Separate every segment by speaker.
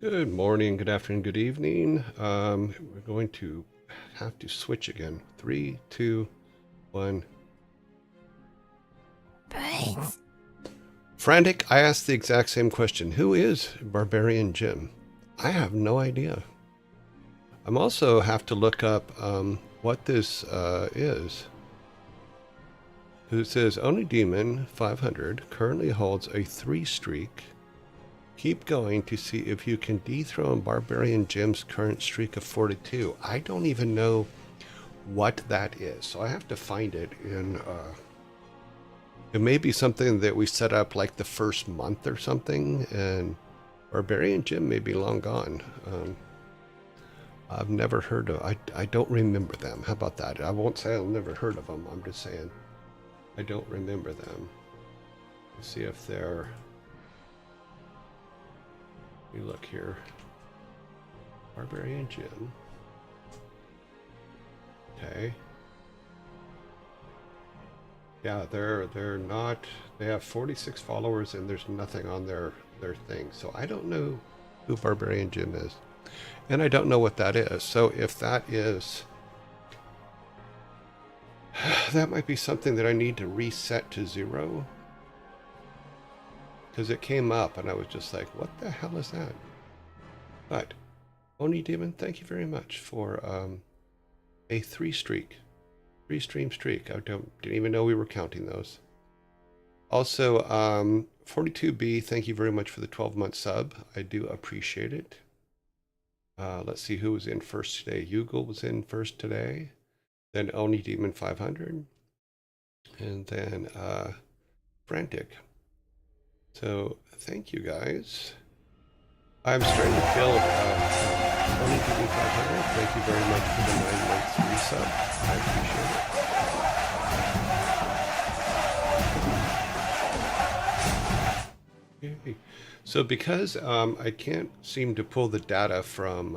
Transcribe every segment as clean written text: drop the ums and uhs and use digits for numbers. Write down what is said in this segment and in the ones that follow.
Speaker 1: Good morning, good afternoon, good evening. We're going to have to switch again. Three, two, one.
Speaker 2: Brains.
Speaker 1: Frantic, I asked the exact same question. Who is Barbarian Jim? I have no idea. I'm also have to look up what this is. Who says only demon 500 currently holds a 3 streak. Keep going to see if you can dethrone Barbarian Jim's current streak of 42. I don't even know what that is, so I have to find it in it may be something that we set up like the first month or something, and Barbarian Jim may be long gone. I've never heard of I don't remember them. How about that? I won't say I've never heard of them. I'm just saying I don't remember them. Let's see if they're, let me look here. Barbarian Jim. Okay. Yeah, they're not. They have 46 followers, and there's nothing on their thing. So I don't know who Barbarian Jim is, and I don't know what that is. So if that is, that might be something that I need to reset to 0, because it came up, and I was just like, "What the hell is that?" But Oni Demon, thank you very much for a 3 streak. 3-stream streak. I didn't even know we were counting those. Also, 42B, thank you very much for the 12-month sub. I do appreciate it. Let's see who was in first today. Yugal was in first today. Then Oni Demon 500. And then Frantic. So thank you guys. I'm starting to feel Oni Demon 500. Thank you very much for the 9-month resub. I appreciate it. Yay. So because I can't seem to pull the data from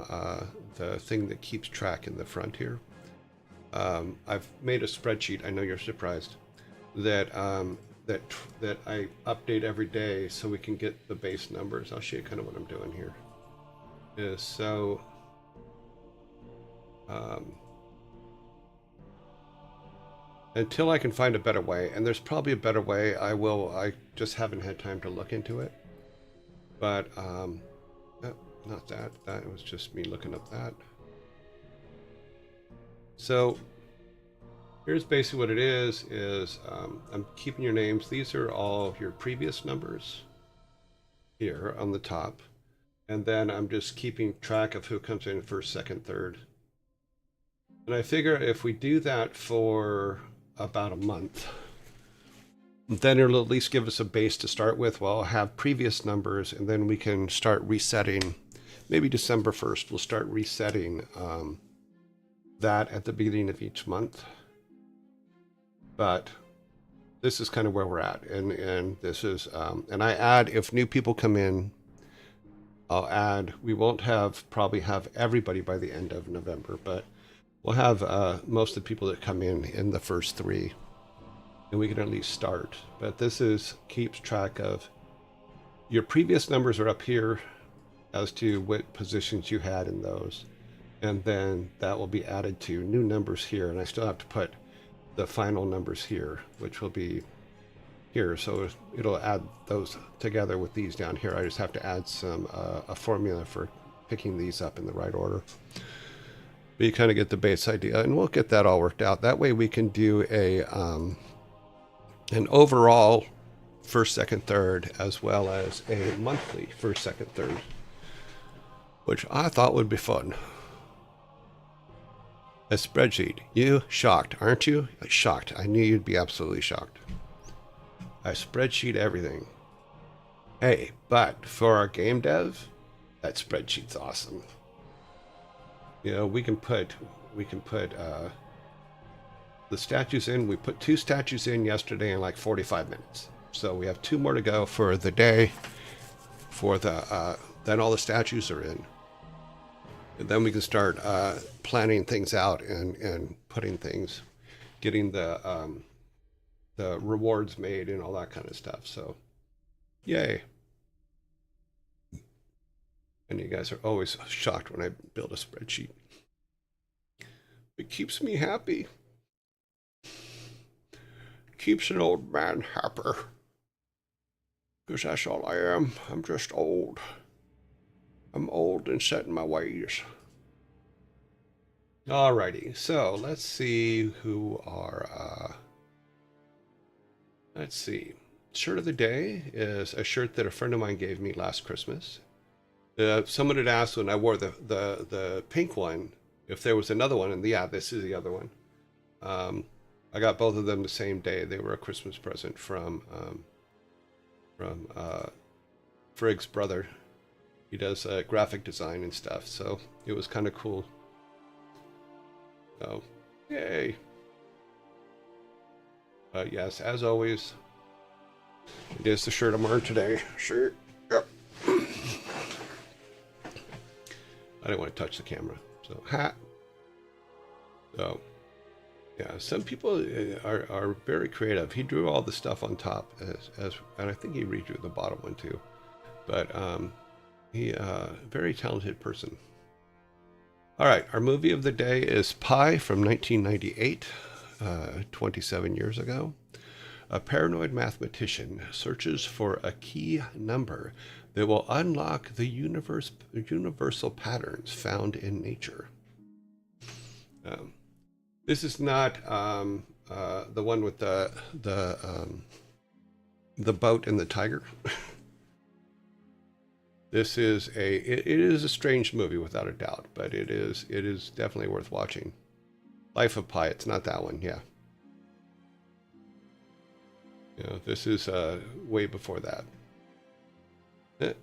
Speaker 1: the thing that keeps track in the front here, I've made a spreadsheet. I know you're surprised that that I update every day so we can get the base numbers. I'll show you kind of what I'm doing here. Is so until I can find a better way, and there's probably a better way, I just haven't had time to look into it. But not that. That was just me looking up that. So here's basically what it is I'm keeping your names. These are all your previous numbers here on the top. And then I'm just keeping track of who comes in first, second, third. And I figure if we do that for about a month, then it'll at least give us a base to start with. Well, I'll have previous numbers, and then we can start resetting. Maybe December 1st, we'll start resetting that at the beginning of each month. But this is kind of where we're at, and this is and I add, if new people come in, I'll add. We won't probably have everybody by the end of November, but we'll have most of the people that come in the first 3, and we can at least start. But this keeps track of your previous numbers are up here as to what positions you had in those, and then that will be added to new numbers here, and I still have to put the final numbers here, which will be here. So it'll add those together with these down here. I just have to add some a formula for picking these up in the right order. But you kind of get the base idea, and we'll get that all worked out. That way we can do an overall first, second, third, as well as a monthly first, second, third, which I thought would be fun. A spreadsheet. You shocked, aren't you? Shocked. I knew you'd be absolutely shocked. I spreadsheet everything. Hey, but for our game dev, that spreadsheet's awesome. You know, we can put the statues in. We put 2 statues in yesterday in like 45 minutes. So we have 2 more to go for the day. For the then all the statues are in. And then we can start planning things out and putting things, getting the rewards made and all that kind of stuff. So, yay. And you guys are always shocked when I build a spreadsheet. It keeps me happy. Keeps an old man happy. Because that's all I am. I'm just old. I'm old and set in my ways. Alrighty, so let's see who are, let's see. Shirt of the day is a shirt that a friend of mine gave me last Christmas. Someone had asked when I wore the pink one if there was another one, and yeah, this is the other one. I got both of them the same day. They were a Christmas present from Frigg's brother. He does graphic design and stuff, so it was kind of cool. So, yay! Yes, as always, it is the shirt I'm wearing today. Shirt. Yep. I didn't want to touch the camera. So, hat. So, yeah, some people are very creative. He drew all the stuff on top, and I think he redrew the bottom one too. But he very talented person. All right, our movie of the day is Pi from 1998, 27 years ago. A paranoid mathematician searches for a key number that will unlock the universal patterns found in nature. This is not the one with the boat and the tiger. This is it is a strange movie without a doubt, but it is definitely worth watching. Life of Pi, it's not that one, yeah. You know, this is way before that. I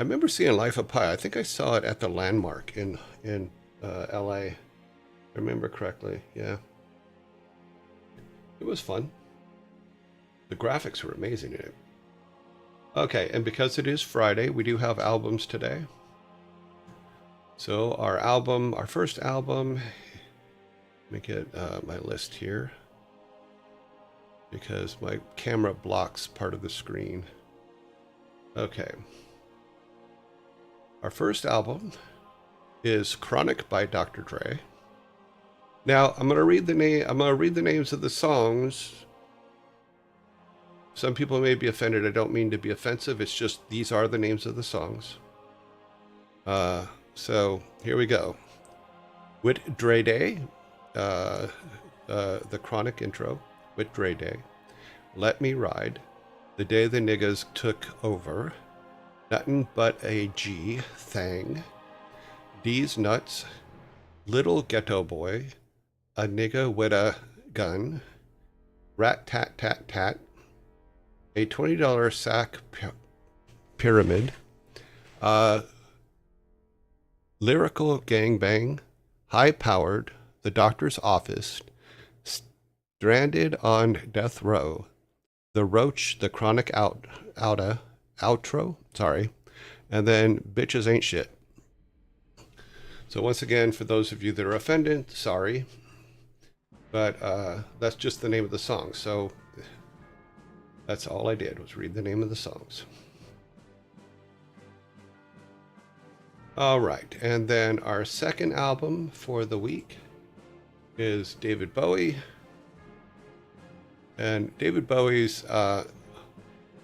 Speaker 1: remember seeing Life of Pi. I think I saw it at the Landmark in LA. I remember correctly, yeah. It was fun. The graphics were amazing in it. Okay, and because it is Friday, we do have albums today. So our first album, let me get my list here, because my camera blocks part of the screen. Okay. Our first album is Chronic by Dr. Dre. Now, I'm going to read the names of the songs. Some people may be offended. I don't mean to be offensive. It's just these are the names of the songs. So here we go. With Dre Day, the Chronic intro. With Dre Day. Let Me Ride. The Day the Niggas Took Over. Nothing But a G Thang. D's Nuts. Little Ghetto Boy. A Nigga with a Gun. Rat Tat Tat Tat. A $20 sack pyramid, lyrical gangbang, high-powered, the doctor's office, stranded on death row, the roach, the chronic outro, sorry, and then bitches ain't shit. So once again, for those of you that are offended, sorry, but that's just the name of the song. So that's all I did, was read the name of the songs. All right, and then our second album for the week is David Bowie. And David Bowie's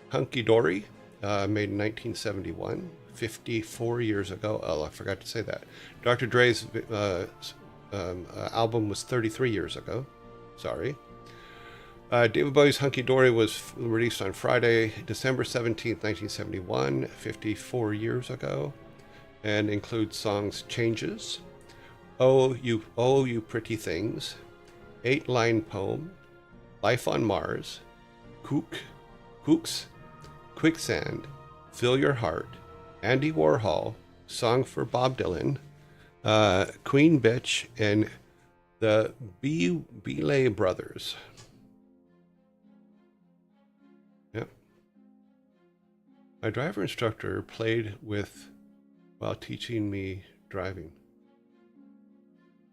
Speaker 1: Hunky Dory, made in 1971, 54 years ago. Oh, I forgot to say that. Dr. Dre's album was 33 years ago. Sorry. David Bowie's Hunky Dory was released on Friday, December 17th, 1971, 54 years ago, and includes songs Changes, Oh You Pretty Things, 8-line Poem, Life on Mars, Kooks, Quicksand, Fill Your Heart, Andy Warhol, Song for Bob Dylan, Queen Bitch, and the Belay Brothers. Yep. My driver instructor played with while teaching me driving.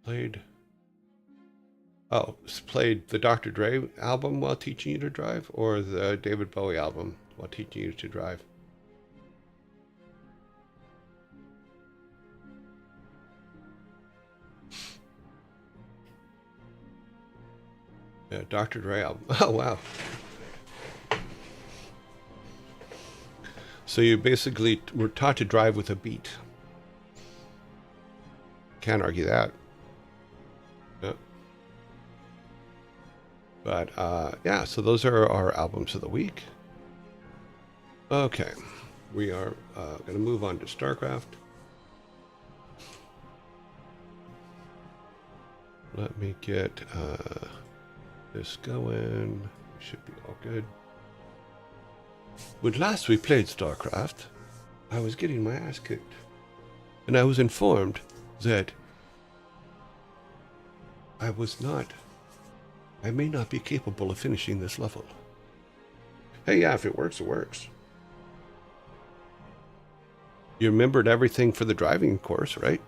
Speaker 1: Played the Dr. Dre album while teaching you to drive, or the David Bowie album while teaching you to drive? Yeah, Dr. Dre album. Oh, wow. So you basically were taught to drive with a beat. Can't argue that. Yeah. But yeah, so those are our albums of the week. Okay, we are going to move on to StarCraft. Let me get this going. Should be all good. When last we played StarCraft, I was getting my ass kicked. And I was informed that I may not be capable of finishing this level. Hey, yeah, if it works, it works. You remembered everything for the driving course, right?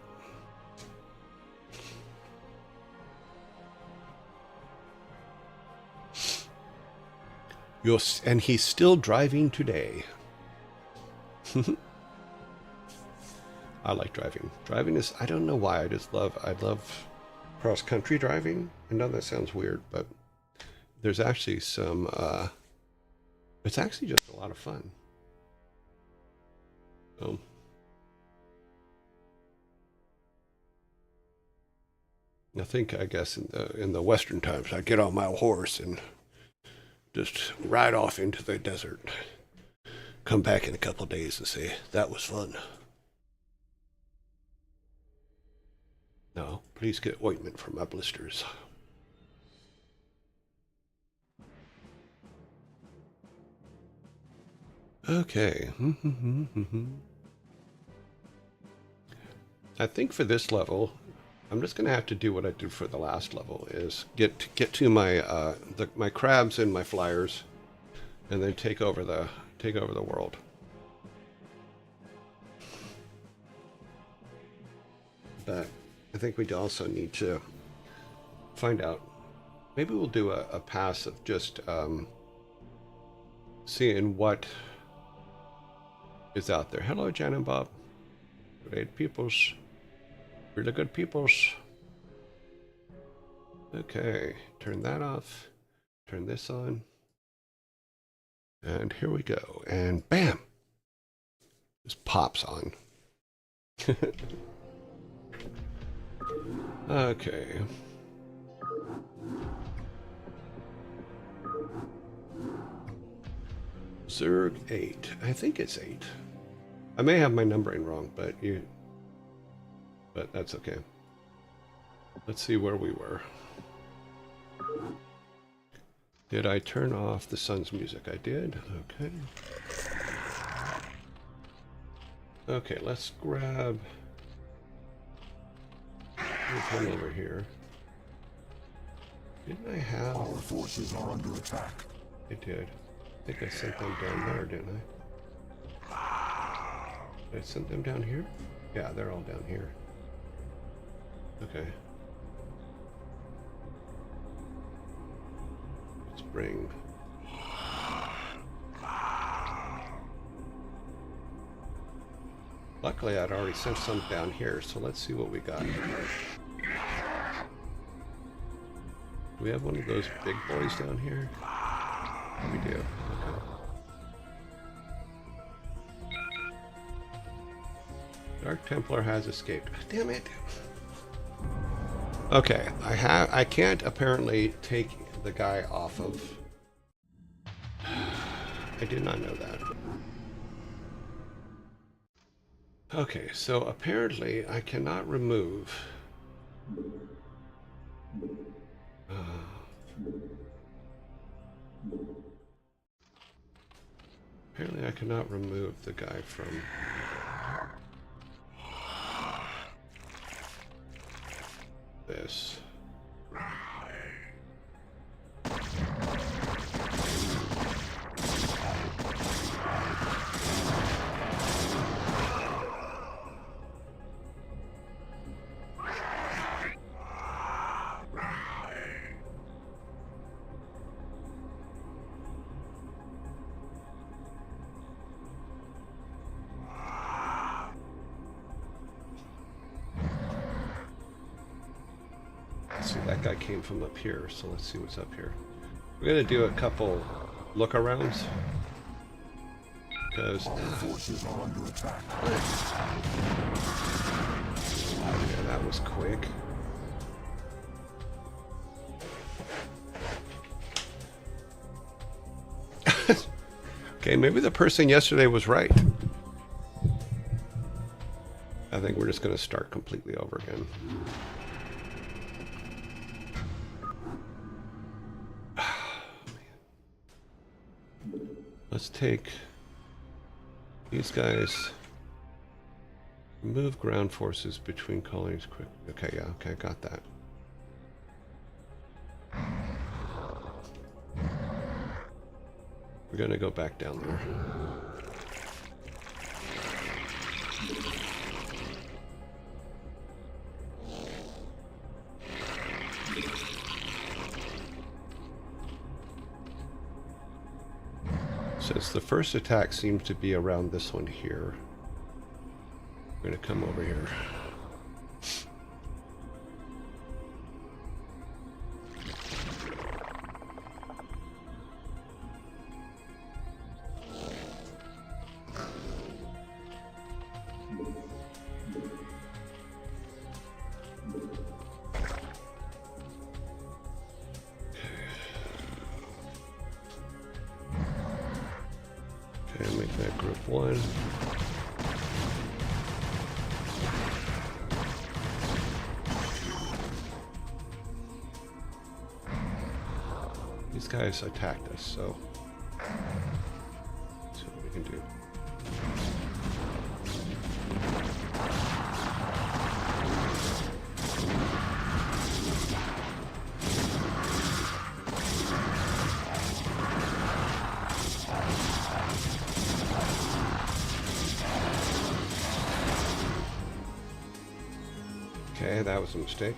Speaker 1: And he's still driving today. I like driving. Driving is, I don't know why, I love cross-country driving. I know that sounds weird, but there's actually some, it's actually just a lot of fun. I guess in the Western times, I'd get on my horse and just ride off into the desert. Come back in a couple of days and say, that was fun. No, please get ointment for my blisters. Okay. I think for this level, I'm just going to have to do what I did for the last level, is get to my my crabs and my flyers, and then take over the world. But I think we also need to find out. Maybe we'll do a pass of just seeing what is out there. Hello, Jan and Bob. Great peoples. Really good peoples. Okay, turn that off. Turn this on. And here we go. And bam! Just pops on. Okay. Zerg 8. I think it's 8. I may have my numbering wrong, but that's okay. Let's see where we were. Did I turn off the sun's music? I did. Okay. Okay, let's grab... Come over here. Didn't I have...
Speaker 2: Our forces are under attack.
Speaker 1: I did. I think I sent them down there, didn't I? Did I send them down here? Yeah, they're all down here. Okay. Let's bring... Luckily, I'd already sent some down here, so let's see what we got. Do we have one of those big boys down here? We do. Okay. Dark Templar has escaped. Damn it. Okay, I can't apparently take the guy off of... I did not know that. Okay, so apparently I cannot remove... Apparently I cannot remove the guy from... this. that guy came from up here, so let's see what's up here. We're gonna do a couple look-arounds. Because
Speaker 2: Forces are under attack.
Speaker 1: yeah, that was quick. Okay, maybe the person yesterday was right. I think we're just going to start completely over again. Let's take these guys. Move ground forces between colonies quick. Okay, yeah, okay, got that. We're gonna go back down there. Since the first attack seems to be around this one here, we're gonna come over here. Okay, make that group 1. These guys attacked us, so let's see what we can do. Okay, that was a mistake.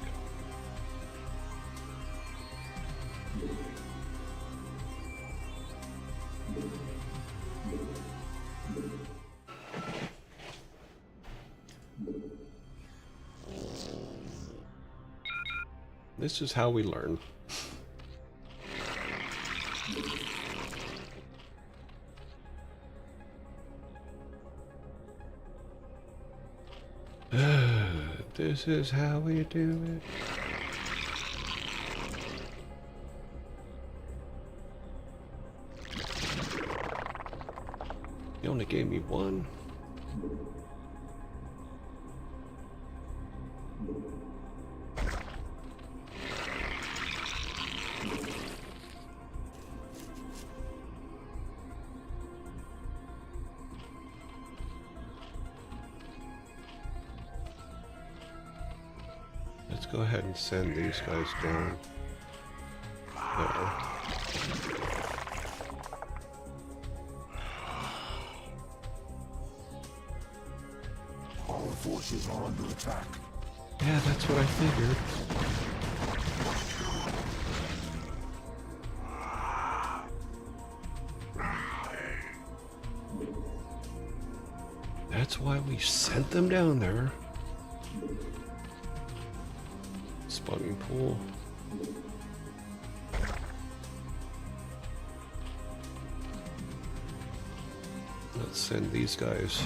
Speaker 1: This is how we learn. This is how we do it. You only gave me 1. Let's go ahead and send these guys down there.
Speaker 2: Our forces are under attack.
Speaker 1: Yeah, that's what I figured. That's why we sent them down there. Spawning pool. Let's send these guys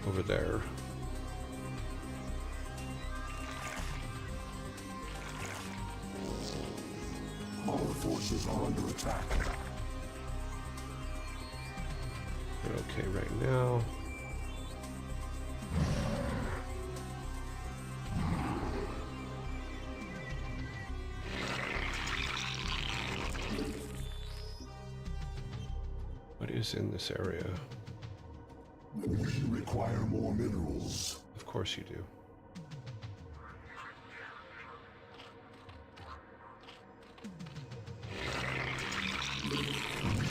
Speaker 1: over there.
Speaker 2: Our forces are under attack.
Speaker 1: They're okay right now. What is in this area?
Speaker 2: We require more minerals.
Speaker 1: Of course you do.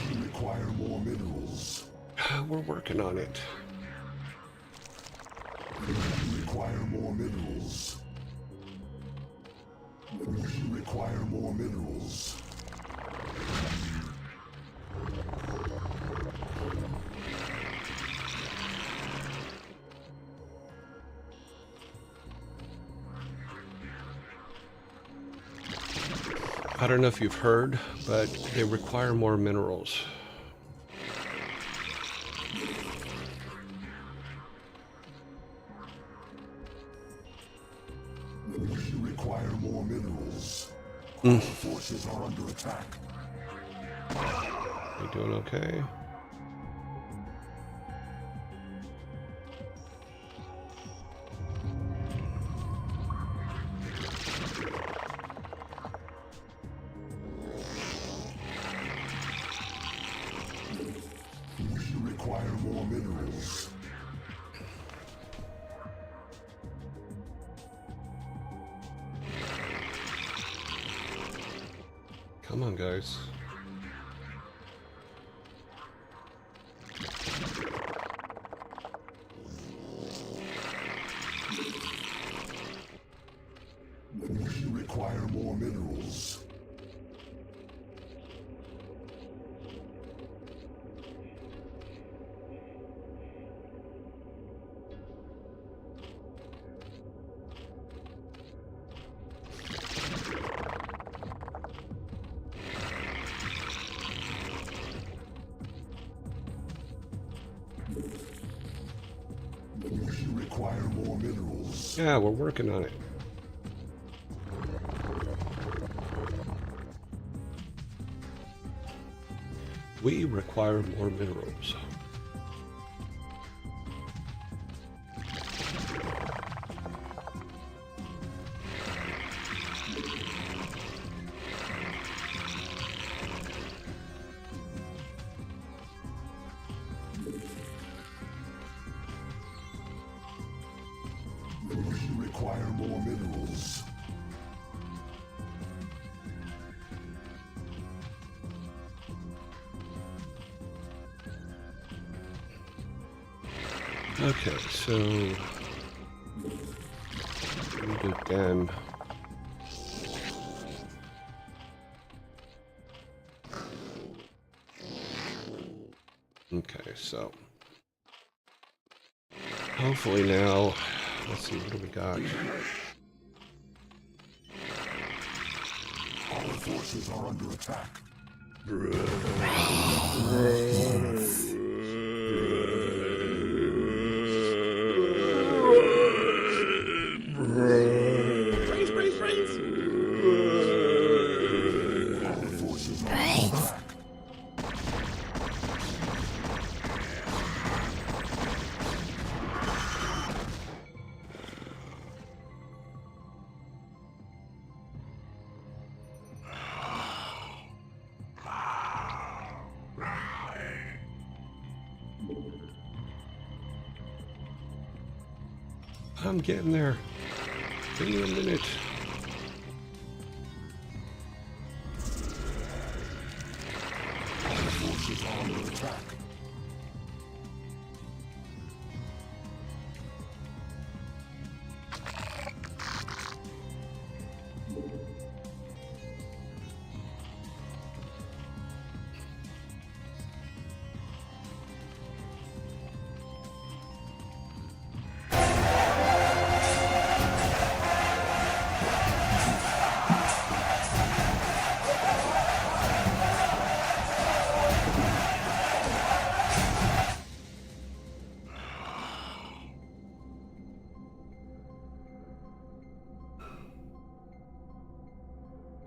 Speaker 2: We require more minerals.
Speaker 1: We're working on it.
Speaker 2: We require more minerals. We require more minerals.
Speaker 1: I don't know if you've heard, but they require more minerals.
Speaker 2: We require more minerals. Our forces are under attack.
Speaker 1: You doing okay?
Speaker 2: We require more minerals.
Speaker 1: Come on, guys.
Speaker 2: We require more minerals. We require more minerals.
Speaker 1: Yeah, we're working on it. We require more minerals.
Speaker 2: We require more minerals.
Speaker 1: Okay, so we do them. Okay, so hopefully now, let's see, what do we got?
Speaker 2: Our forces are under attack. Our forces are under attack.
Speaker 1: I'm getting there. Give me a minute.
Speaker 2: Our forces are under attack.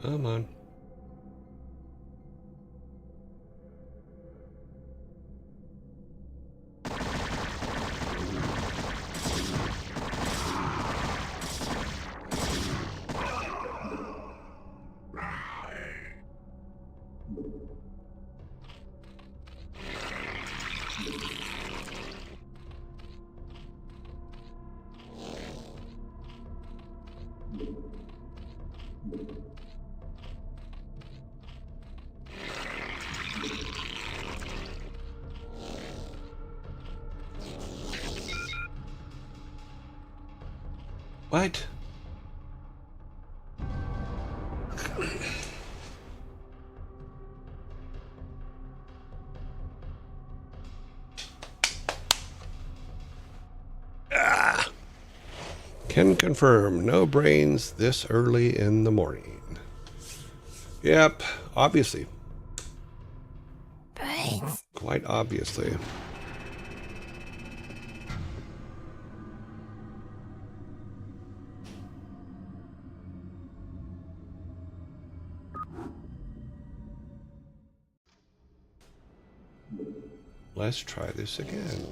Speaker 1: Come on. What? Can confirm, no brains this early in the morning. Yep, obviously.
Speaker 3: Brains.
Speaker 1: Quite obviously. Let's try this again.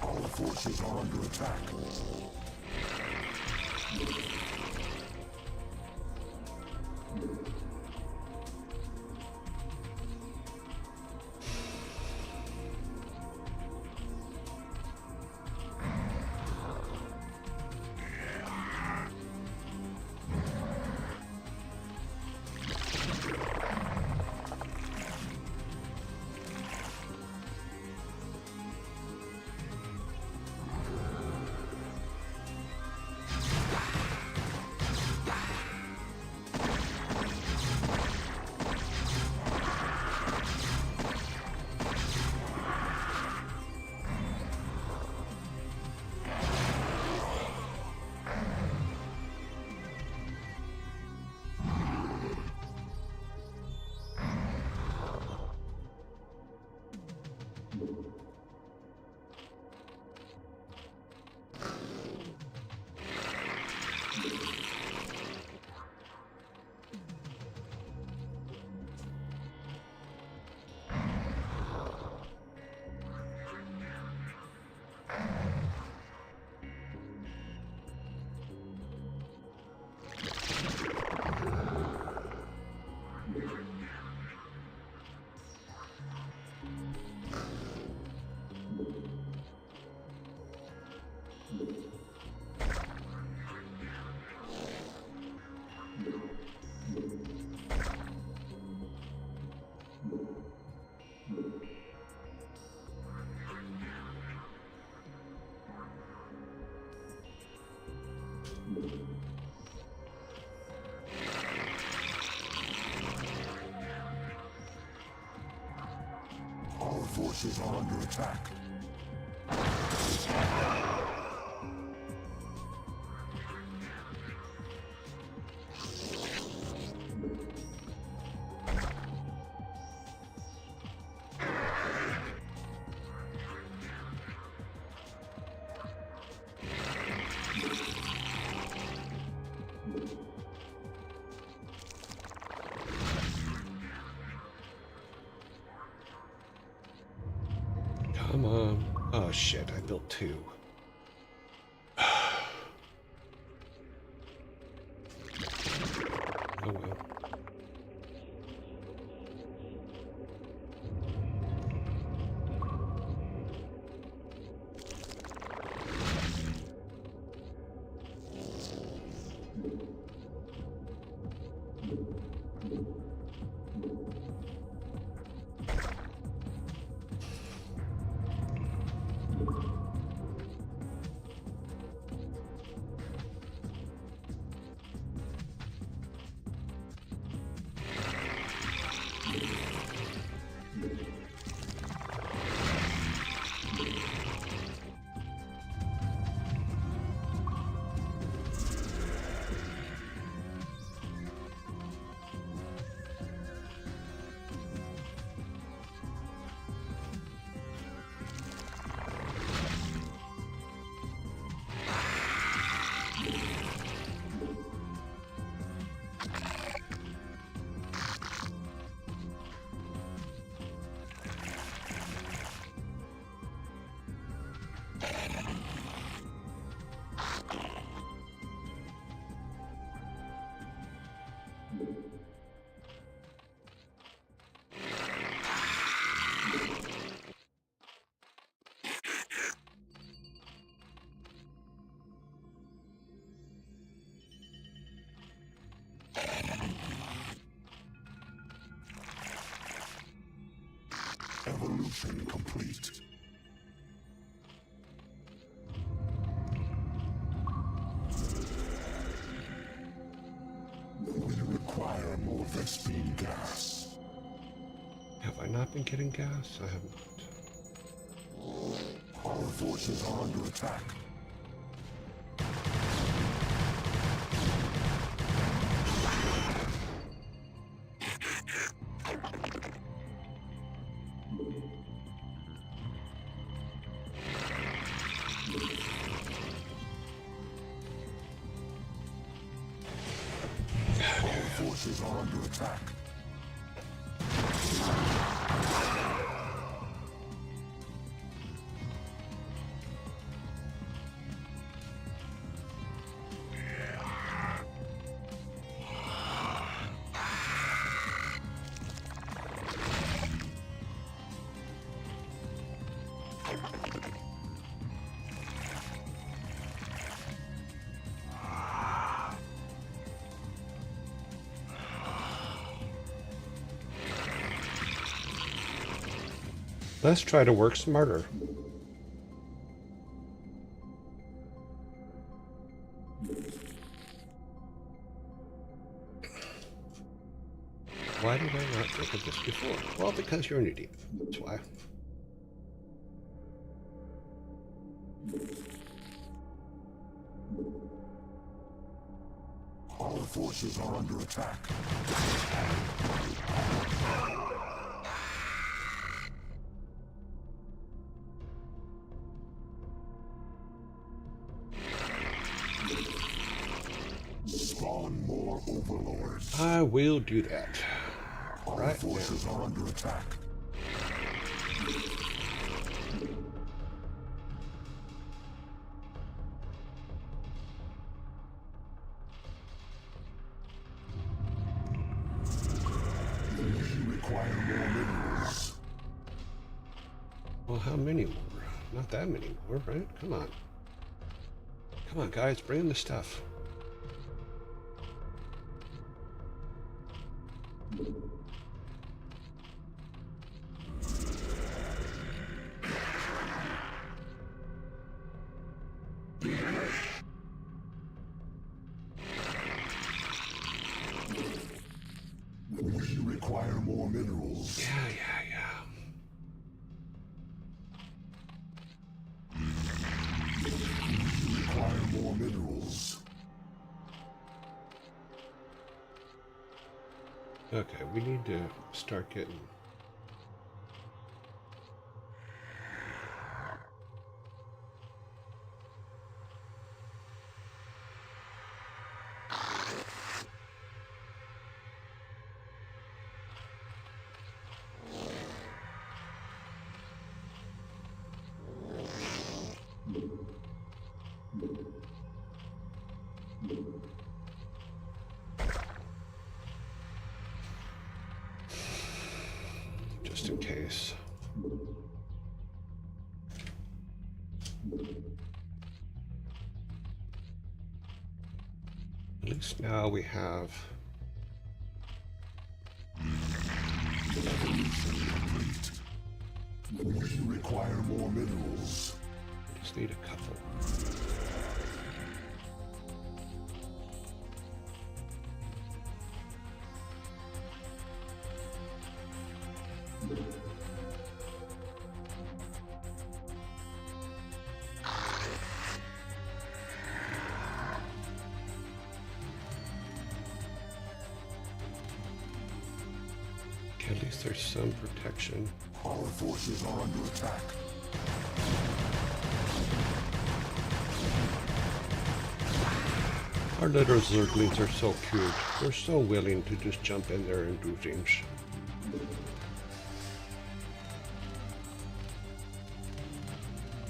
Speaker 2: Our forces are under attack. Our forces are under attack.
Speaker 1: Come on. Oh shit, I built two. Oh well.
Speaker 2: Being gas.
Speaker 1: Have I not been getting gas? I have not.
Speaker 2: Our forces are under attack. Our forces are under attack.
Speaker 1: Let's try to work smarter. Why did I not think of this before? Well, because you're an idiot. That's why.
Speaker 2: Our forces are under attack. Spawn more overlords.
Speaker 1: I will do that.
Speaker 2: Our
Speaker 1: Right
Speaker 2: forces are under attack. We require more minerals.
Speaker 1: Well, how many more? Not that many more, right? Come on. Come on, guys, bring in the stuff.
Speaker 2: We require more minerals.
Speaker 1: Yeah.
Speaker 2: We require more minerals.
Speaker 1: Okay, we need to start getting... just in case. At least now we have...
Speaker 2: We require more minerals.
Speaker 1: Just need a couple. Okay, at least there's some protection.
Speaker 2: Our forces are under attack.
Speaker 1: Our little zerglings are so cute. They're so willing to just jump in there and do things.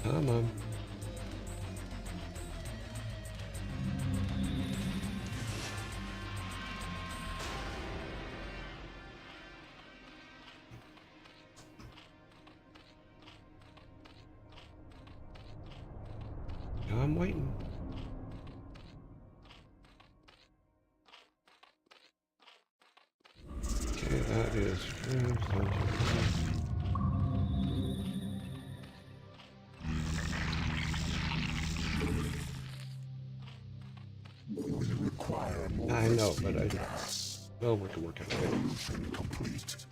Speaker 1: Come on. I'm waiting. Okay, that is good.
Speaker 2: We require more
Speaker 1: I know, but
Speaker 2: gas.
Speaker 1: Well, we can work it out.
Speaker 2: Evolution complete.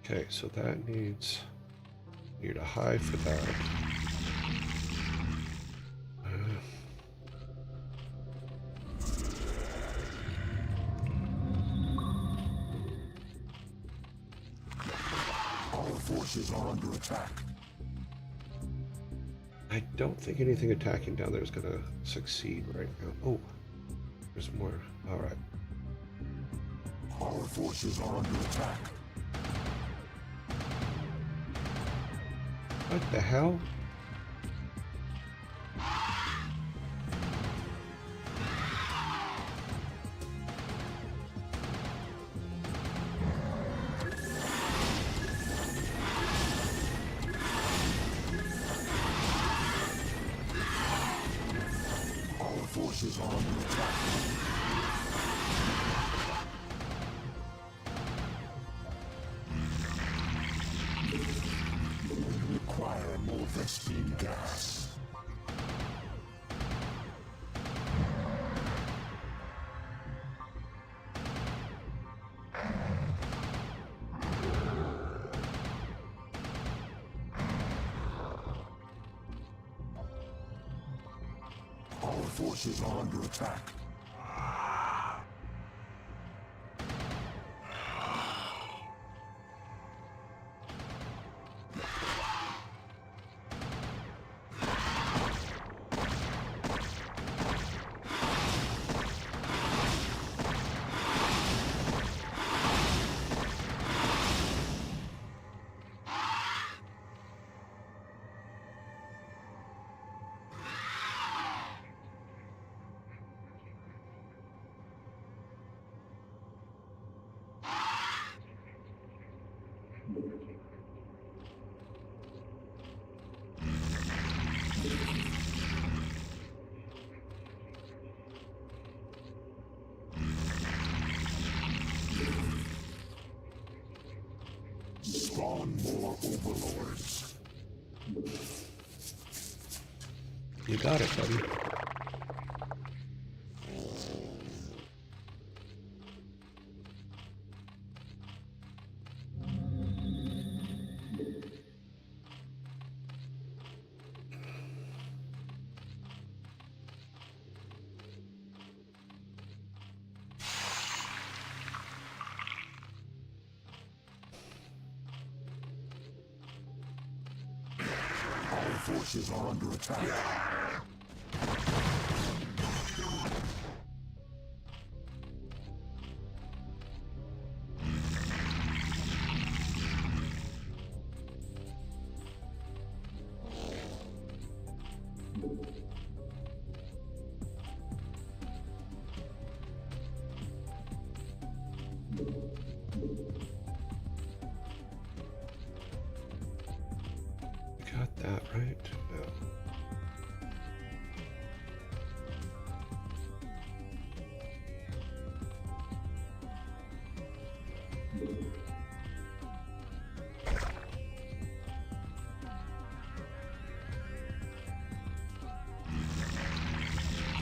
Speaker 1: Okay, so that needs need a high for that.
Speaker 2: Our forces are under attack.
Speaker 1: I don't think anything attacking down there is going to succeed right now. Oh, there's more. All right.
Speaker 2: Our forces are under attack.
Speaker 1: What the hell?
Speaker 2: Our forces are under attack. We require more Vespine gas. Our forces are under attack. Spawn more overlords.
Speaker 1: You got it, buddy.
Speaker 2: Our forces are under attack.
Speaker 1: You got that right? No.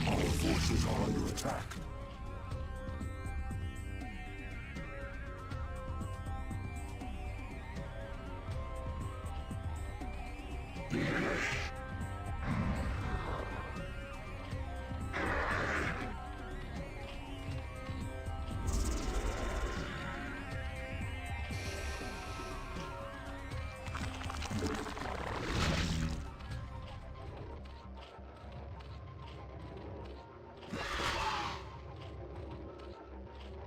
Speaker 2: Our forces are under attack.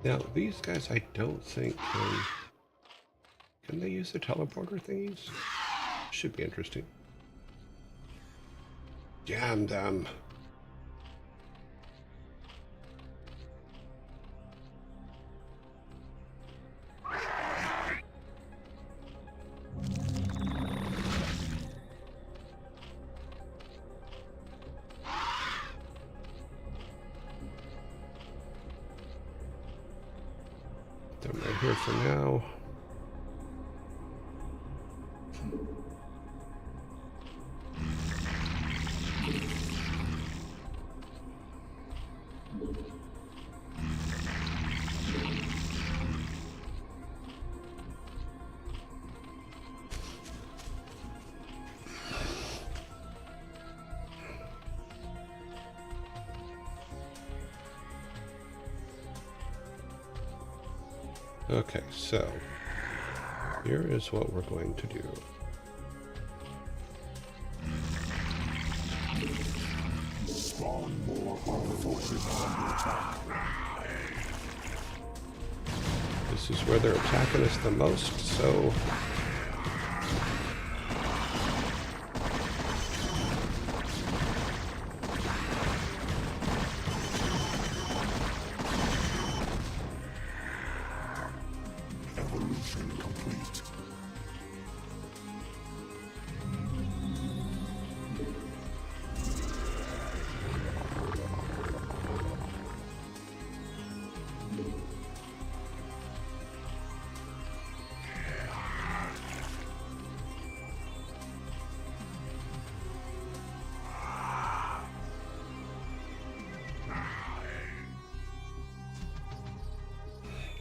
Speaker 1: Now, these guys I don't think can they use the teleporter thingies? Should be interesting. Jam them. Them right here for now. Okay, so here is what we're going to do.
Speaker 2: Spawn more armor forces under attack.
Speaker 1: This is where they're attacking us the most, so
Speaker 2: Evolution complete.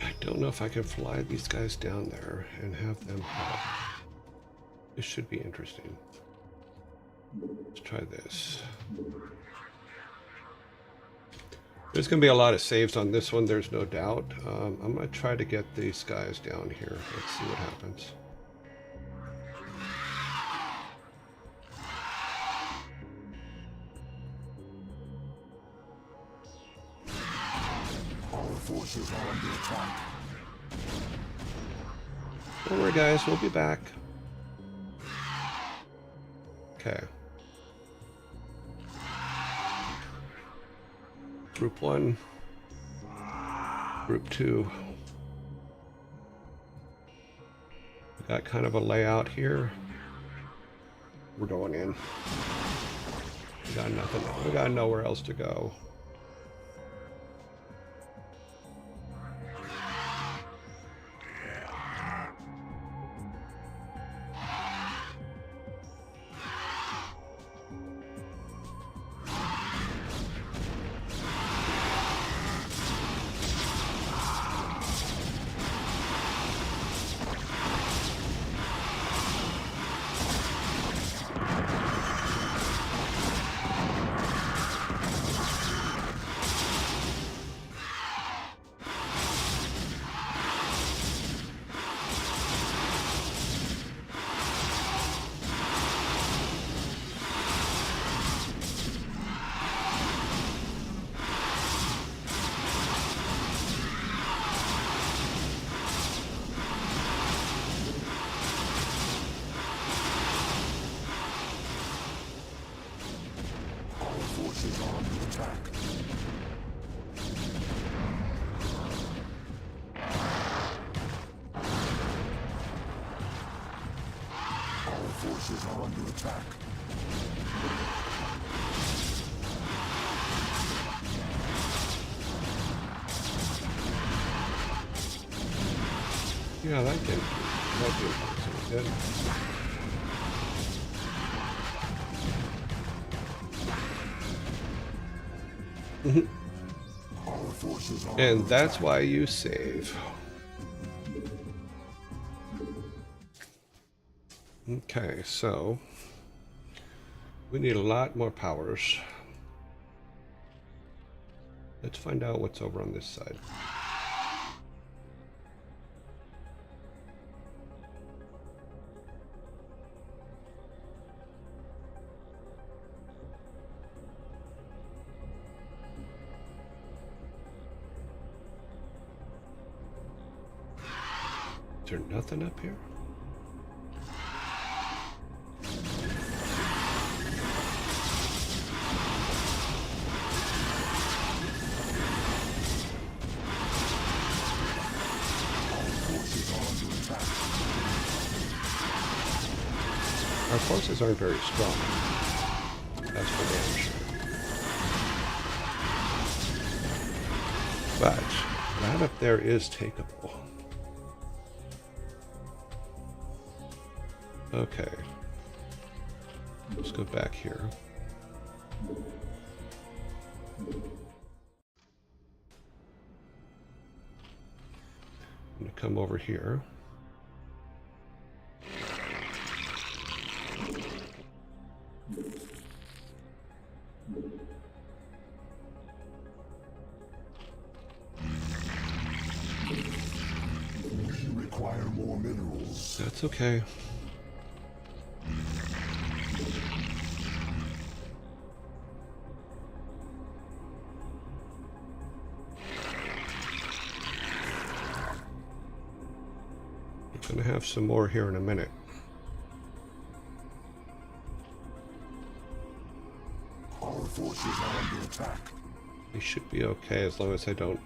Speaker 1: I don't know if I can fly these guys down there and have them help. This should be interesting. Let's try this. There's going to be a lot of saves on this one, there's no doubt. I'm going to try to get these guys down here. Let's see what happens.
Speaker 2: Our forces are under attack.
Speaker 1: Don't worry, guys, we'll be back. Okay. Group 1. Group 2. We got kind of a layout here. We're going in. We got nothing. We got nowhere else to go.
Speaker 2: Forces are under attack. Our forces are under attack.
Speaker 1: Yeah, that can do good.
Speaker 2: Our forces are
Speaker 1: And
Speaker 2: under
Speaker 1: that's
Speaker 2: attack.
Speaker 1: why you save. Okay, so we need a lot more powers. Let's find out what's over on this side. Is there nothing up here? Our forces aren't very strong. That's for damn sure. But that up there is takeable. Okay. Let's go back here. I'm going to come over here.
Speaker 2: more minerals.
Speaker 1: That's okay. I'm gonna have some more here in a minute.
Speaker 2: Our forces are under attack.
Speaker 1: They should be okay as long as I don't.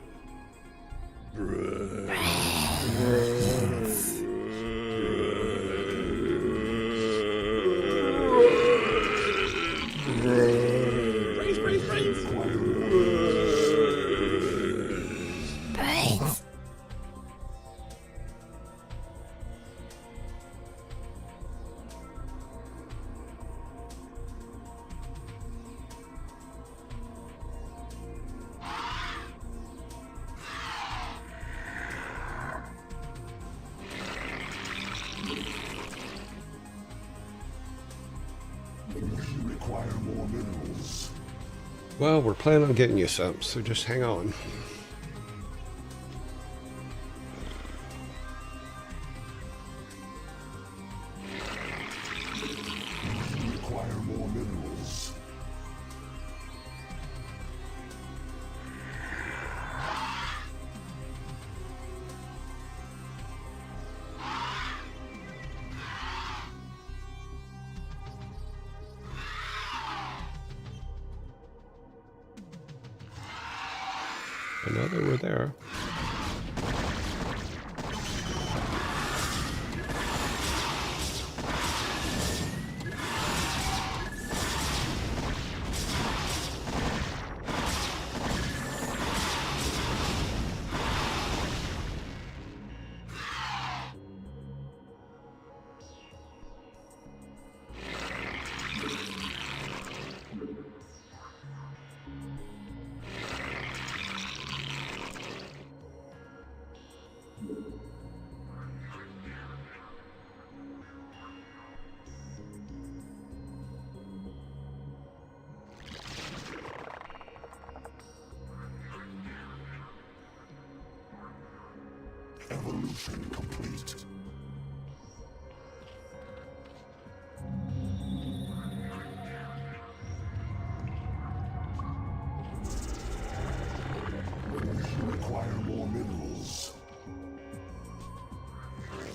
Speaker 2: We require more minerals.
Speaker 1: Well, we're planning on getting you some, so just hang on.
Speaker 2: We require more minerals.
Speaker 1: I know they were there.
Speaker 2: Evolution complete. We require more minerals.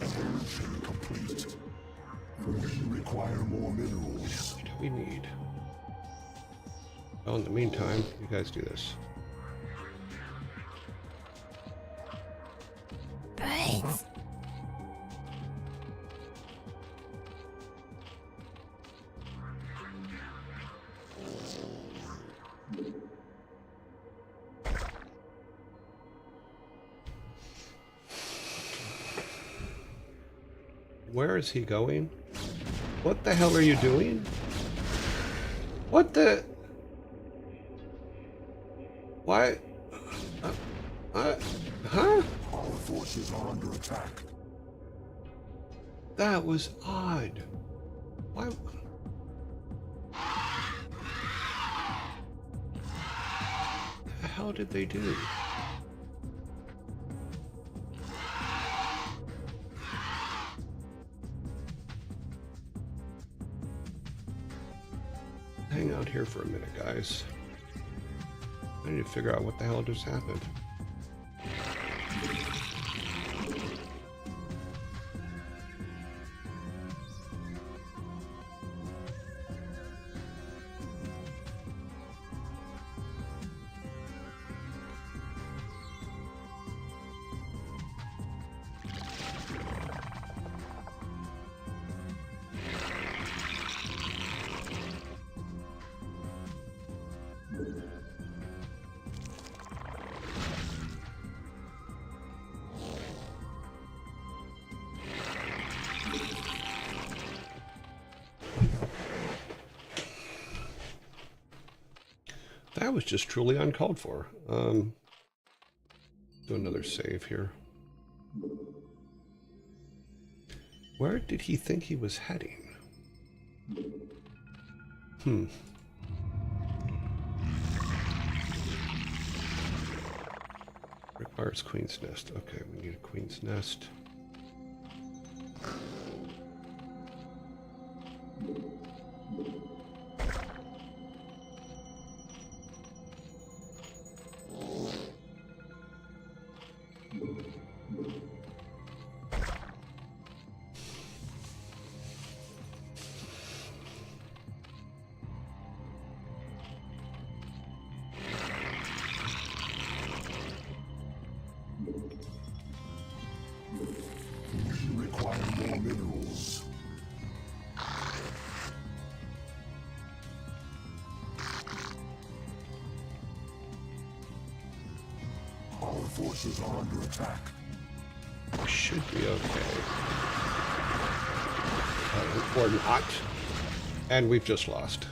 Speaker 2: Evolution complete. We require more minerals.
Speaker 1: What do we need? Well, in the meantime, you guys do this. Where is he going? What the hell are you doing? What the? Why? Huh?
Speaker 2: Our forces are under attack.
Speaker 1: That was odd. Why? The hell did they do? Hang out here for a minute, guys. I need to figure out what the hell just happened. That was just truly uncalled for. Do another save here. Where did he think he was heading? Requires queen's nest. Okay, we need a queen's nest.
Speaker 2: minerals. Our forces are under attack.
Speaker 1: We should be okay. Or not. And we've just lost.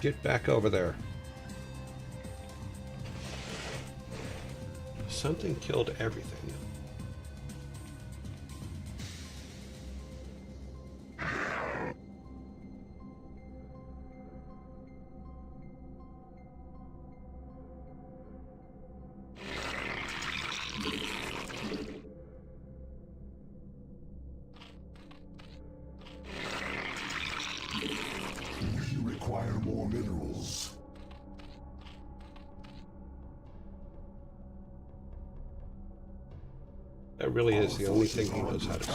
Speaker 1: Get back over there. Something killed everything.
Speaker 2: We require more minerals.
Speaker 1: That really is the only thing he knows how to say.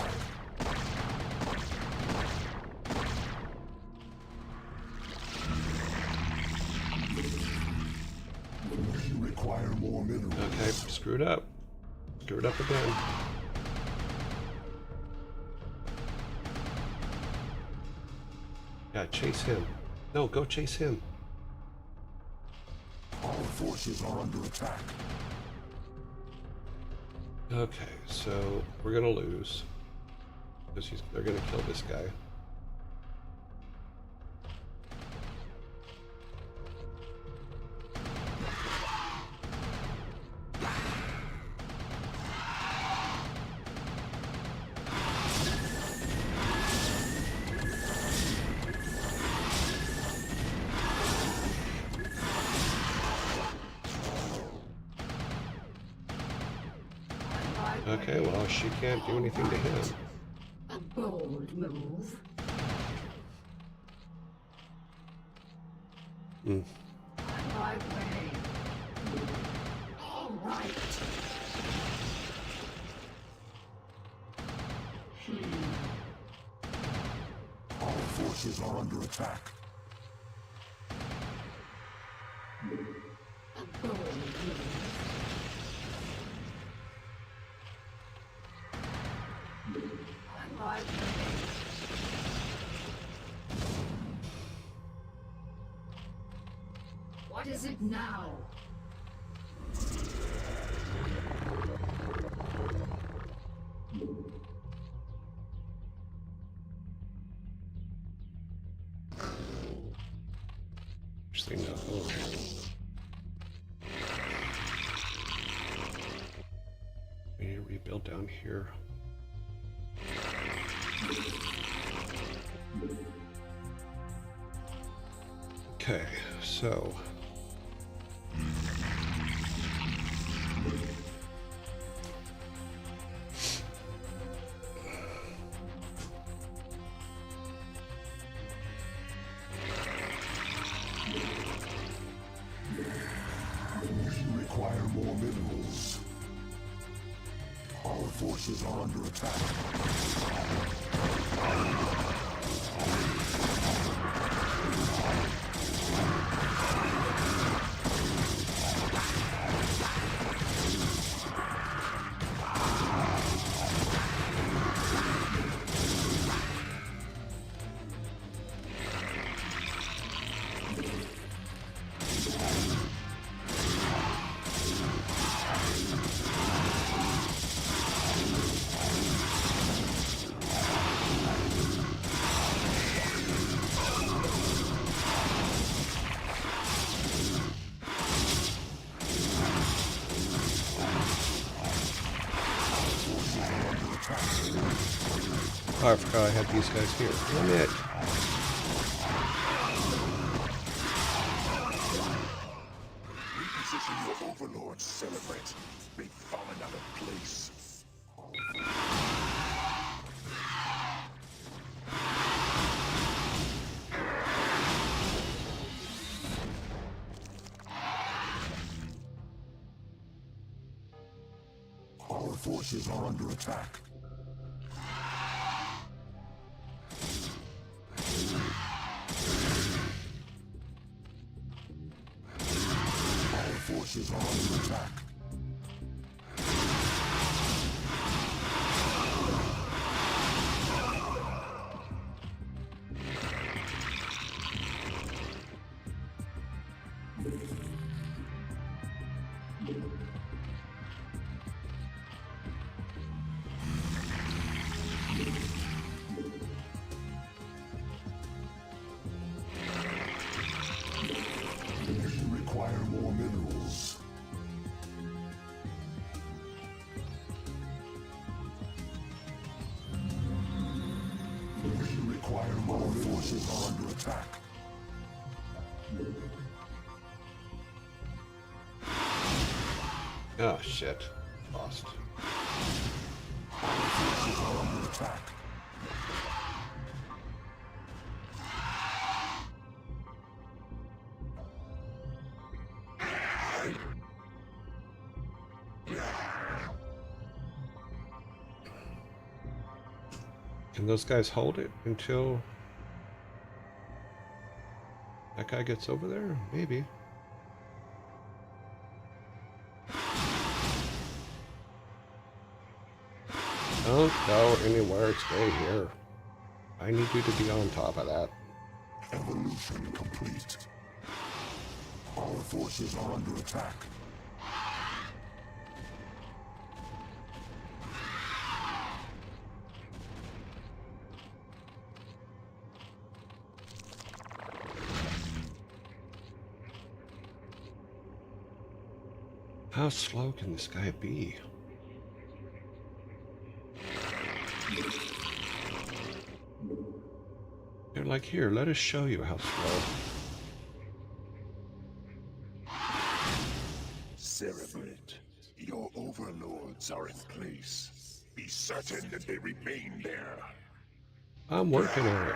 Speaker 2: We require more minerals.
Speaker 1: Okay, screwed up. Screwed up again. Yeah, chase him. No, go chase him.
Speaker 2: Our forces are under attack.
Speaker 1: Okay, so we're gonna lose because they're gonna kill this guy. Okay, well, she can't do anything to him.
Speaker 3: A bold move. My way. All right.
Speaker 2: Our forces are under attack.
Speaker 3: A bold move. My way. What is it now?
Speaker 1: Interesting enough. Oh. We need to rebuild down here. Okay, so
Speaker 2: We require more minerals. Our forces are under attack.
Speaker 1: oh, I forgot I had these guys here. Damn it.
Speaker 2: Reposition your overlords, celebrate. They've fallen out of place. Our forces are under attack. forces are under attack. We require more minerals. We require more forces are under attack.
Speaker 1: Oh shit. Lost.
Speaker 2: Forces are under attack.
Speaker 1: Can those guys hold it until that guy gets over there? Maybe. Don't go anywhere, stay here. I need you to be on top of that.
Speaker 2: Evolution complete. Our forces are under attack.
Speaker 1: How slow can this guy be? They're like, here, let us show you how slow.
Speaker 2: Cerebrate, your overlords are in place. Be certain that they remain there.
Speaker 1: I'm working on it.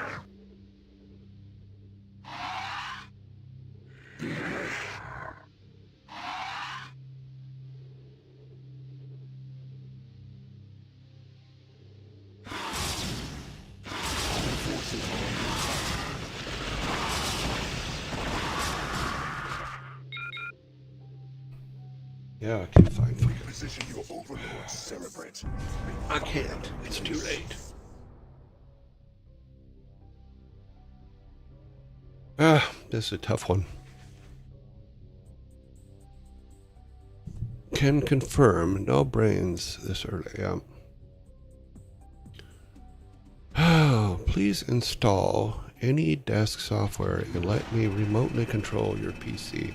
Speaker 1: Yeah, I can find them.
Speaker 2: Position your overlords, Cerebrate.
Speaker 1: I can't. It's too late. Ah, this is a tough one. Can confirm no brains this early. Yeah. Oh, please install any desk software and let me remotely control your PC.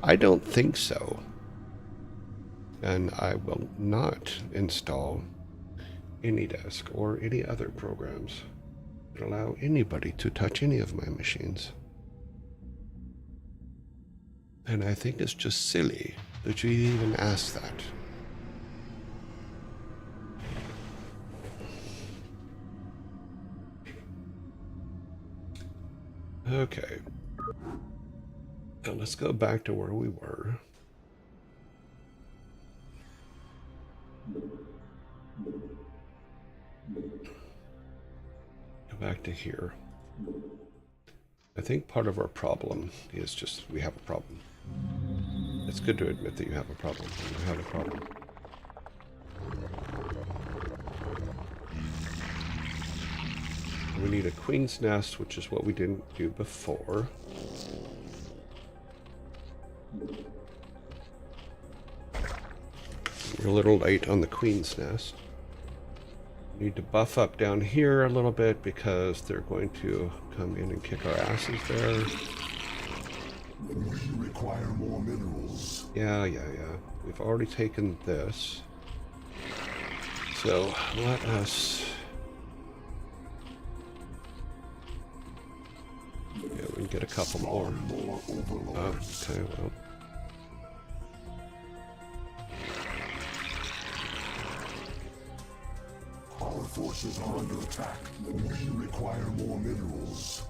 Speaker 1: I don't think so. And I will not install AnyDesk or any other programs that allow anybody to touch any of my machines. And I think it's just silly that you even ask that. Okay. Now let's go back to where we were. Go back to here. I think part of our problem is just we have a problem. It's good to admit that you have a problem. You have a problem. We need a queen's nest, which is what we didn't do before. We're a little late on the queen's nest. Need to buff up down here a little bit because they're going to come in and kick our asses there.
Speaker 2: We require more minerals.
Speaker 1: Yeah. We've already taken this. So let us... Yeah, we can get a couple more. Okay, well.
Speaker 2: Our forces are under attack. We require more minerals.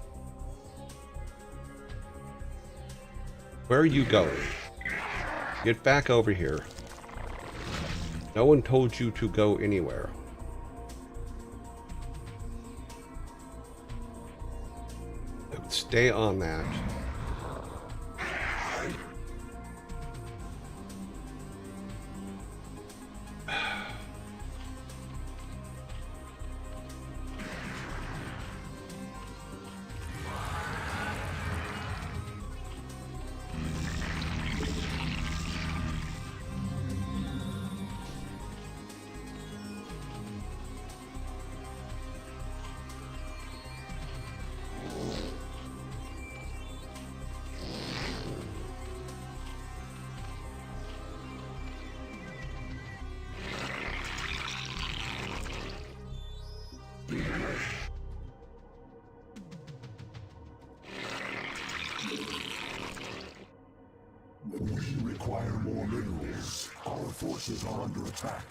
Speaker 1: Where are you going? Get back over here. No one told you to go anywhere. Stay on that.
Speaker 2: We require more minerals. Our forces are under attack.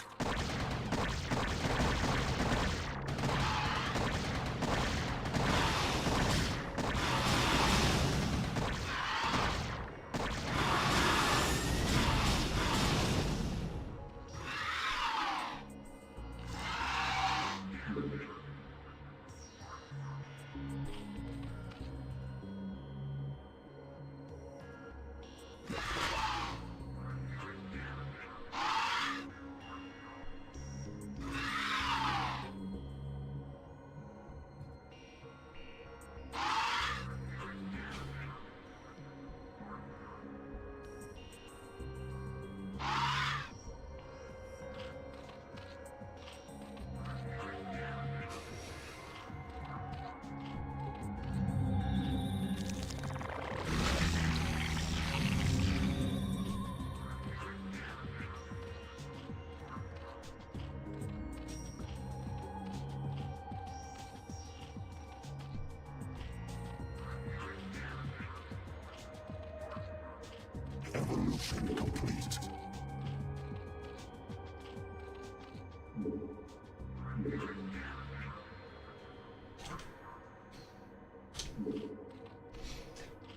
Speaker 2: Evolution complete.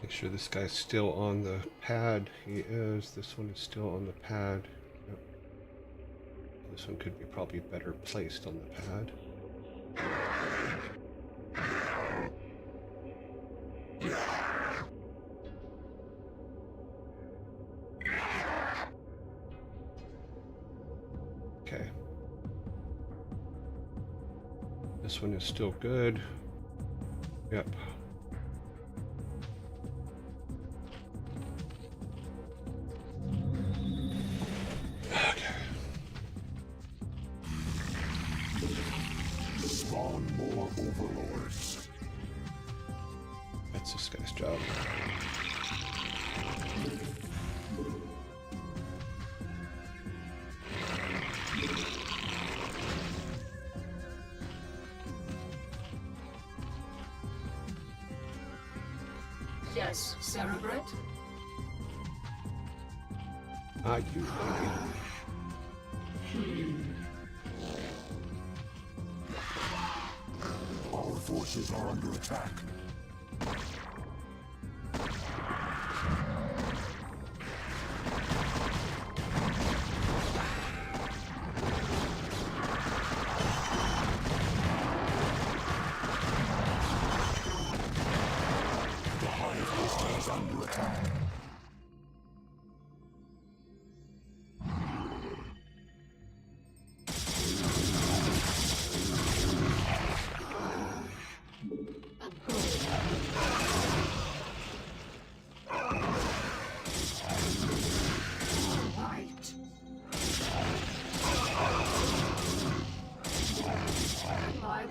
Speaker 1: Make sure this guy's still on the pad. He is. This one is still on the pad. Yep. This one could be probably better placed on the pad. Okay. This one is still good. Yep.
Speaker 2: Spawn more overlords.
Speaker 1: That's this guy's job.
Speaker 3: Yes, Cerebrate?
Speaker 1: Ah, you lady.
Speaker 2: Our forces are under attack. The Hive is under attack.
Speaker 3: Right. My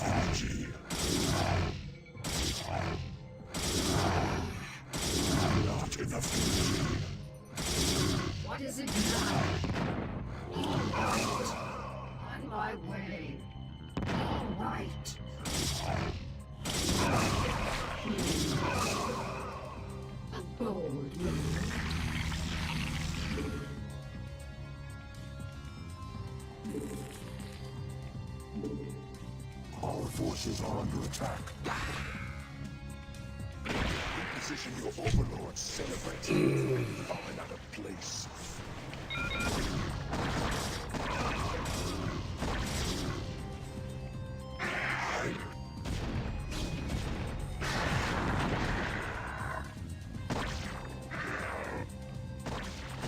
Speaker 2: Energy. Not enough energy.
Speaker 3: What is it now? All right. On my way. All right. A bold move.
Speaker 2: Our forces are under attack. Position your overlords, Celebrate. I'm out of place.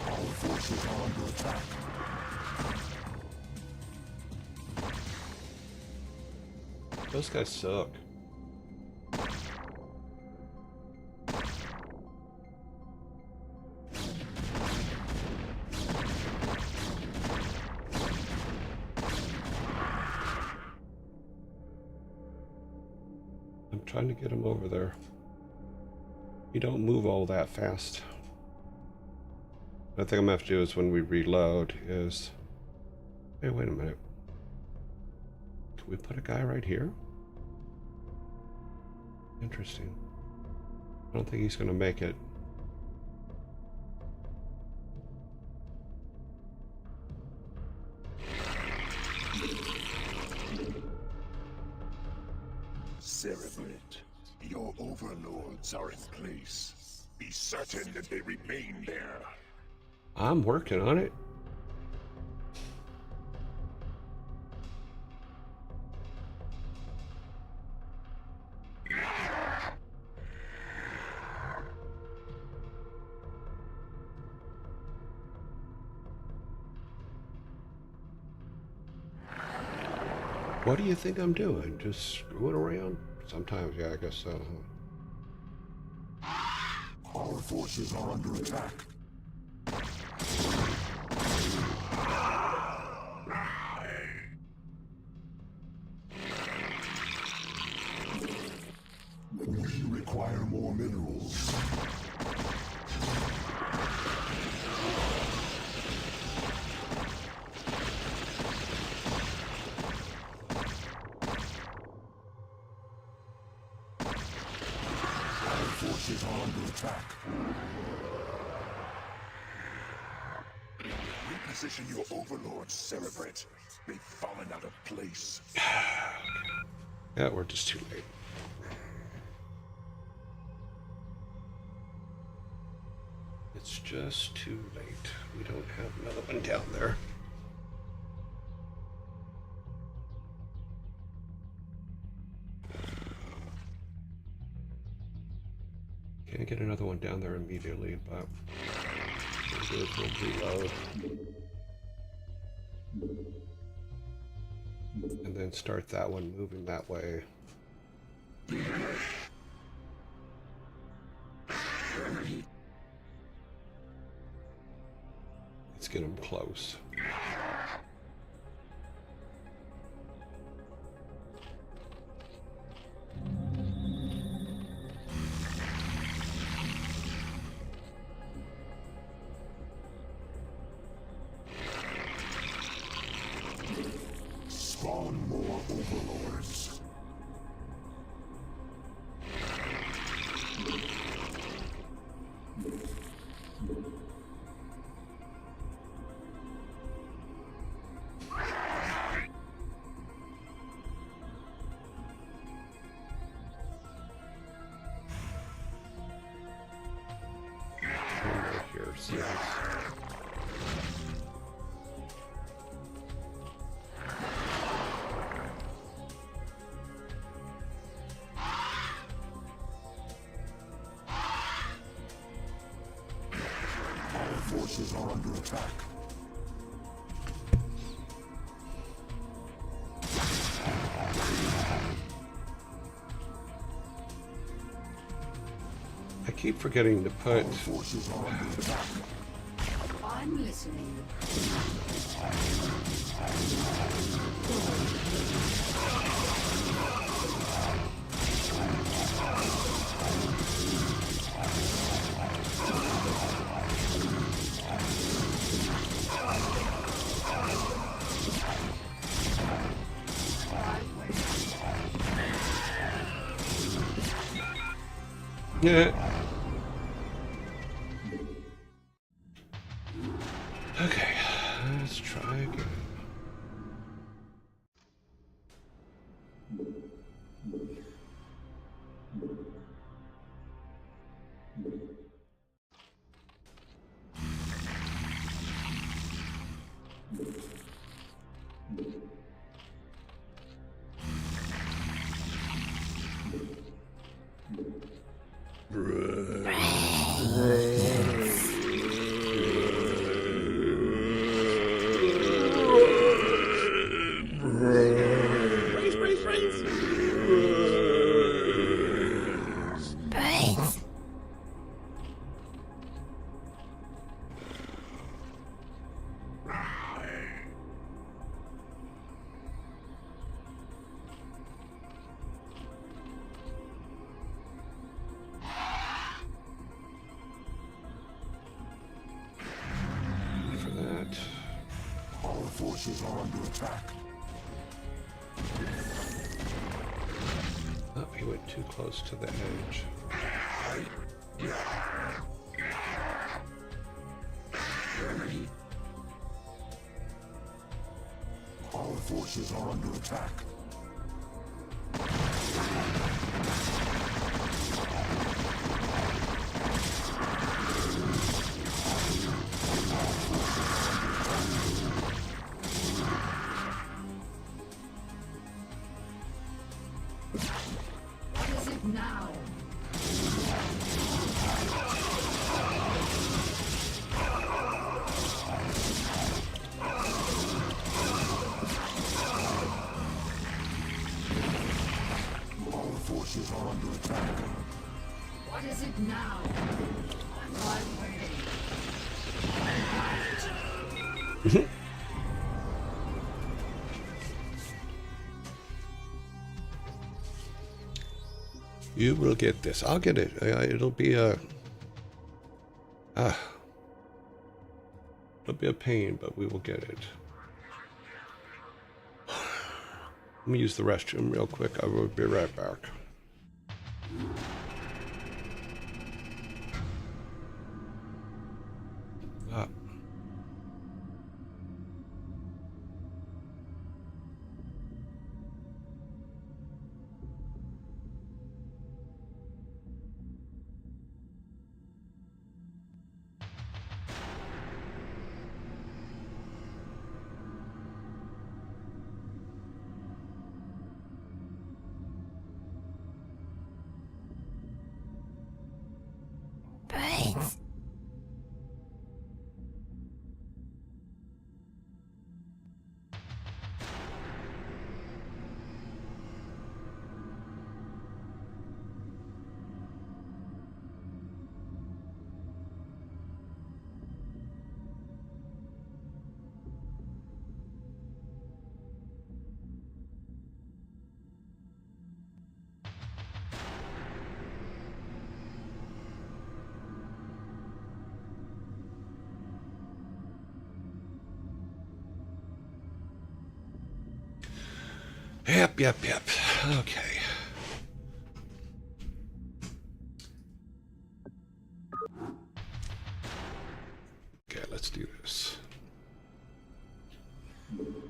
Speaker 2: Our forces are under attack.
Speaker 1: Those guys suck. I'm trying to get him over there. You don't move all that fast. The thing I'm gonna have to do is when we reload is... Hey, wait a minute. Can we put a guy right here? Interesting. I don't think he's going to make it.
Speaker 2: Cerebrit, your overlords are in place. Be certain that they remain there.
Speaker 1: I'm working on it. What do you think I'm doing? Just screwing around? Sometimes, yeah, I guess so.
Speaker 2: Our forces are under attack. We require more minerals. Our forces are under attack. Reposition your overlords, Cerebrit. They've fallen out of place.
Speaker 1: Yeah, we're just too late. It's just too late. We don't have another one down there. Can't get another one down there immediately, but we'll reload. And then start that one moving that way. Let's get them close.
Speaker 2: Spawn more overlords.
Speaker 1: Here, see this.
Speaker 2: Our forces are under attack.
Speaker 1: I keep forgetting to put.
Speaker 2: Our forces are under attack.
Speaker 3: I'm listening.
Speaker 1: Yeah. Okay, let's try again. For that.
Speaker 2: Our forces are under attack.
Speaker 1: Oh, he went went too close to the edge.
Speaker 2: Our forces are under attack.
Speaker 3: What is it now?
Speaker 2: Our forces are under attack.
Speaker 3: What is it now? I'm ready.
Speaker 1: You will get this. I'll get it. It'll be a... it'll be a pain, but we will get it. Let me use the restroom real quick. I will be right back. Ah.
Speaker 4: Brains.
Speaker 1: Yep. Okay. Okay, let's do this.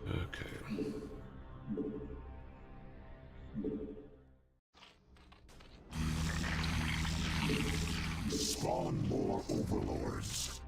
Speaker 1: Okay.
Speaker 2: Spawn more overlords.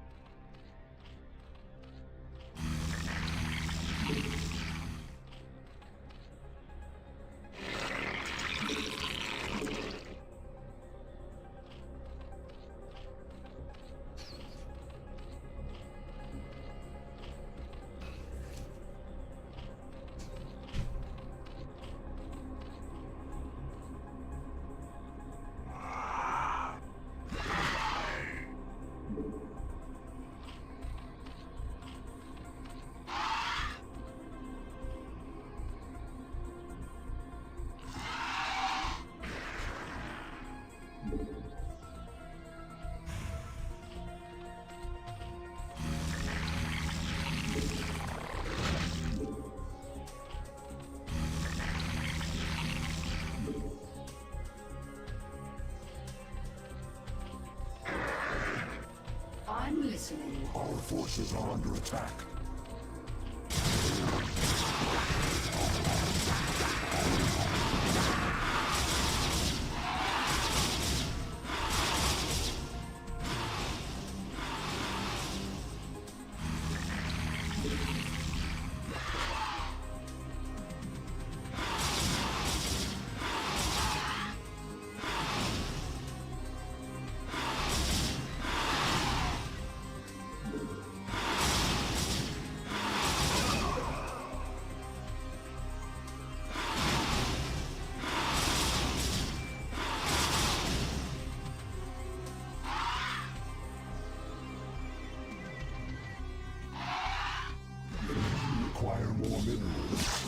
Speaker 3: I'm listening.
Speaker 2: Our forces are under attack. Require more minerals.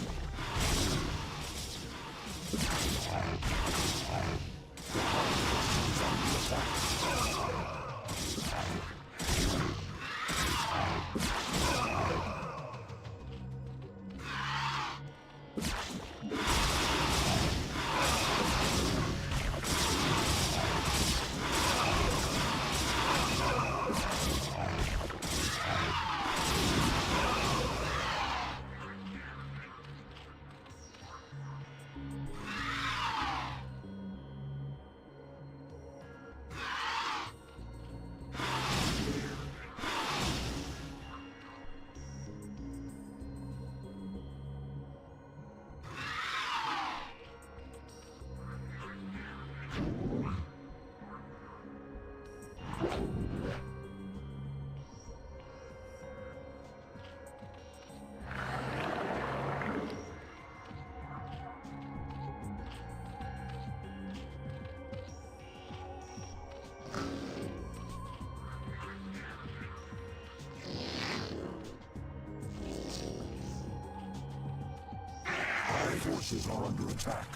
Speaker 2: forces are under attack.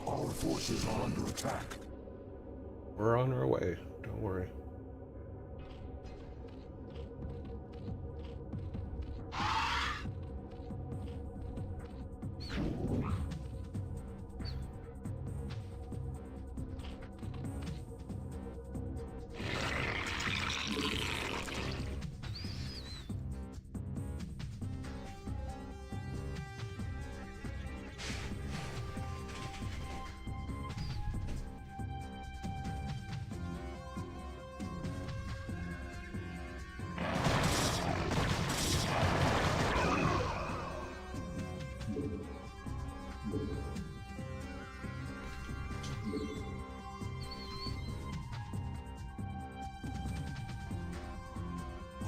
Speaker 2: Our forces are under attack.
Speaker 1: We're on our way. Don't worry.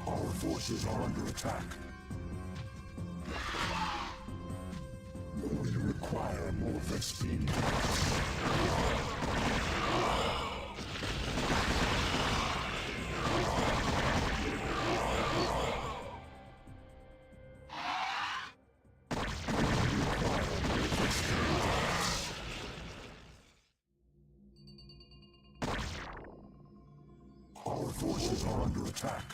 Speaker 2: Our forces are under attack. We require more Vespene gas. Our forces are under attack.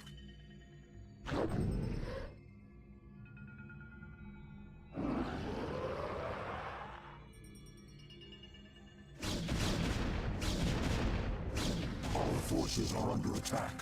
Speaker 2: Our forces are under attack.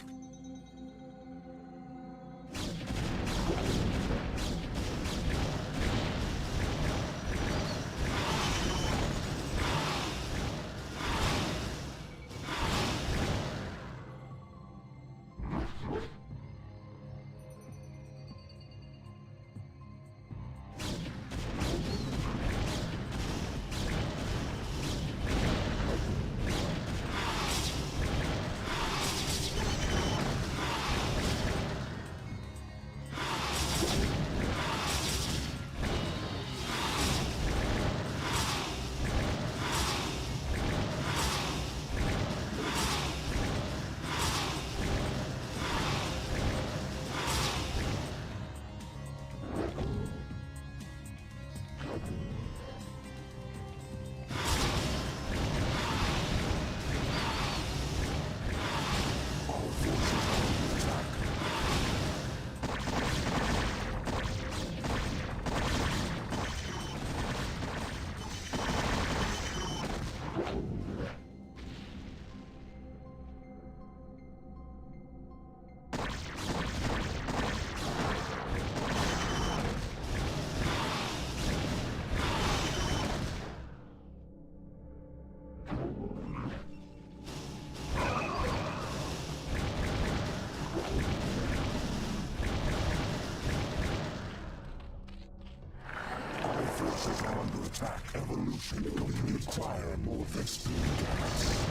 Speaker 2: Forces are under attack. Evolution. We require more Vespene gas.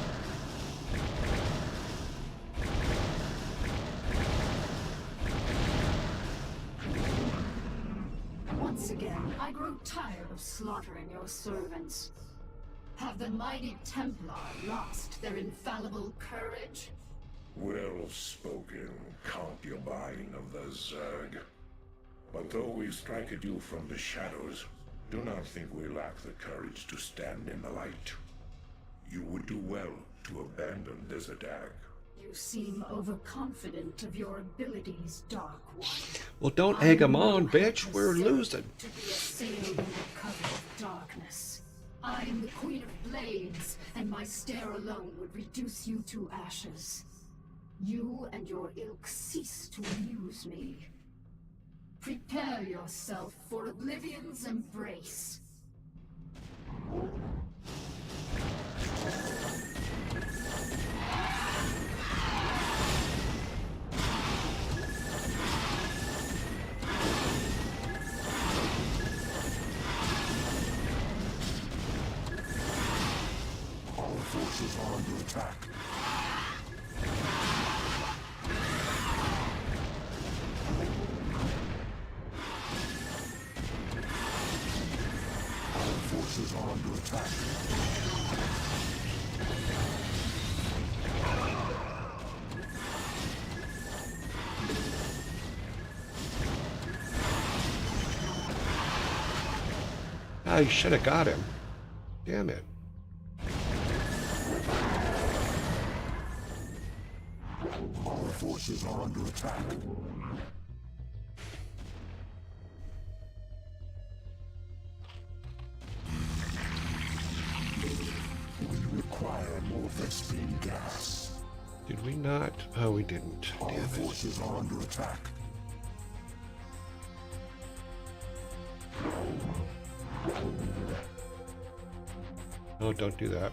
Speaker 3: Once again, I grow tired of slaughtering your servants. Have the mighty Templar lost their infallible courage?
Speaker 2: Well spoken, concubine of the Zerg. But though we strike at you from the shadows, do not think we lack the courage to stand in the light. You would do well to abandon this attack.
Speaker 3: You seem overconfident of your abilities, Dark One.
Speaker 1: Well, don't egg them on, bitch. We're losing.
Speaker 3: To be assailed in the cover of darkness. I am the Queen of Blades, and my stare alone would reduce you to ashes. You and your ilk cease to amuse me. Prepare yourself for Oblivion's embrace.
Speaker 2: forces are under attack. Our forces are under attack.
Speaker 1: Ah, you should have got him. Damn it.
Speaker 2: Our forces are under attack. We require more Vespine gas.
Speaker 1: Did we not? Oh, we didn't.
Speaker 2: Our
Speaker 1: Damn it.
Speaker 2: forces are under attack.
Speaker 1: Oh, don't do that.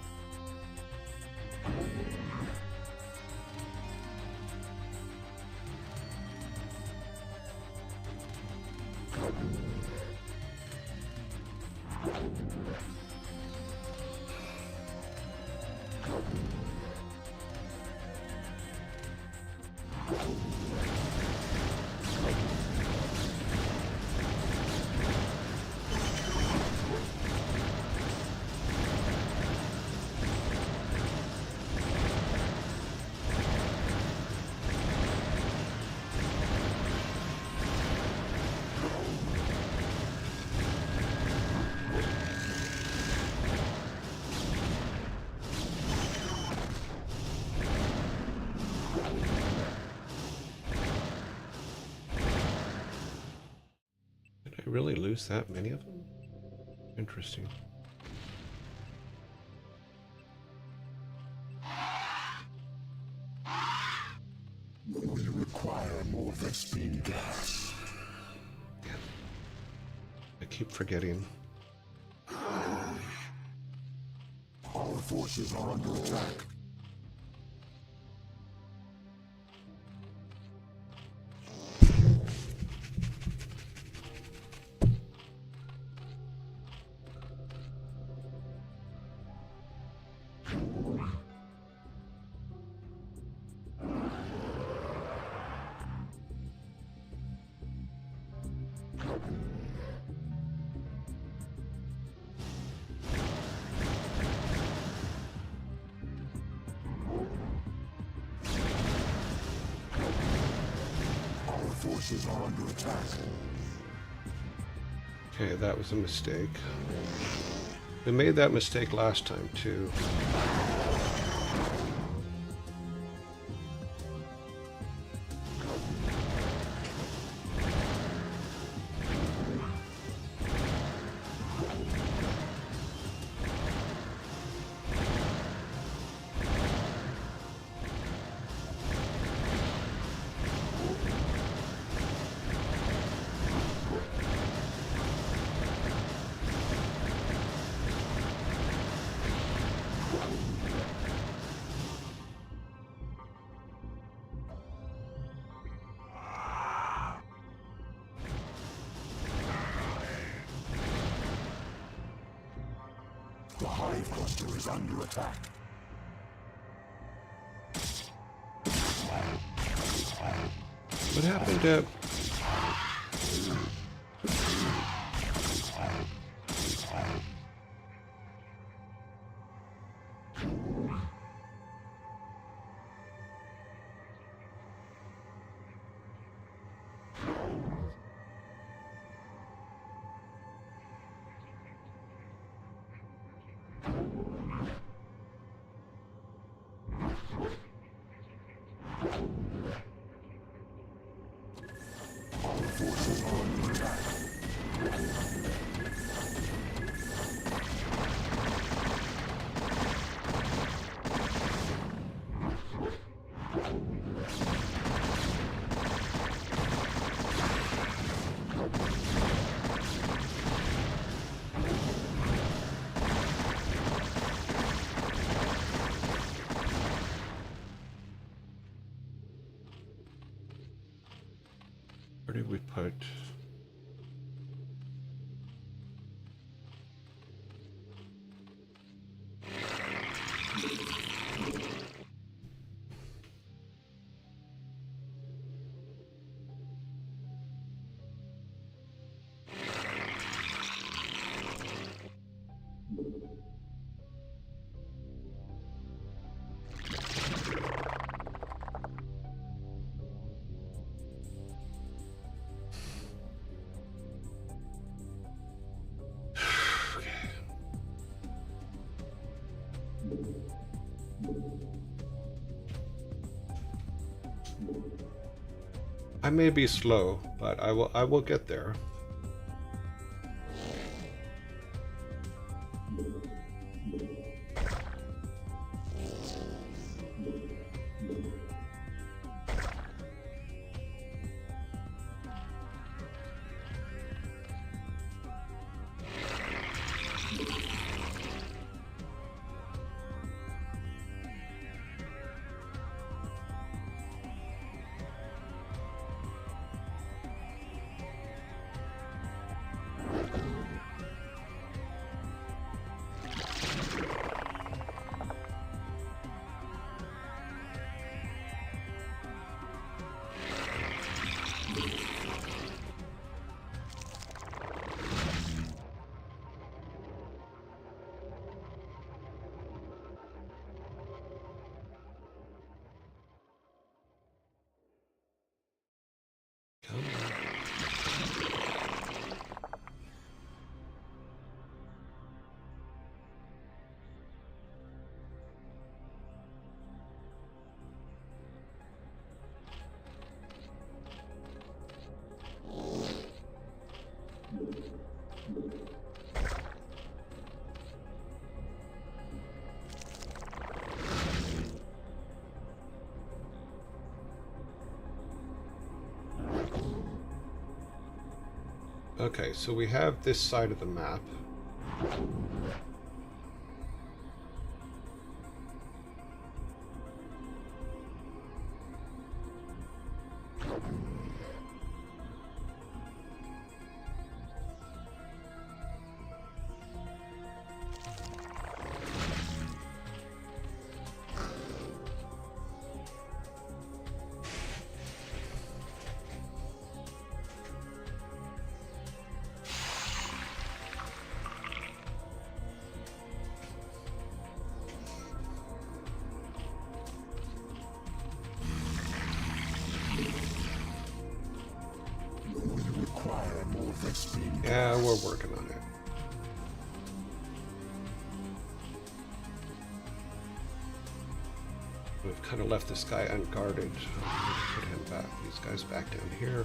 Speaker 1: Did I really lose that many of them? Interesting.
Speaker 2: We require more Vespine gas.
Speaker 1: I keep forgetting.
Speaker 2: Our forces are under attack. Our forces are under attack.
Speaker 1: Okay, that was a mistake. We made that mistake last time, too.
Speaker 2: The hive cluster is under attack.
Speaker 1: What happened to...
Speaker 2: Our forces are under attack.
Speaker 1: Where did we put... I may be slow, but I will get there. Come on. Okay, so we have this side of the map. Yeah, we're working on it. We've kind of left this guy unguarded. Put him back. These guys back down here.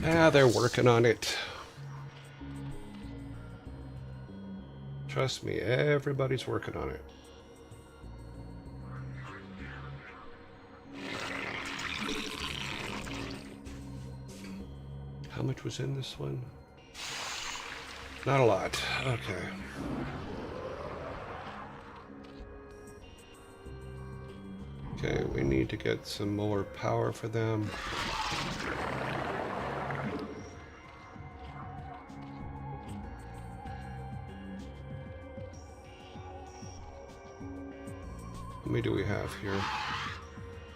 Speaker 1: Ah, they're working on it. Trust me, everybody's working on it. How much was in this one? Not a lot. Okay. Okay, we need to get some more power for them. How many do we have here?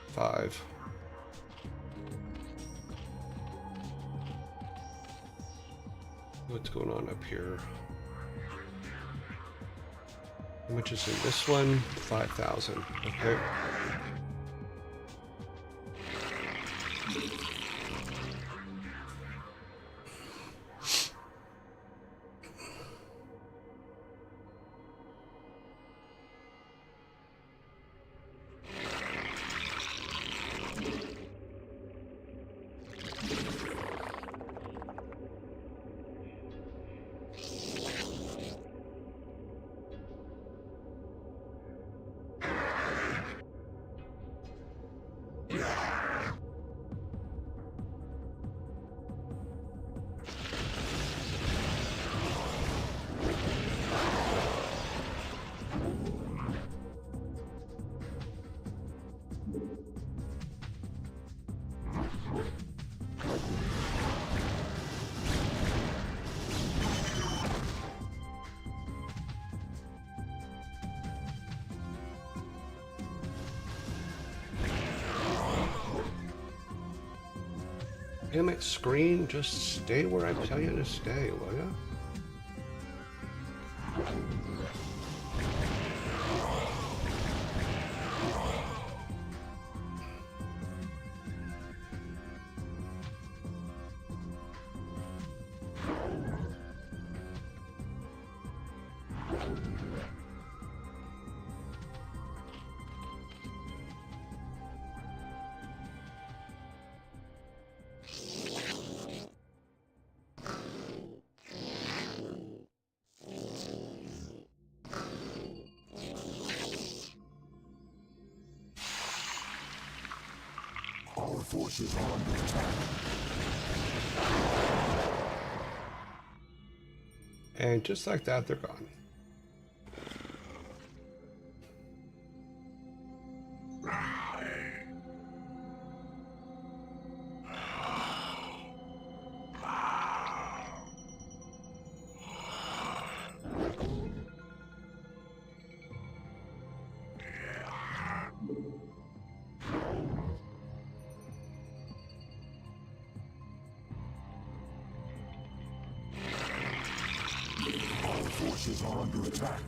Speaker 1: 5. What's going on up here? How much is in this one? 5,000. Okay. Damn it, screen, just stay where I tell you to stay, will ya?
Speaker 2: Our forces are under attack.
Speaker 1: And just like that, they're gone.
Speaker 2: Our forces are under attack.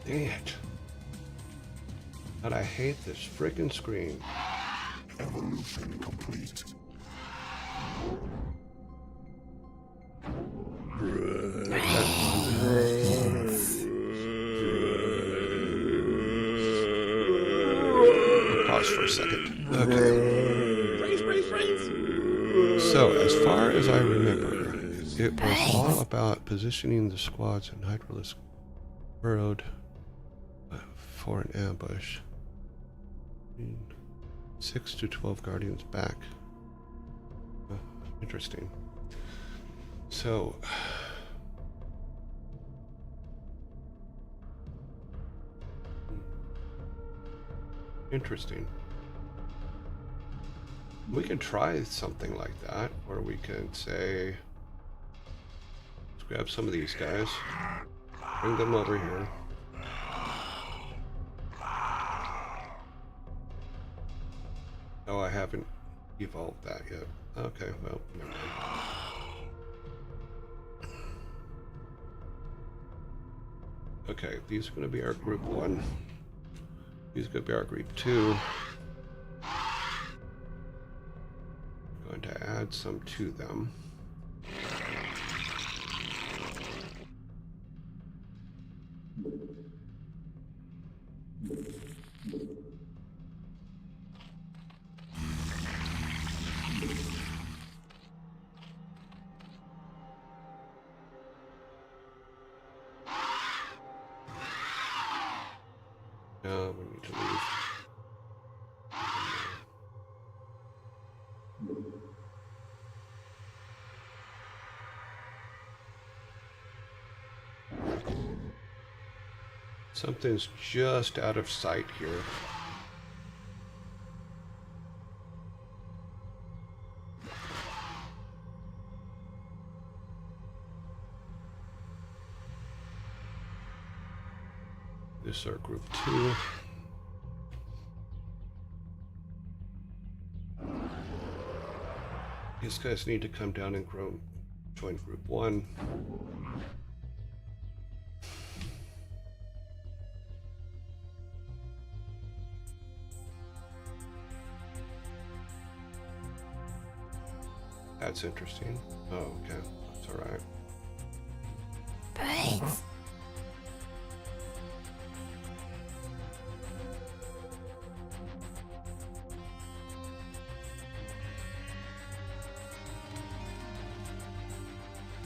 Speaker 1: Dang it. But I hate this freaking screen.
Speaker 2: Evolution complete.
Speaker 1: Pause for a second. Okay. So, as far as I remember, it was all about positioning the squads in Hydralisk burrowed for an ambush. 6 to 12 guardians back. Interesting. So, interesting. We can try something like that, or we can say, let's grab some of these guys, bring them over here. Oh, I haven't evolved that yet. Okay, well, never mind. Okay, these are going to be our group 1. These are going to be our group 2. Going to add some to them. We need to leave. Something's just out of sight here. This is our group 2. These guys need to come down and join group 1. That's interesting. Oh, okay. That's all right.
Speaker 4: Brains.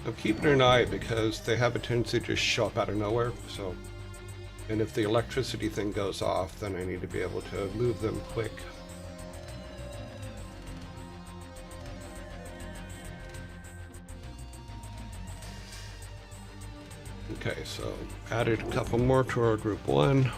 Speaker 1: I'm keeping an eye because they have a tendency to just show up out of nowhere. So, and if the electricity thing goes off, then I need to be able to move them quick. Okay, so added a couple more to our group 1.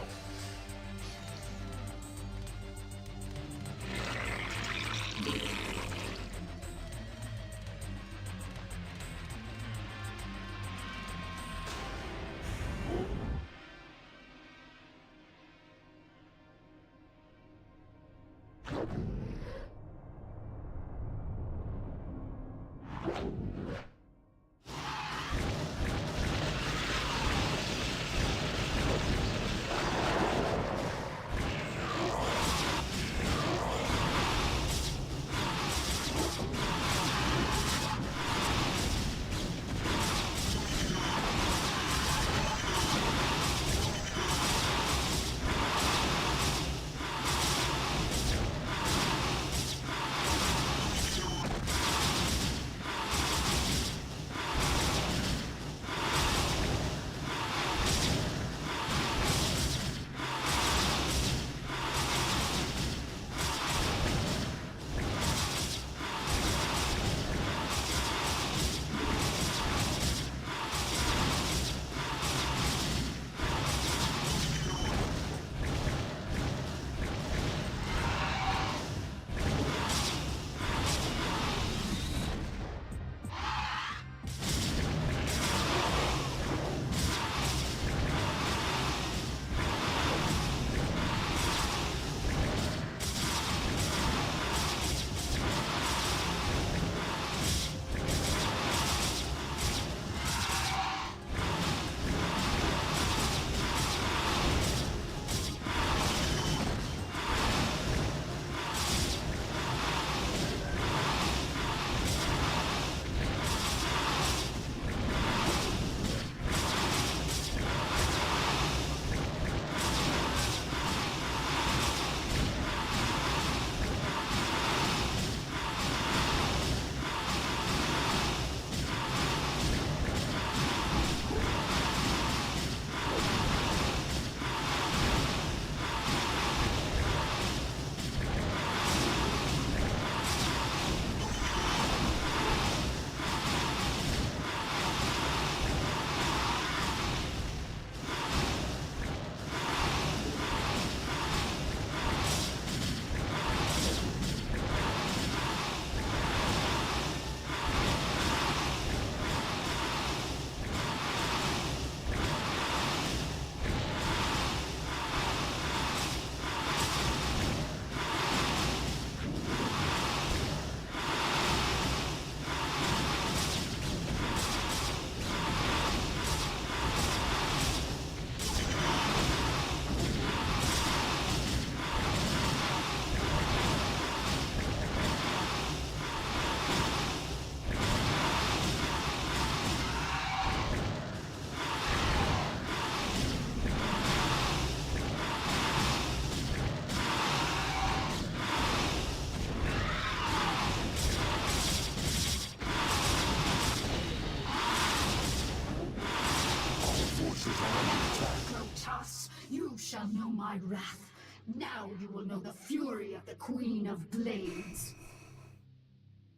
Speaker 3: Protoss, you shall know my wrath. Now you will know the fury of the Queen of Blades.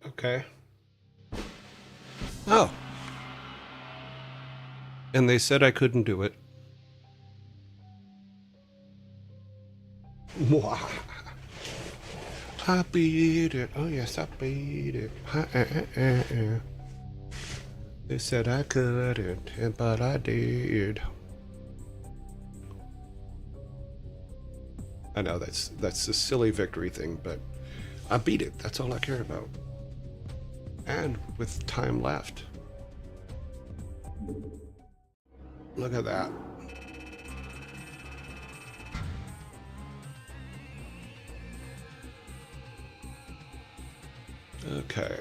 Speaker 1: Okay. Oh. And they said I couldn't do it. Mwah. I beat it. Oh yes, I beat it. They said I couldn't, but I did. I know that's a silly victory thing, but I beat it. That's all I care about. And with time left. Look at that. Okay.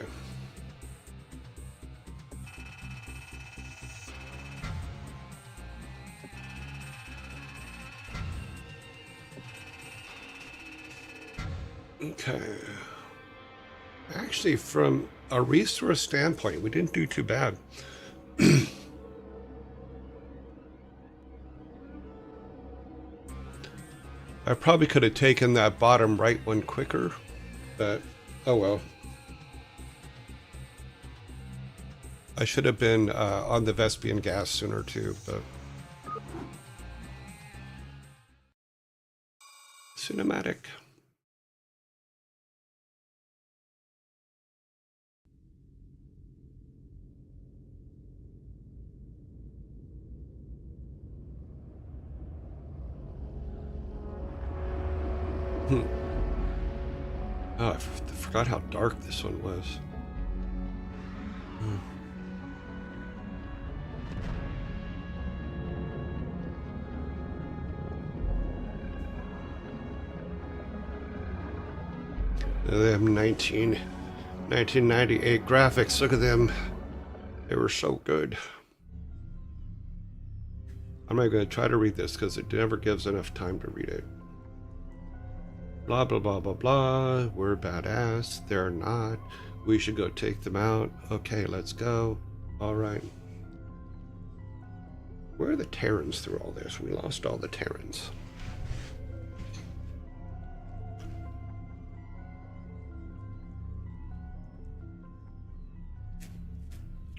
Speaker 1: Okay. Actually, from a resource standpoint, we didn't do too bad. I probably could have taken that bottom right one quicker, but oh well. I should have been on the Vespian gas sooner too, but cinematic. Oh, I forgot how dark this one was. They have 1998 graphics. Look at them. They were so good. I'm not going to try to read this because it never gives enough time to read it. Blah, blah, blah, blah, blah. We're badass. They're not. We should go take them out. Okay, let's go. All right. Where are the Terrans through all this? We lost all the Terrans.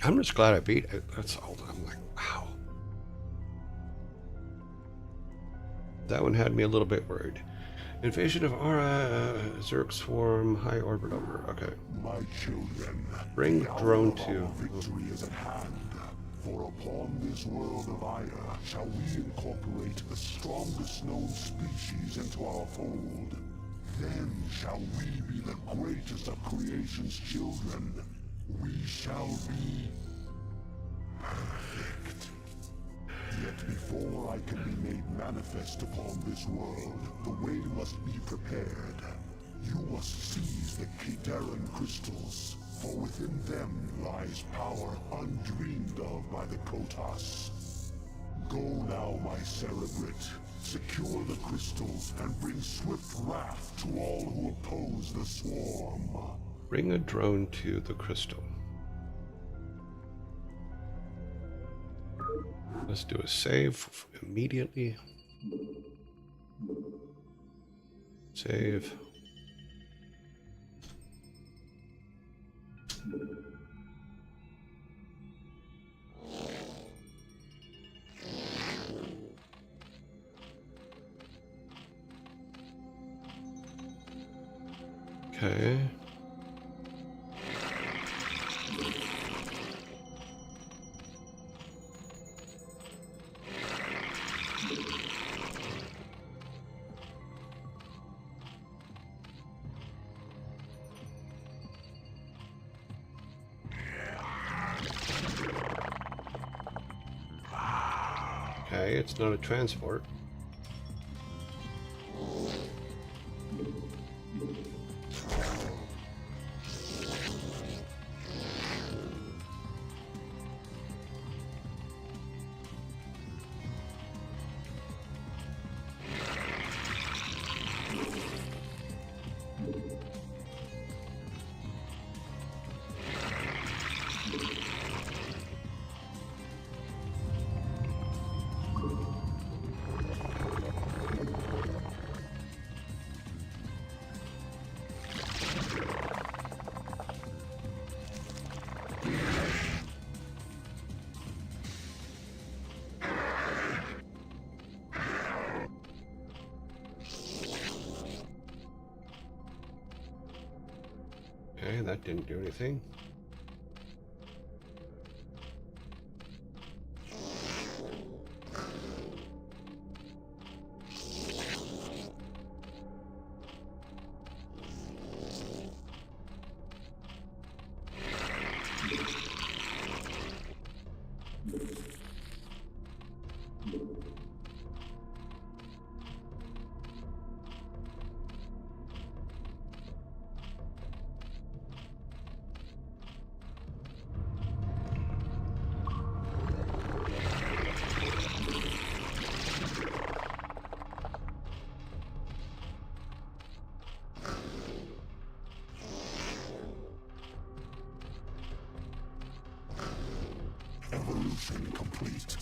Speaker 1: I'm just glad I beat it. That's all. I'm like, wow. That one had me a little bit worried. Invasion of Aura, Zerg Swarm, High Orbit over. Okay.
Speaker 2: My children,
Speaker 1: Bring
Speaker 2: the hour
Speaker 1: drone
Speaker 2: of
Speaker 1: to.
Speaker 2: our victory is at hand. For upon this world of Aya shall we incorporate the strongest known species into our fold. Then shall we be the greatest of creation's children. We shall be perfect. Yet before I can be made manifest upon this world, the way must be prepared. You must seize the Kidaran crystals, for within them lies power undreamed of by the Kotas. Go now, my Cerebrate. Secure the crystals and bring swift wrath to all who oppose the swarm.
Speaker 1: Bring a drone to the crystal. Let's do a save immediately. Save. Okay. Okay, it's not a transport. Okay, that didn't do anything.
Speaker 2: Evolution complete.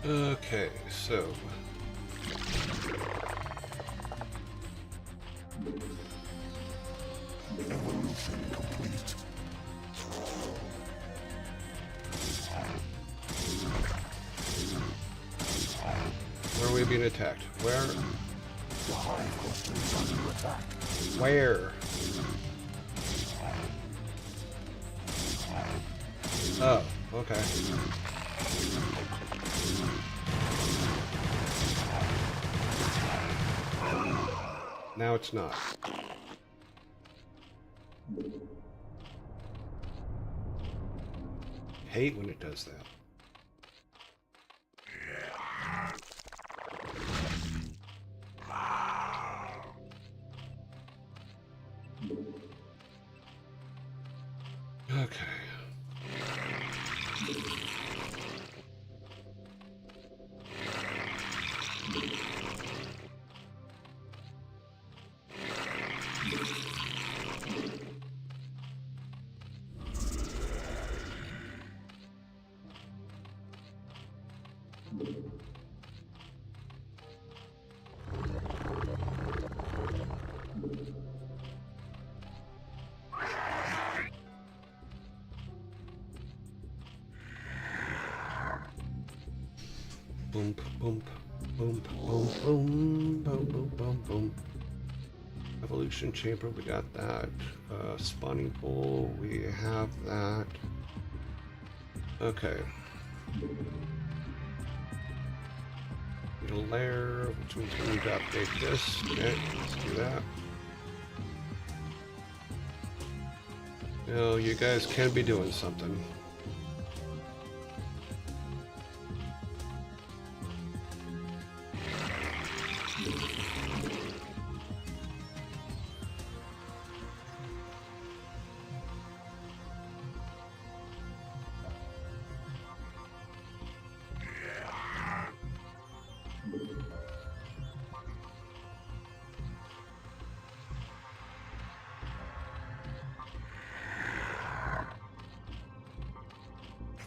Speaker 1: Okay, so
Speaker 2: Evolution complete.
Speaker 1: where are we being attacked? Where?
Speaker 2: The hive cluster is under attack.
Speaker 1: Where? Oh, okay. Now it's not. Hate when it does that. Okay. Boom, boom, boom, boom, boom, boom, boom, boom, boom. Evolution chamber, we got that. Spawning pool, we have that. Okay. Need a layer, which means we need to update this. Okay, let's do that. No, you guys can be doing something.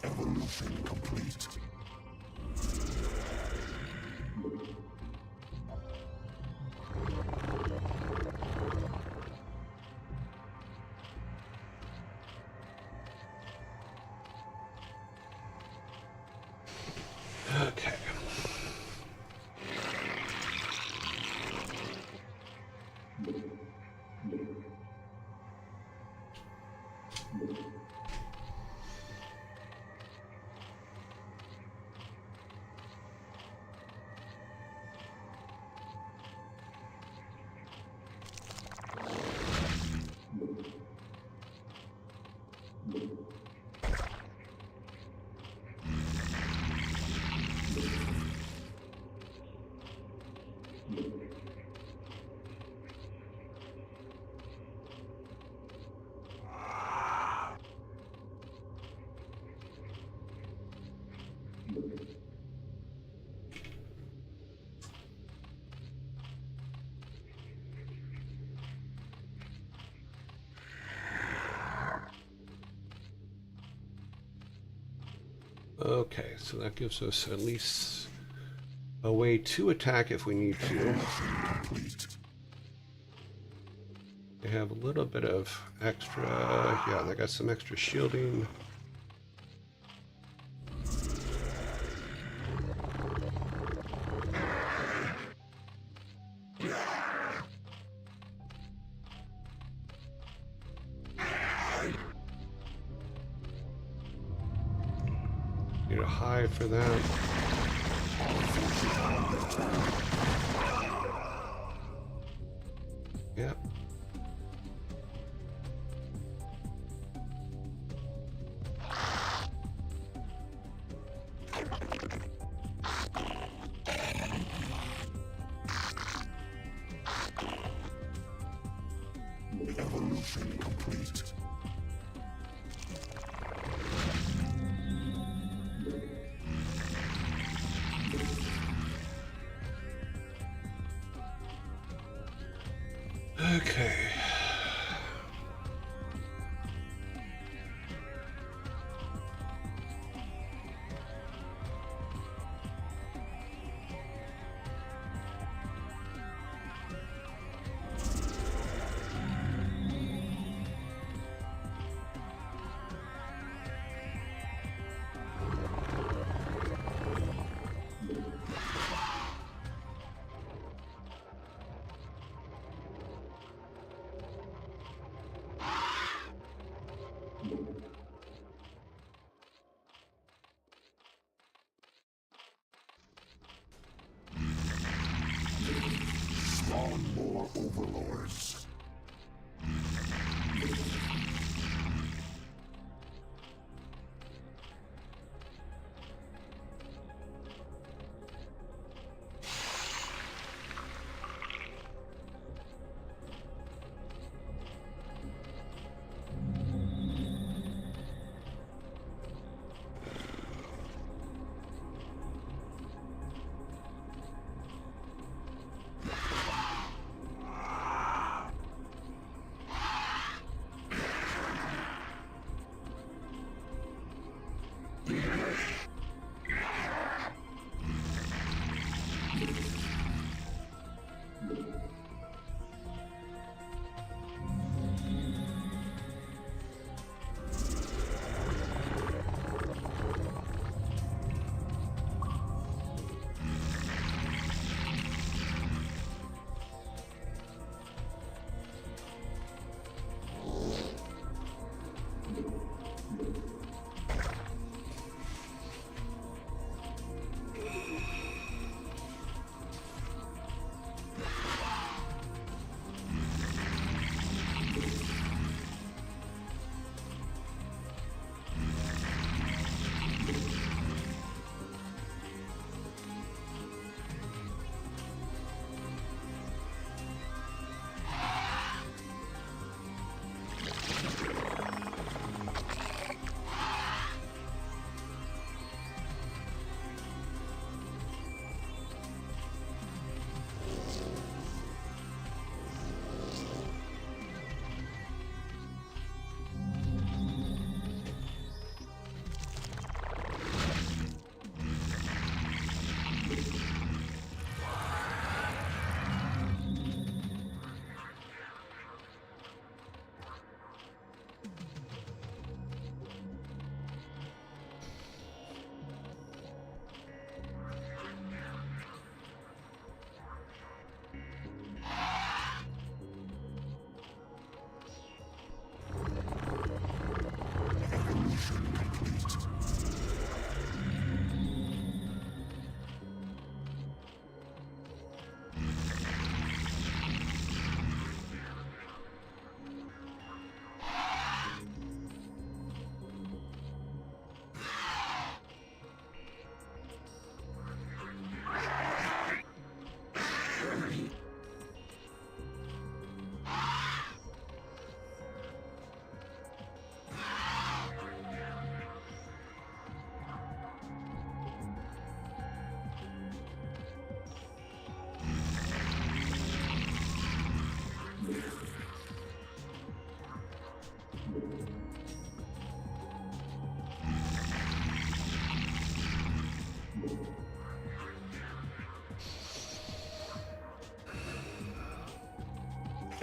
Speaker 2: Evolution complete.
Speaker 1: Okay. Okay, so that gives us at least a way to attack if we need to. They have a little bit of extra, yeah, they got some extra shielding. Need a high for that. Yep.
Speaker 2: Evolution complete.
Speaker 1: Okay.
Speaker 2: Spawn more overlords.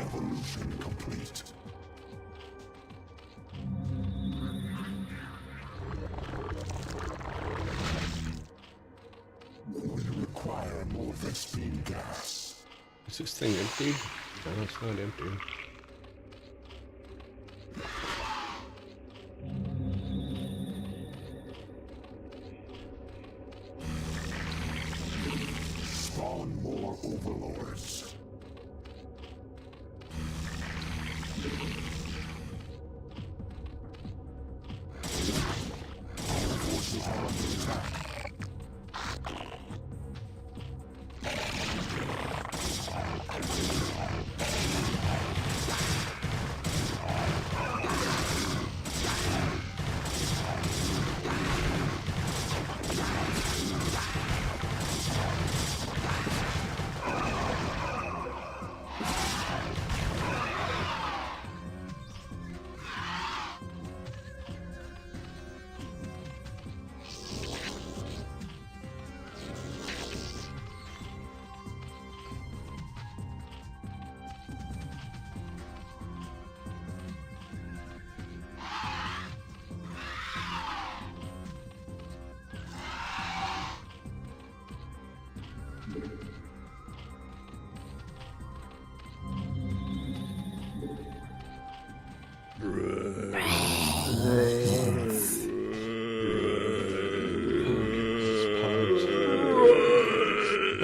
Speaker 2: Evolution complete. We require more Vespine gas.
Speaker 1: Is this thing empty? No, it's not empty.
Speaker 2: Spawn more overlords. Our forces are under attack.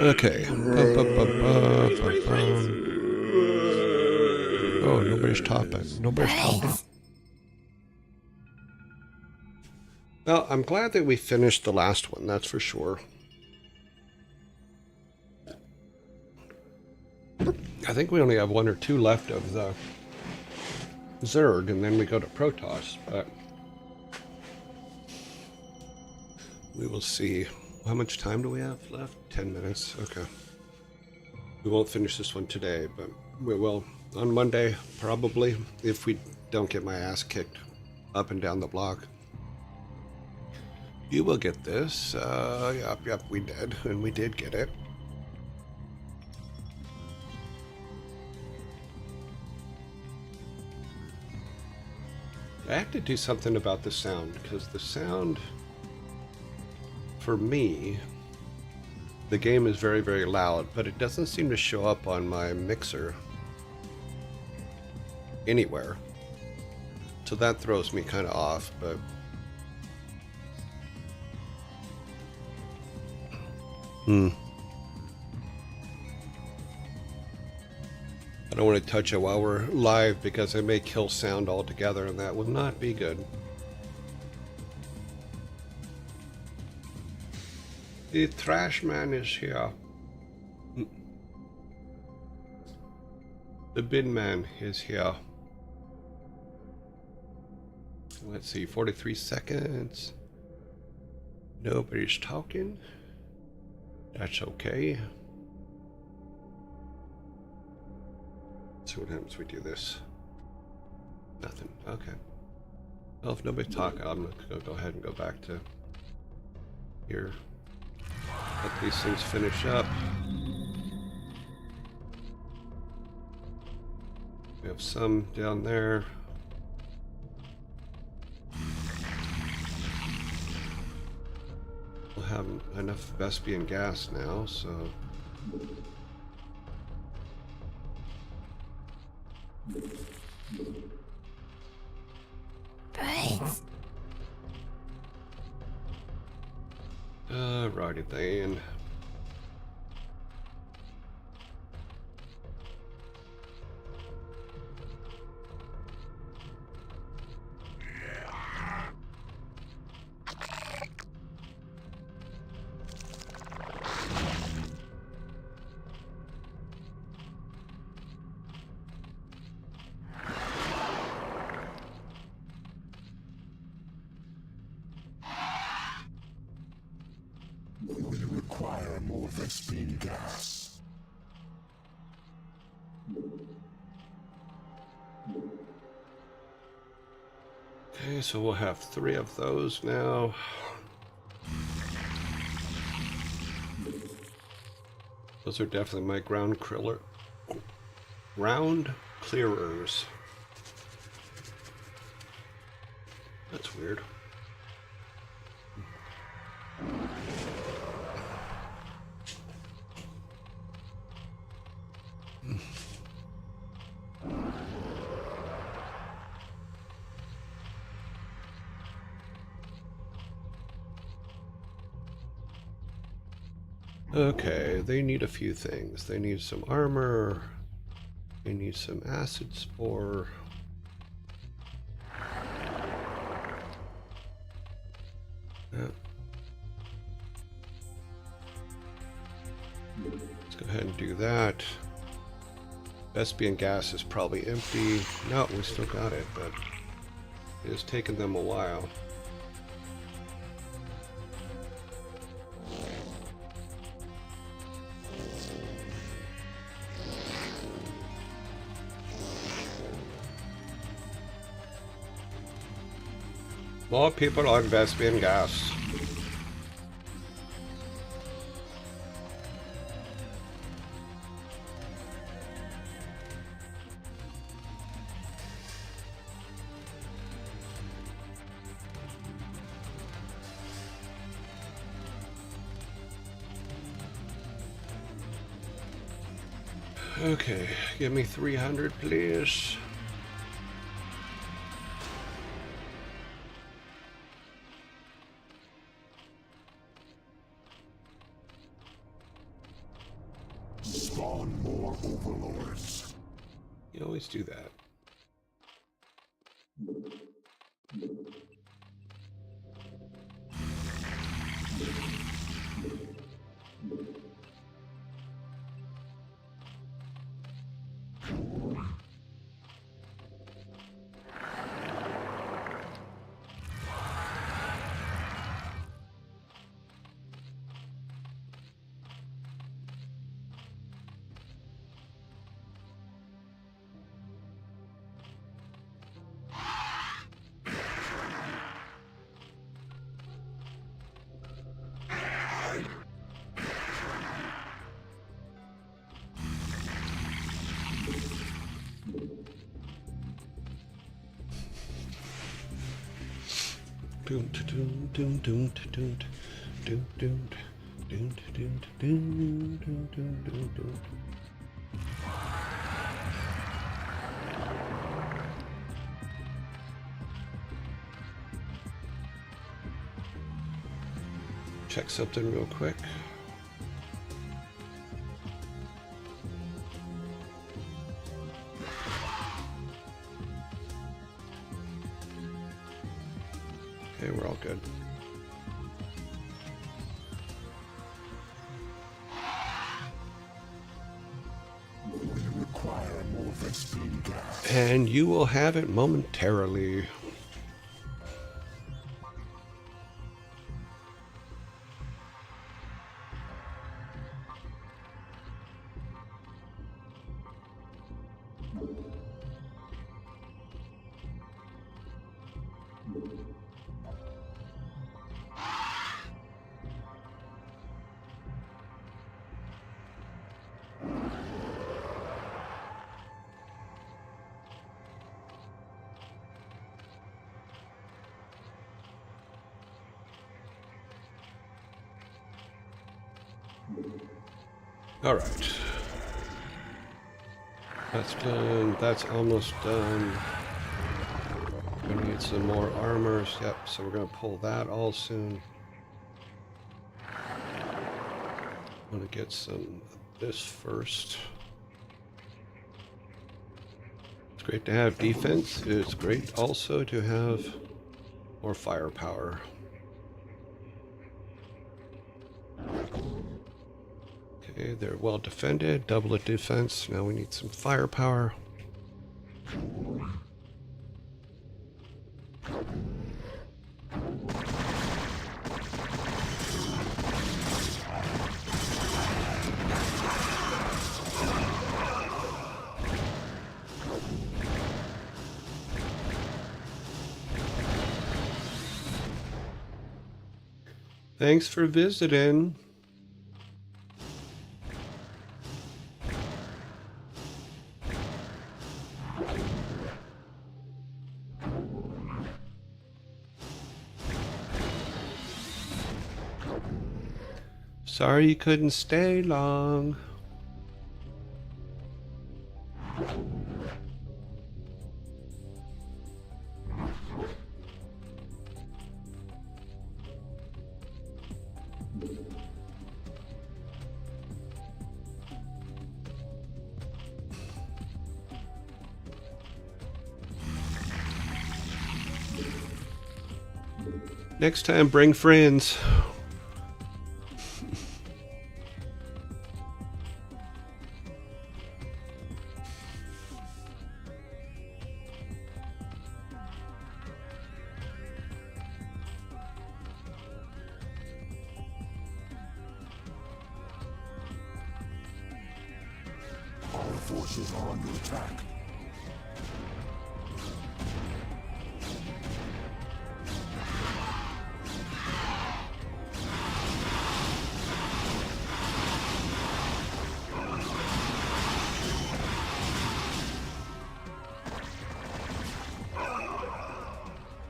Speaker 1: Okay. Oh, nobody's talking. Nobody's talking. Well, I'm glad that we finished the last one, that's for sure. I think we only have 1 or 2 left of the Zerg, and then we go to Protoss, but we will see. How much time do we have left? 10 minutes. Okay. We won't finish this one today, but we will on Monday, probably, if we don't get my ass kicked up and down the block. You will get this. Yep, we did, and we did get it. I have to do something about the sound, because the sound, for me, the game is very, very loud, but it doesn't seem to show up on my mixer anywhere. So that throws me kind of off, but I don't want to touch it while we're live because it may kill sound altogether, and that would not be good. The trash man is here. The bin man is here. Let's see, 43 seconds. Nobody's talking. That's okay. Let's see what happens if we do this. Nothing. Okay. Well, if nobody's talking, I'm going to go ahead and go back to here. Let these things finish up. We have some down there. We'll have enough Vespian gas now, so...
Speaker 4: Brains.
Speaker 1: Righty then.
Speaker 2: We require more Vespine gas.
Speaker 1: Okay, so we'll have 3 of those now. Those are definitely my ground clearers. That's weird. Okay, they need a few things. They need some armor. They need some acid spore. Yeah. Let's go ahead and do that. Vespian gas is probably empty. No, we still got it, but it has taken them a while. More people on Vespian gas. Okay, give me 300, please.
Speaker 2: Spawn more overlords.
Speaker 1: You always do that. Doom doom doom doom doom doom doom doom doom doom doom doom doom. Check something real quick. Okay, we're all good.
Speaker 2: We require more Vespian gas.
Speaker 1: And you will have it momentarily. All right. That's done. That's almost done. We need some more armors. Yep, so we're going to pull that all soon. I'm going to get some of this first. It's great to have defense. It's great also to have more firepower. Okay, they're well defended. Double the defense. Now we need some firepower. Thanks for visiting. Sorry you couldn't stay long. Next time, bring friends.
Speaker 2: Our forces are under attack.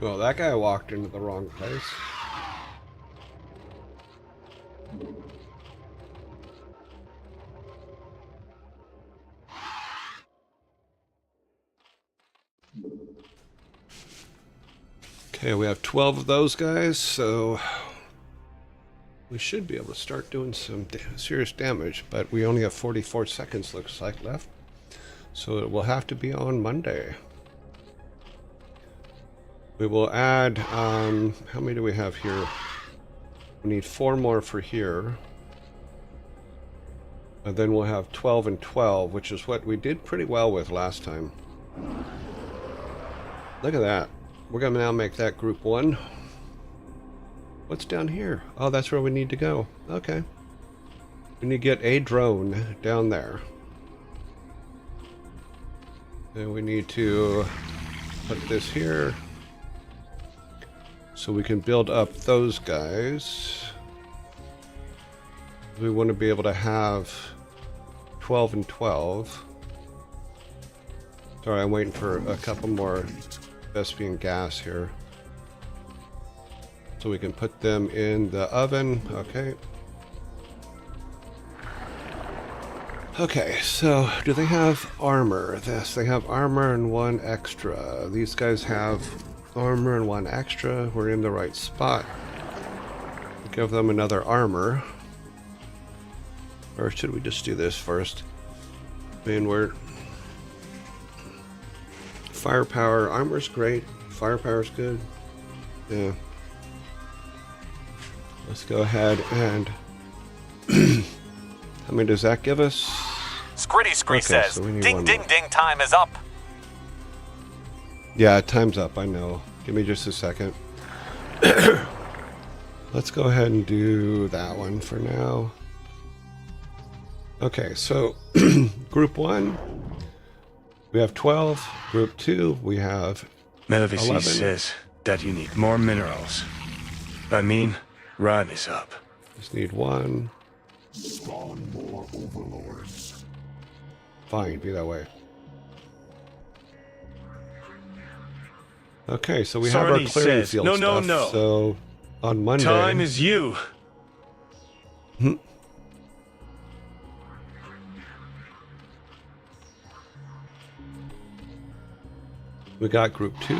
Speaker 1: Well, that guy walked into the wrong place. Okay, we have 12 of those guys, so we should be able to start doing some serious damage, but we only have 44 seconds, looks like, left. So it will have to be on Monday. We will add, how many do we have here? We need 4 more for here. And then we'll have 12 and 12, which is what we did pretty well with last time. Look at that. We're going to now make that group 1. What's down here? Oh, that's where we need to go. Okay. We need to get a drone down there. Then we need to put this here. So we can build up those guys. We want to be able to have 12 and 12. Sorry, I'm waiting for a couple more Vespian gas here. So we can put them in the oven. Okay. Okay, so do they have armor? Yes, they have armor and 1 extra. These guys have armor and 1 extra. We're in the right spot. Give them another armor. Or should we just do this first? I mean, we're... Firepower. Armor's great. Firepower's good. Yeah. Let's go ahead and... How many does that give us?
Speaker 5: Scritty Scree says,
Speaker 1: so we need
Speaker 5: ding,
Speaker 1: one
Speaker 5: ding,
Speaker 1: more.
Speaker 5: ding, time is up.
Speaker 1: Yeah, time's up, I know. Give me just a second. Let's go ahead and do that one for now. Okay, so group 1, we have 12. Group 2, we have
Speaker 6: Malevici
Speaker 1: 11.
Speaker 6: says that you need more minerals. I mean, rhyme is up.
Speaker 1: Just need 1.
Speaker 2: Spawn more overlords.
Speaker 1: Fine, be that way. Okay, so we have our
Speaker 6: Sarni
Speaker 1: clearing
Speaker 6: says,
Speaker 1: field
Speaker 6: no,
Speaker 1: stuff.
Speaker 6: no, no.
Speaker 1: So on Monday,
Speaker 6: Time is you.
Speaker 1: we got group 2.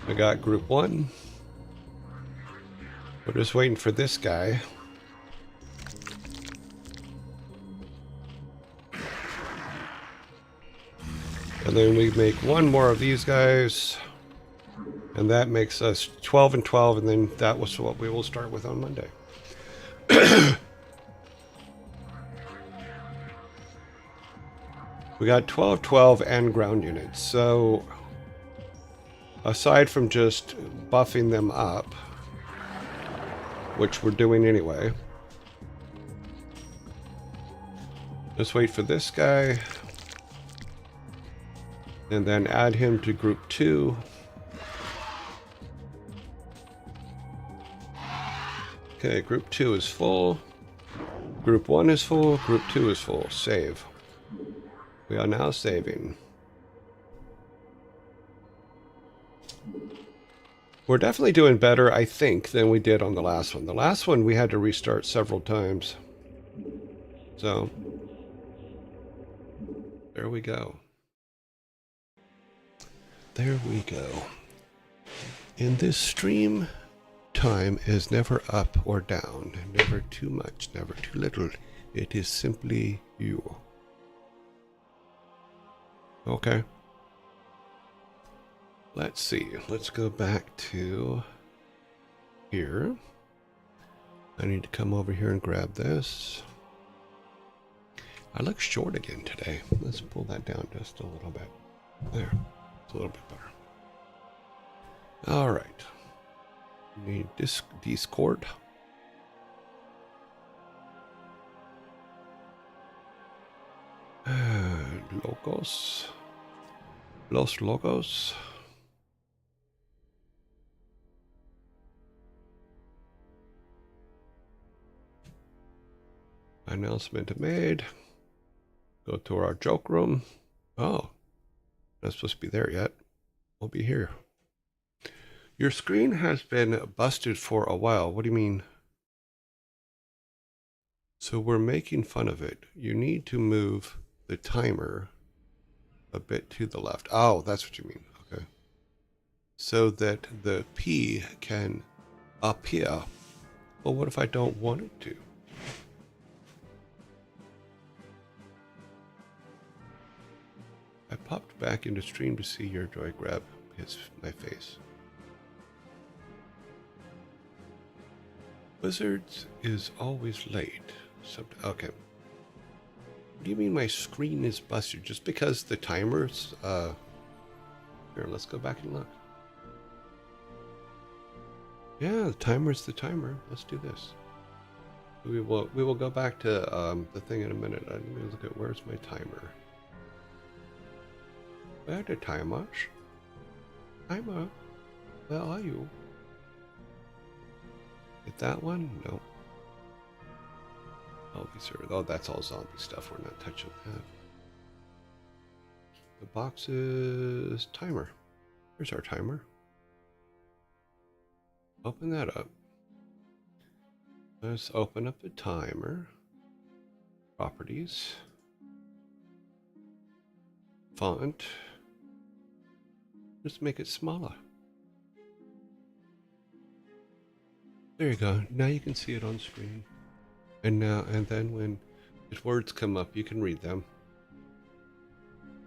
Speaker 1: We got group 1. We're just waiting for this guy. And then we make 1 more of these guys. And that makes us 12 and 12, and then that was what we will start with on Monday. We got 12, 12, and ground units. So, aside from just buffing them up, which we're doing anyway, just wait for this guy, and then add him to group 2. Okay, group 2 is full. Group 1 is full. Group 2 is full. Save. We are now saving. We're definitely doing better, I think, than we did on the last one. The last one we had to restart several times. So, there we go. There we go. In this stream, time is never up or down, never too much, never too little. It is simply you. Okay. Let's see. Let's go back to here. I need to come over here and grab this. I look short again today. Let's pull that down just a little bit. There. It's a little bit better. All right. Need Discord. Logos. Los logos. Announcement made. Go to our joke room. Oh, not supposed to be there yet. We'll be here. Your screen has been busted for a while. What do you mean? So we're making fun of it. You need to move the timer a bit to the left. Oh, that's what you mean. Okay. So that the P can appear. Well, what if I don't want it to? I popped back into stream to see your joy grab my face. Wizards is always late. Okay. What do you mean my screen is busted? Just because the timer's, here, let's go back and look. Yeah, the timer's the timer. Let's do this. We will go back to the thing in a minute. Let me look at where's my timer. Where the timers? Timer, where are you? Hit that one? No. Oh, that's all zombie stuff. We're not touching that. The box is timer. Here's our timer. Open that up. Let's open up the timer. Properties. Font. Just make it smaller. There you go. Now you can see it on screen. And then when its words come up, you can read them.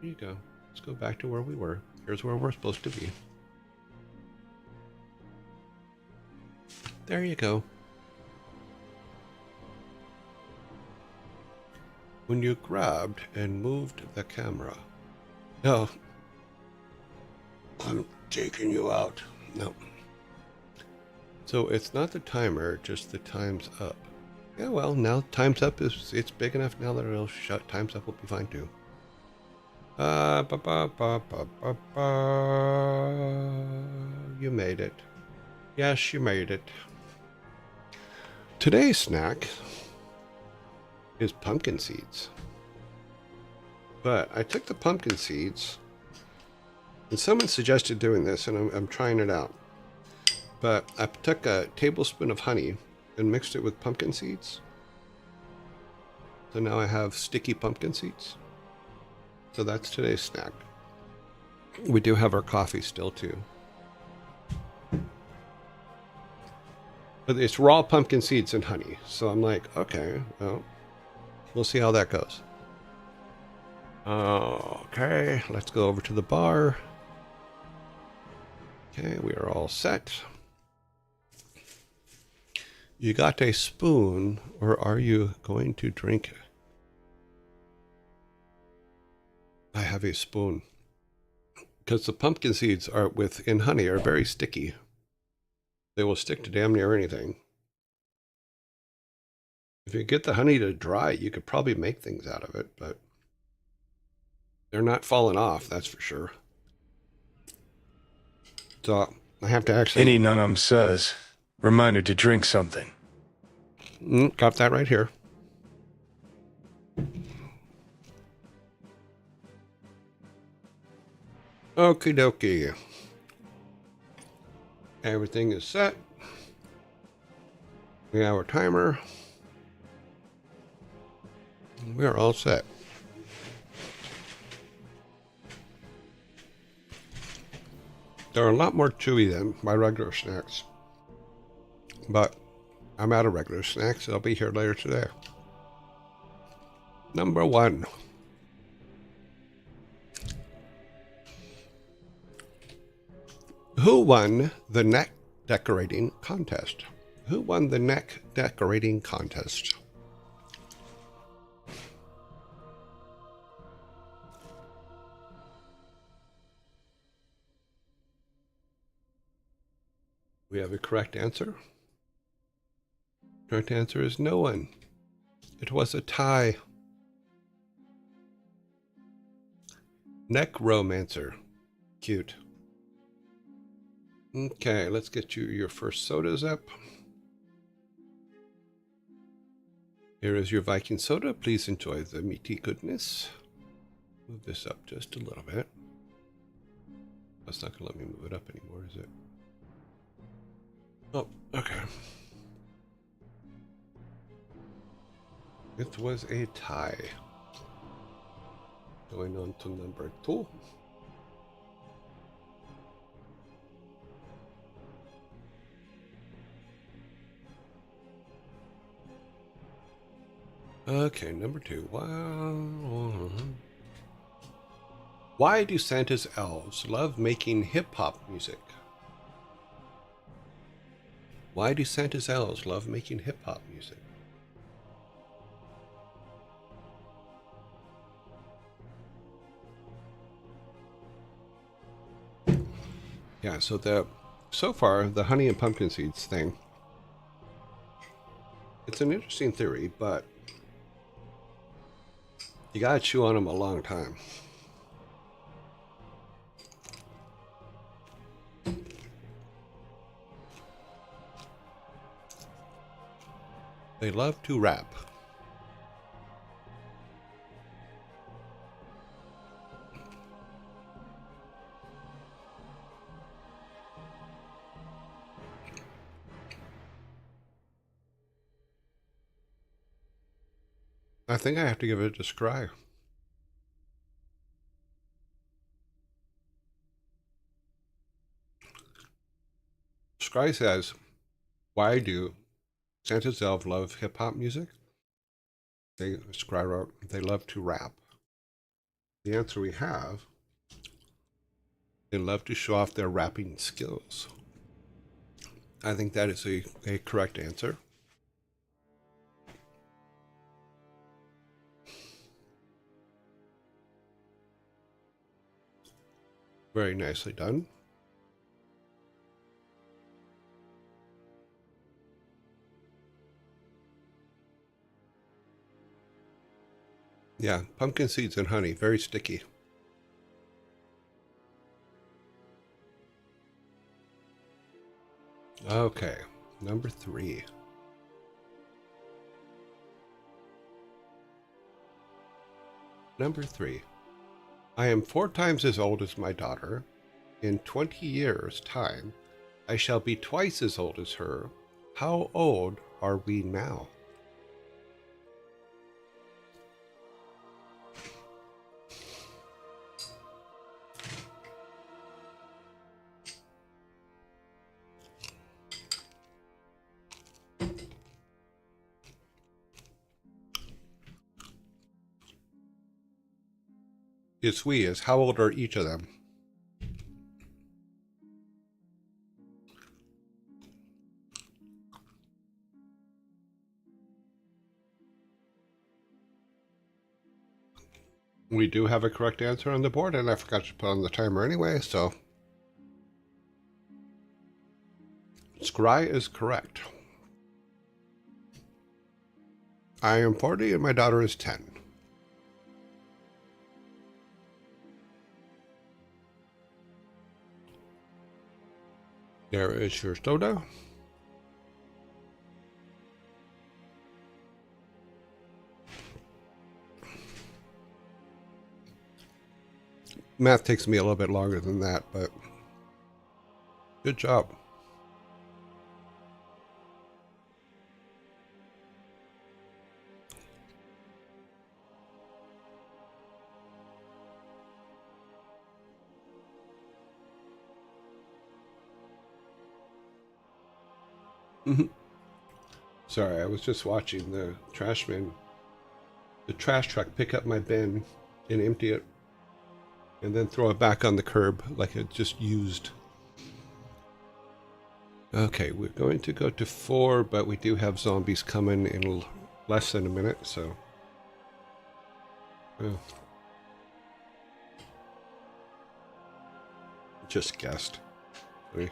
Speaker 1: There you go. Let's go back to where we were. Here's where we're supposed to be. There you go. When you grabbed and moved the camera. No. I'm taking you out. No. So it's not the timer, just the time's up. Yeah, well, now time's up it's big enough now that it'll shut. Time's up will be fine too. You made it. Yes, you made it. Today's snack is pumpkin seeds. But I took the pumpkin seeds, and someone suggested doing this, and I'm trying it out. But I took a tablespoon of honey and mixed it with pumpkin seeds. So now I have sticky pumpkin seeds. So that's today's snack. We do have our coffee still too. But it's raw pumpkin seeds and honey. So I'm like, okay, well, we'll see how that goes. Okay, let's go over to the bar. Okay, we are all set. You got a spoon, or are you going to drink it? I have a spoon. Because the pumpkin seeds are in honey are very sticky. They will stick to damn near anything. If you get the honey to dry, you could probably make things out of it, but they're not falling off, that's for sure. So I have to actually...
Speaker 6: Any nunum says, reminder to drink something.
Speaker 1: Got that right here. Okie dokie. Everything is set. We have our timer. We are all set. They're a lot more chewy than my regular snacks, but I'm out of regular snacks. They'll be here later today. Number 1. Who won the neck decorating contest? Who won the neck decorating contest? We have a correct answer. Correct answer is no one. It was a tie. Necromancer. Cute. Okay, let's get you your first sodas up. Here is your Viking soda. Please enjoy the meaty goodness. Move this up just a little bit. That's not going to let me move it up anymore, is it? Oh, okay. It was a tie. Going on to number 2. Okay, number 2. Wow. Why do Santa's elves love making hip-hop music? Why do Santa's elves love making hip-hop music? Yeah, so far the honey and pumpkin seeds thing, it's an interesting theory, but you gotta chew on them a long time. They love to rap. I think I have to give it to Scry. Scry says, why do Santa's elves love hip-hop music? Scry wrote, they love to rap. The answer we have, they love to show off their rapping skills. I think that is a correct answer. Very nicely done. Yeah, pumpkin seeds and honey, very sticky. Okay, number 3. Number 3. I am 4 times as old as my daughter. In 20 years' time, I shall be twice as old as her. How old are we now? It's we is how old are each of them? We do have a correct answer on the board, and I forgot to put on the timer anyway, so Scry is correct. I am 40 and my daughter is 10. There is your soda. Math takes me a little bit longer than that, but good job. Sorry, I was just watching the trash truck pick up my bin and empty it and then throw it back on the curb like it just used. Okay, we're going to go to 4, but we do have zombies coming in less than a minute, so... just guessed. Sorry.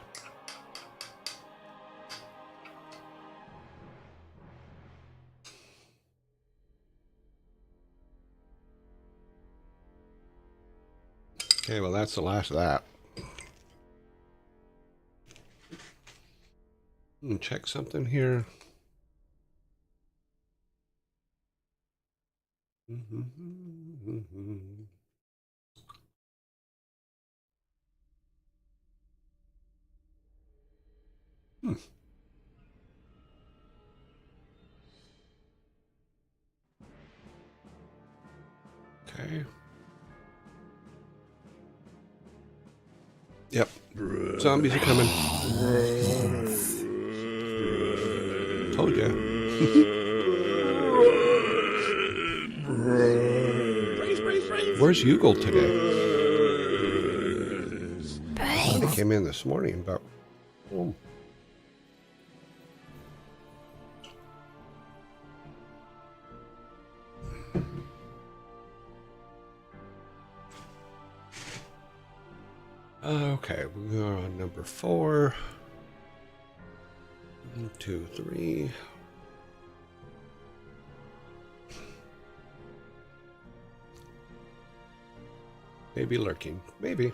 Speaker 1: Okay, well that's the last of that. Check something here. Okay. Yep. Zombies are coming. Told ya. Where's Yugal today? They came in this morning, but... Oh. Okay, we are on number 4. 1, 2, 3. Maybe lurking. Maybe.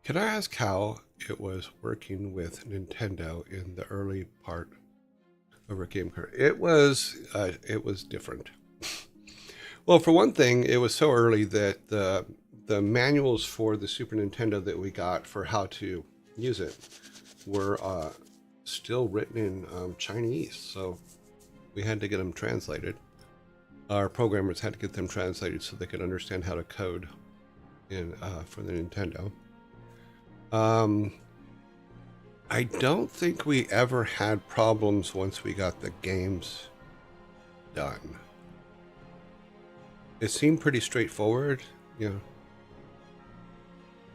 Speaker 1: Can I ask how it was working with Nintendo in the early part of our game career? It was different. Well, for one thing, it was so early that the manuals for the Super Nintendo that we got for how to use it were still written in Chinese, so we had to get them translated. Our programmers had to get them translated so they could understand how to code in for the Nintendo. I don't think we ever had problems once we got the games done. It seemed pretty straightforward, you know.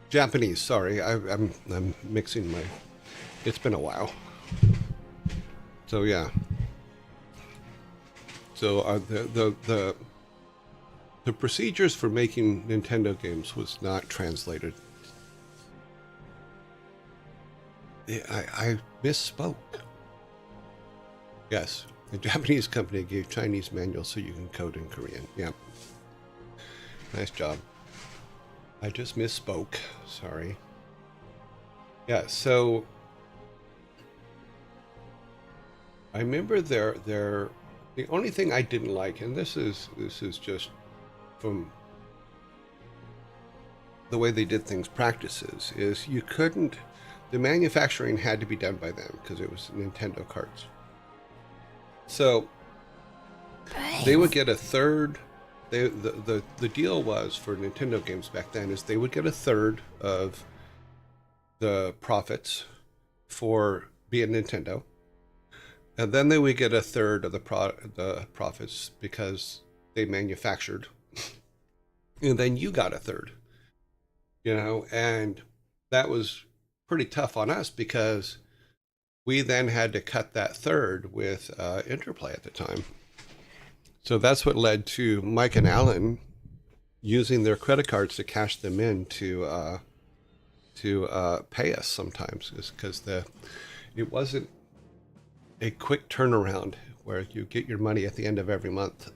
Speaker 1: Japanese, sorry, I'm mixing my. It's been a while. So yeah. So the procedures for making Nintendo games was not translated. I misspoke. Yes, the Japanese company gave Chinese manuals so you can code in Korean. Yeah. Nice job. I just misspoke. Sorry. Yeah, so I remember the only thing I didn't like, and this is just from the way they did things practices, is you couldn't. The manufacturing had to be done by them because it was Nintendo carts. So they would get a third. The deal was for Nintendo games back then is they would get a third of the profits for being Nintendo, and then they would get a third of the profits because they manufactured, and then you got a third. You know, and that was pretty tough on us because we then had to cut that third with Interplay at the time. So that's what led to Mike and Alan using their credit cards to cash them in to pay us sometimes, because it wasn't a quick turnaround where you get your money at the end of every month.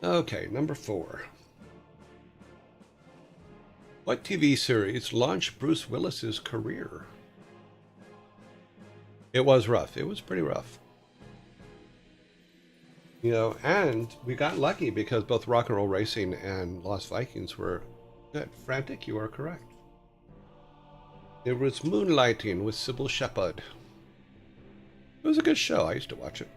Speaker 1: Okay, number 4. What TV series launched Bruce Willis's career? It was rough. It was pretty rough. You know, and we got lucky because both Rock and Roll Racing and Lost Vikings were good. Frantic, you are correct. It was Moonlighting with Sybil Shepherd. It was a good show. I used to watch it.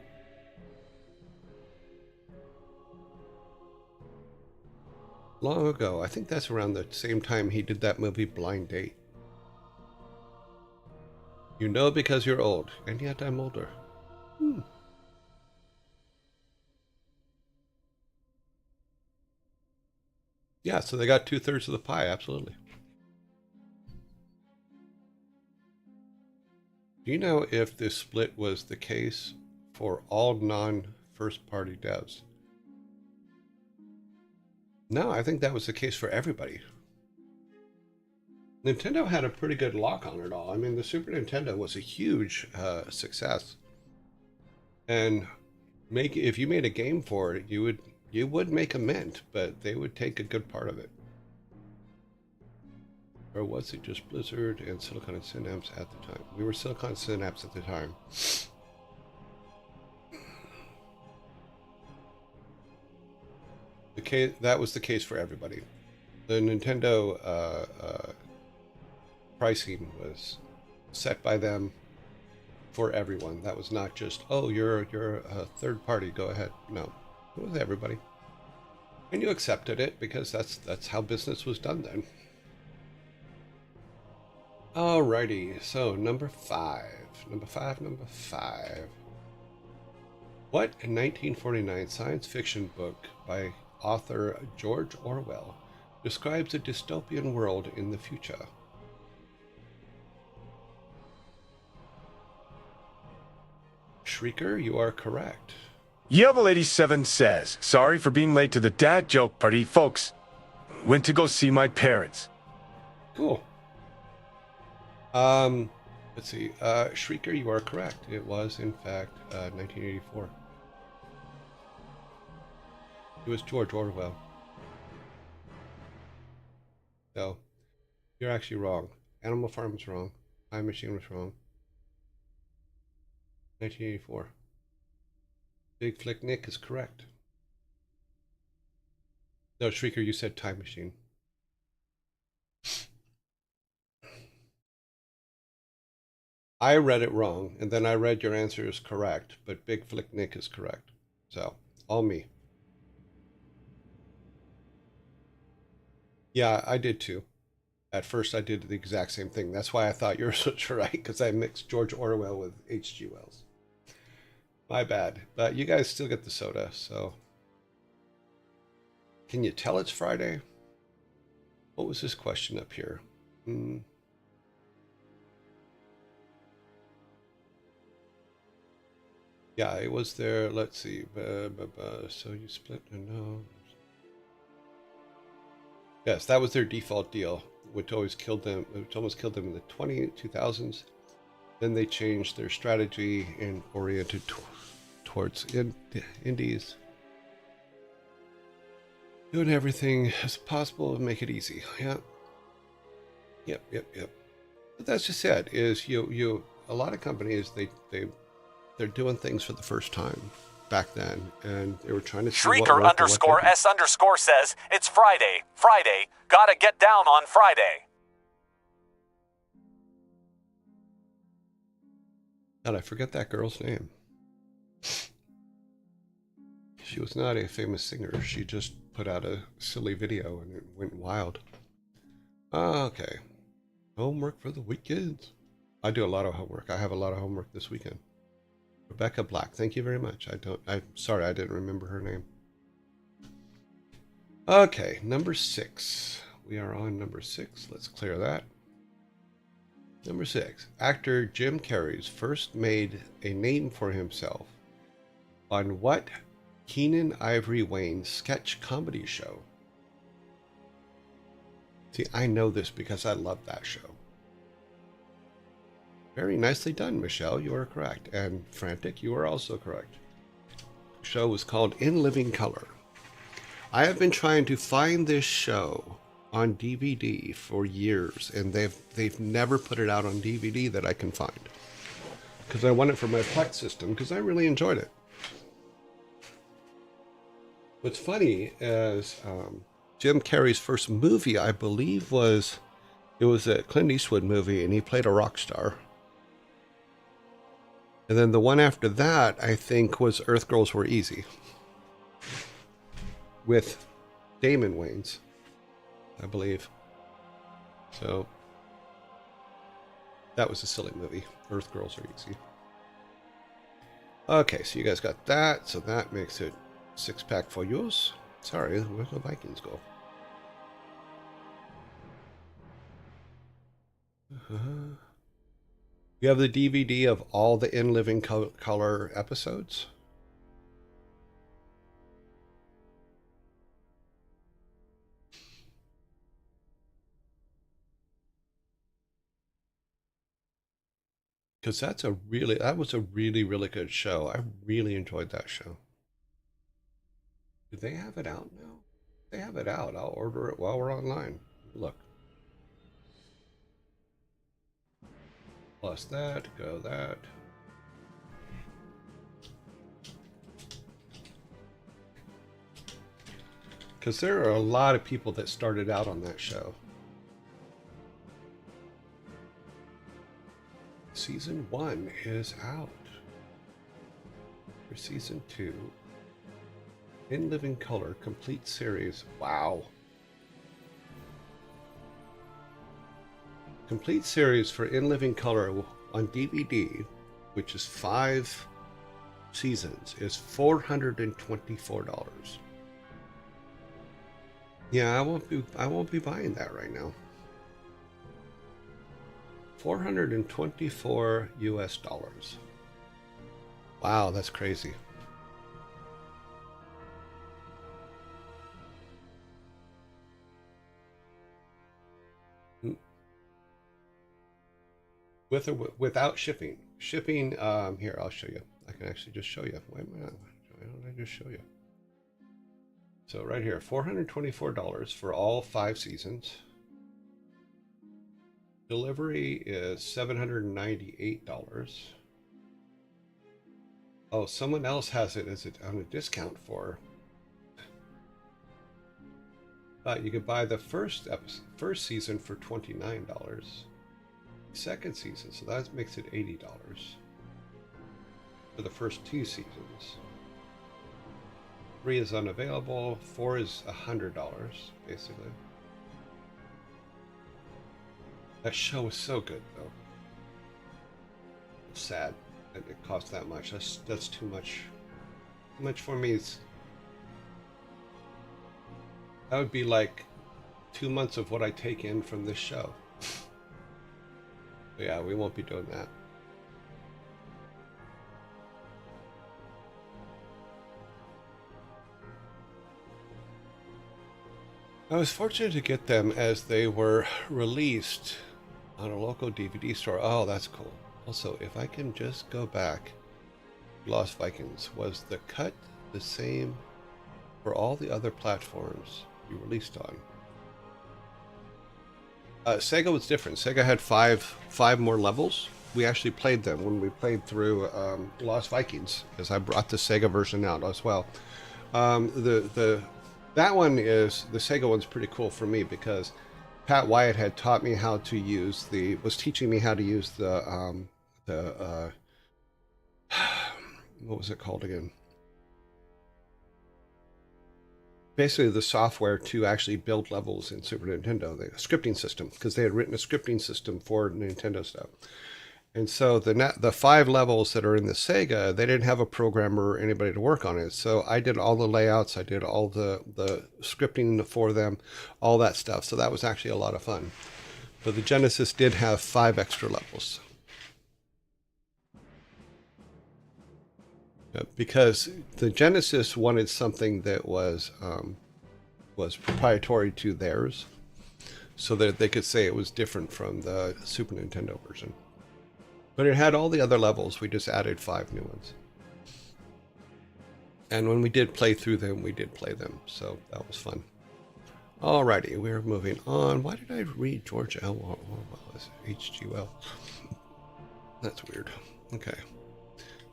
Speaker 1: Long ago. I think that's around the same time he did that movie Blind Date. You know because you're old, and yet I'm older. Yeah, so they got 2/3 of the pie, absolutely. Do you know if this split was the case for all non-first party devs? No, I think that was the case for everybody. Nintendo had a pretty good lock on it all. I mean, the Super Nintendo was a huge success, and if you made a game for it, you would make a mint, but they would take a good part of it. Or was it just Blizzard and Silicon and Synapse at the time? We were Silicon and Synapse at the time. That was the case for everybody. The Nintendo pricing was set by them for everyone. That was not just, oh, you're a third party, go ahead. No, it was everybody, and you accepted it because that's how business was done then. Alrighty, so number five. What 1949 science fiction book by author George Orwell describes a dystopian world in the future? Shrieker, you are correct.
Speaker 6: Yevel87 says, sorry for being late to the dad joke party, folks. Went to go see my parents.
Speaker 1: Cool. Let's see. Shrieker, you are correct. It was, in fact, 1984. It was George Orwell. So, you're actually wrong. Animal Farm was wrong. Time Machine was wrong. 1984. Big Flick Nick is correct. No, Shrieker, you said Time Machine. I read it wrong, and then I read your answer is correct, but Big Flick Nick is correct. So, all me. Yeah, I did too. At first, I did the exact same thing. That's why I thought yours was right, because I mixed George Orwell with H.G. Wells. My bad. But you guys still get the soda, so. Can you tell it's Friday? What was this question up here? Yeah, it was there. Let's see. So you split or no? Yes, that was their default deal, which almost killed them in the 2000s. Then they changed their strategy and oriented towards indies. Doing everything as possible to make it easy. Yeah. Yep. But that's just it. Is a lot of companies they're doing things for the first time back then, and they were trying to see
Speaker 5: Shrieker underscore S underscore says, it's Friday. Friday. Gotta get down on Friday.
Speaker 1: God, I forget that girl's name. She was not a famous singer. She just put out a silly video and it went wild. Okay. Homework for the weekends. I do a lot of homework. I have a lot of homework this weekend. Rebecca Black, thank you very much. I'm sorry I didn't remember her name. Okay, number 6. We are on number 6. Let's clear that. Number 6. Actor Jim Carrey's first made a name for himself on what Keenan Ivory Wayne sketch comedy show? See, I know this because I love that show. Very nicely done, Michelle. You are correct. And Frantic, you are also correct. The show was called In Living Color. I have been trying to find this show on DVD for years, and they've never put it out on DVD that I can find. Because I want it for my Plex system, because I really enjoyed it. What's funny is Jim Carrey's first movie, I believe, was a Clint Eastwood movie, and he played a rock star. And then the one after that, I think, was Earth Girls Were Easy with Damon Wayans, I believe. So that was a silly movie. Earth Girls Are Easy. Okay, so you guys got that. So that makes it 6-pack for yours. Sorry, where'd the Vikings go? You have the DVD of all the In Living Color episodes. Because that was a really, really good show. I really enjoyed that show. Do they have it out now? They have it out. I'll order it while we're online. Look. Plus that, go that. Because there are a lot of people that started out on that show. Season 1 is out. For season 2. In Living Color, complete series. Wow. Complete series for In Living Color on DVD, which is 5 seasons, is $424. Yeah, I won't be buying that right now. 424 US dollars. Wow, that's crazy. With or without shipping. Shipping, here, I'll show you. I can actually just show you. Why don't I just show you? So right here, $424 for all 5 seasons. Delivery is $798. Oh, someone else has it as on a discount for. You could buy the first season for $29. Second season, so that makes it $80 for the first 2 seasons. 3 is unavailable. 4 is $100 basically. That show was so good though. It's sad that it cost that much. That's too much. Too much for me. That would be like 2 months of what I take in from this show. Yeah, we won't be doing that. I was fortunate to get them as they were released on a local DVD store. Oh, that's cool. Also, if I can just go back, Lost Vikings, was the cut the same for all the other platforms you released on? Sega was different. Sega had five more levels. We actually played them when we played through Lost Vikings, because I brought the Sega version out as well. That one is the Sega one's pretty cool for me because Pat Wyatt had taught me how to use was teaching me how to use the what was it called again? Basically the software to actually build levels in Super Nintendo, the scripting system, because they had written a scripting system for Nintendo stuff. And so the 5 levels that are in the Sega, they didn't have a programmer or anybody to work on it. So I did all the layouts, I did all the scripting for them, all that stuff. So that was actually a lot of fun. But the Genesis did have 5 extra levels. Because the Genesis wanted something that was proprietary to theirs, so that they could say it was different from the Super Nintendo version. But it had all the other levels. We just added 5 new ones. And when we did play through them, we did play them. So that was fun. Alrighty, we're moving on. Why did I read George L. Orwell as H.G. Wells? That's weird. Okay.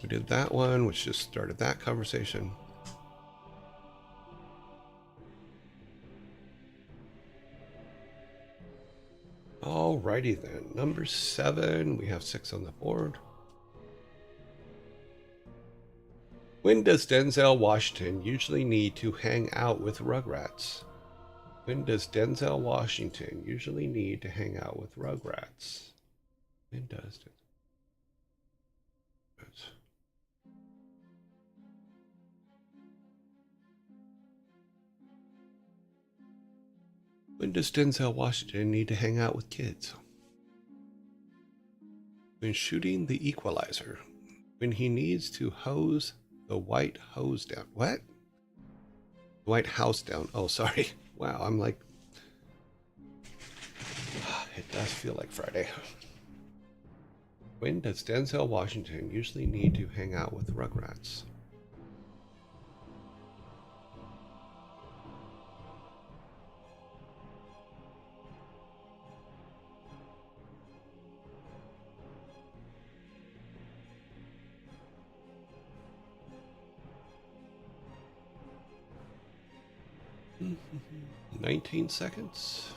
Speaker 1: We did that one, which just started that conversation. Alrighty then. Number 7. We have 6 on the board. When does Denzel Washington usually need to hang out with Rugrats? When does Denzel Washington usually need to hang out with Rugrats? When does it? When does Denzel Washington need to hang out with kids? When shooting the equalizer. When he needs to hose the white hose down. What? White house down. Oh, sorry. Wow, I'm like... It does feel like Friday. When does Denzel Washington usually need to hang out with Rugrats? Mm-hmm. 19 seconds.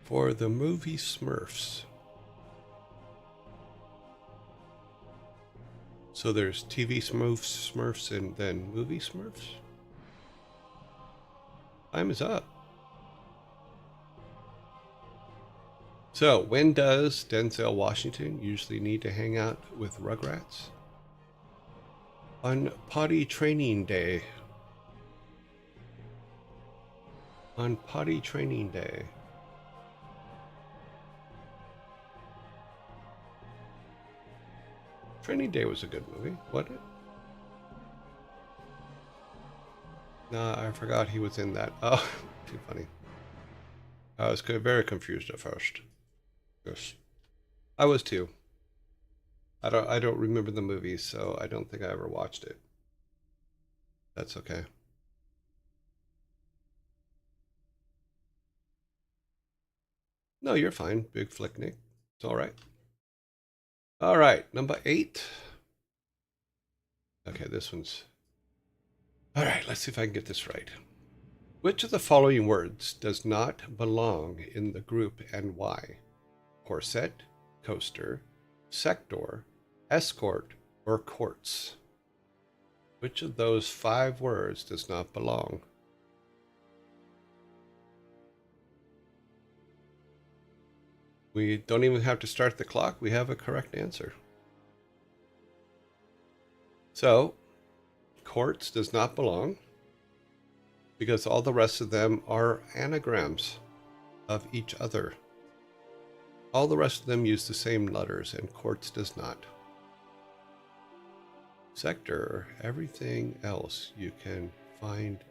Speaker 1: For the movie Smurfs. So there's TV Smurfs, and then movie Smurfs? Time is up. So, when does Denzel Washington usually need to hang out with Rugrats? On potty training day. On potty training day. Training Day was a good movie, wasn't it? Nah, I forgot he was in that. Oh, too funny. I was very confused at first. Yes, I was too. I don't remember the movie, so I don't think I ever watched it. That's okay. No, you're fine, Big Flick Nick. It's all right. All right, number 8. Okay, this one's... All right, let's see if I can get this right. Which of the following words does not belong in the group and why? Corset, coaster, sector, escort, or courts? Which of those 5 words does not belong? We don't even have to start the clock. We have a correct answer. So, courts does not belong because all the rest of them are anagrams of each other. All the rest of them use the same letters, and courts does not. Sector, everything else you can find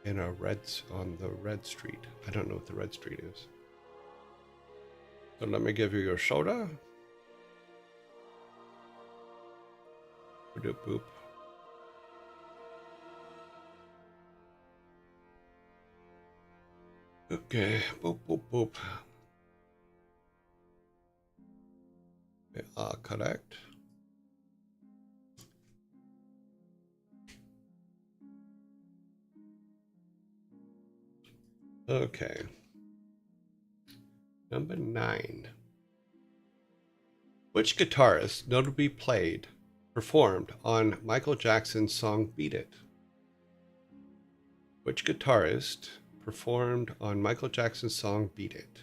Speaker 1: in on the red street. I don't know what the red street is. So let me give you your soda. Boop, boop. Okay, boop, boop, boop. Correct. Okay. Number 9. Which guitarist notably performed on Michael Jackson's song Beat It? Which guitarist performed on Michael Jackson's song Beat It?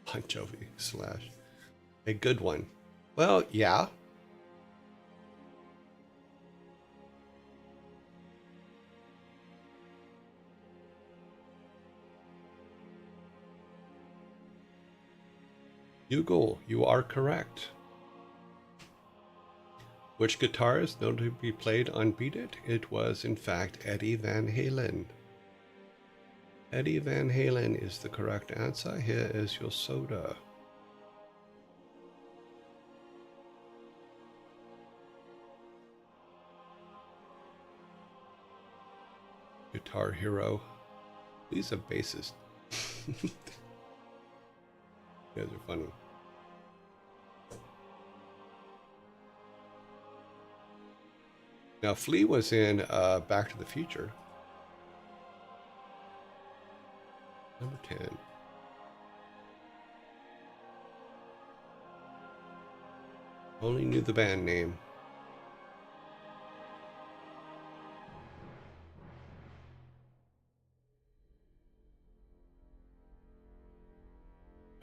Speaker 1: Bon Jovi / a good one. Well, yeah. Hugo, you are correct. Which guitarist notably played on Beat It? It was, in fact, Eddie Van Halen. Eddie Van Halen is the correct answer. Here is your soda. Guitar Hero. He's a bassist. You guys are funny. Now, Flea was in Back to the Future. Number 10. Only knew the band name.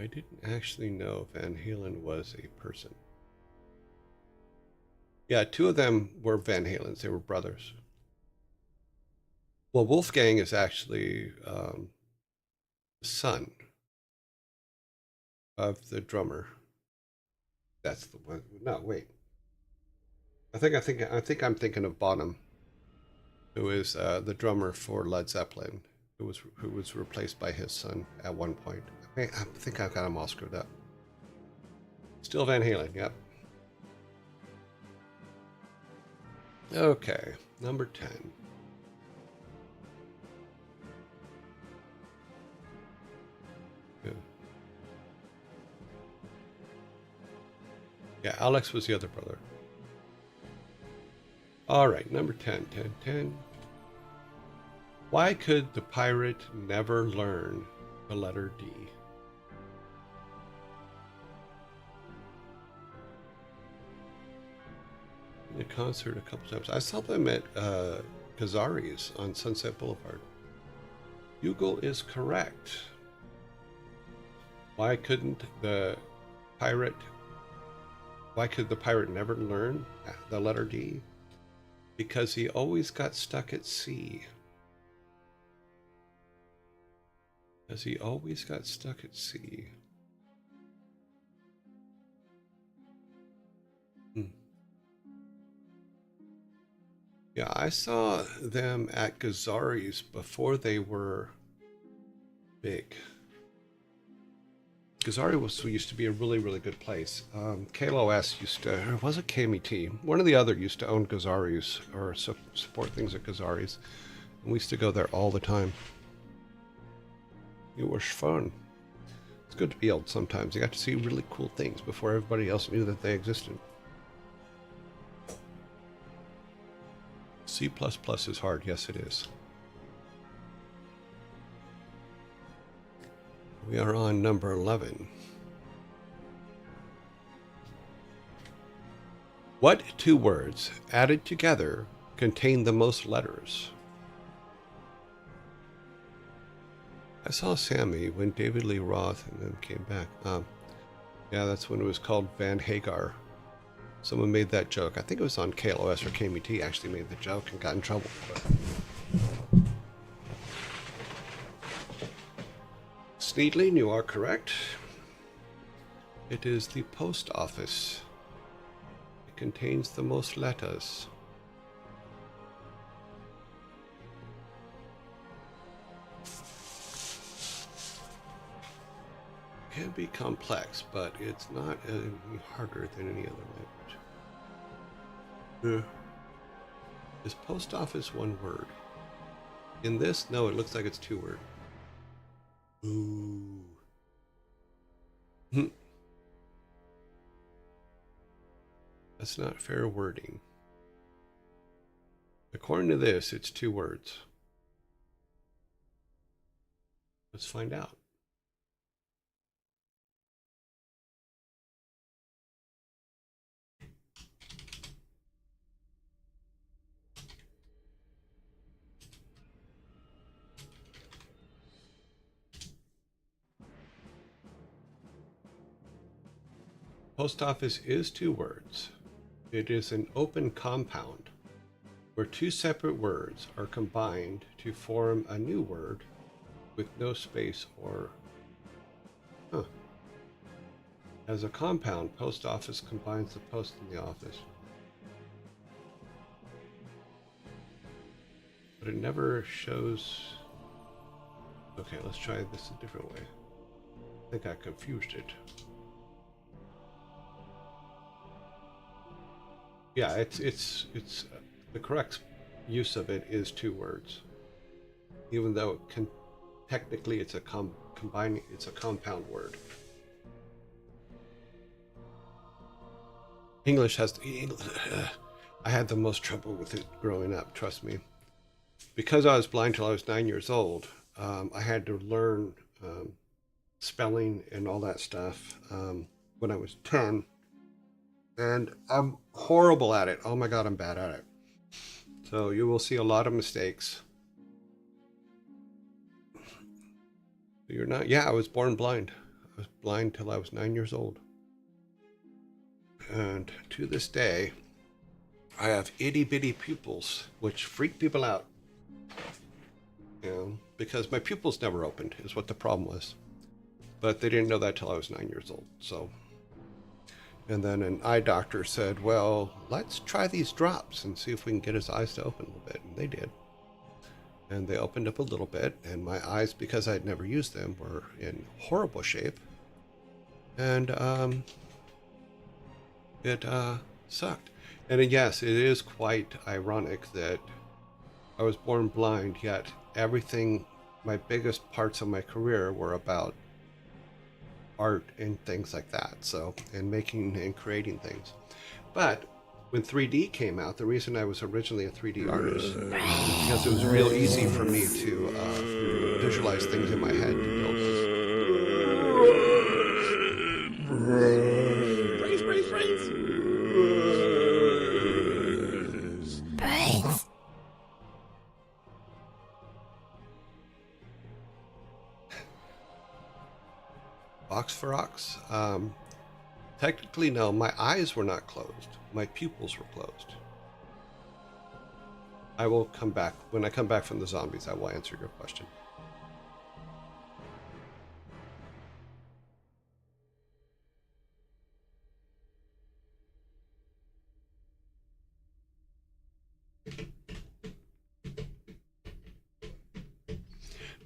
Speaker 1: I didn't actually know Van Halen was a person. Yeah, two of them were Van Halens. They were brothers. Well, Wolfgang is actually the son of the drummer. That's the one. No, wait. I think I'm thinking of Bonham, who is the drummer for Led Zeppelin, who was replaced by his son at one point. I think I've got them all screwed up. Still Van Halen, yep. Okay, number 10. Yeah, Alex was the other brother. All right, number 10, 10, 10. Why could the pirate never learn the letter D? In a concert a couple times. I saw them at Kazari's on Sunset Boulevard. Bugle is correct. Why could the pirate never learn the letter D? Because he always got stuck at sea. Because he always got stuck at sea. Yeah, I saw them at Gazari's before they were big. Gazari used to be a really, really good place. KLOS used to, or was it KMET? One or the other used to own Gazari's or support things at Gazari's. And we used to go there all the time. It was fun. It's good to be old sometimes. You got to see really cool things before everybody else knew that they existed. C++ is hard. Yes, it is. We are on number 11. What two words added together contain the most letters? I saw Sammy when David Lee Roth and then came back. Yeah, that's when it was called Van Hagar. Someone made that joke. I think it was on KLOS or KMET actually made the joke and got in trouble for it. Sneedling, you are correct. It is the post office. It contains the most letters. It can be complex, but it's not any harder than any other language. Is post office one word? In this, no, it looks like it's two word. Ooh. That's not fair wording. According to this, it's two words. Let's find out. Post office is two words. It is an open compound where two separate words are combined to form a new word with no space or... As a compound, post office combines the post and the office. But it never shows... Okay, let's try this a different way. I think I confused it. Yeah, it's the correct use of it is two words, even though technically it's a compound word. English has I had the most trouble with it growing up. Trust me, because I was blind till I was 9 years old. I had to learn spelling and all that stuff when I was 10. And I'm horrible at it. Oh my God, I'm bad at it. So you will see a lot of mistakes. You're not, yeah, I was born blind. I was blind till I was 9 years old. And to this day, I have itty bitty pupils, which freak people out. You know, because my pupils never opened, is what the problem was. But they didn't know that till I was 9 years old. So. And then an eye doctor said, well, let's try these drops and see if we can get his eyes to open a little bit. And they did. And they opened up a little bit. And my eyes, because I'd never used them, were in horrible shape. And it sucked. And yes, it is quite ironic that I was born blind, yet everything, my biggest parts of my career were about art and things like that, so, and making and creating things. But when 3D came out, the reason I was originally a 3D artist was because it was real easy for me to visualize things in my head to build
Speaker 4: Brains.
Speaker 1: Ox for ox. Technically, no. My eyes were not closed. My pupils were closed. I will come back. When I come back from the zombies, I will answer your question.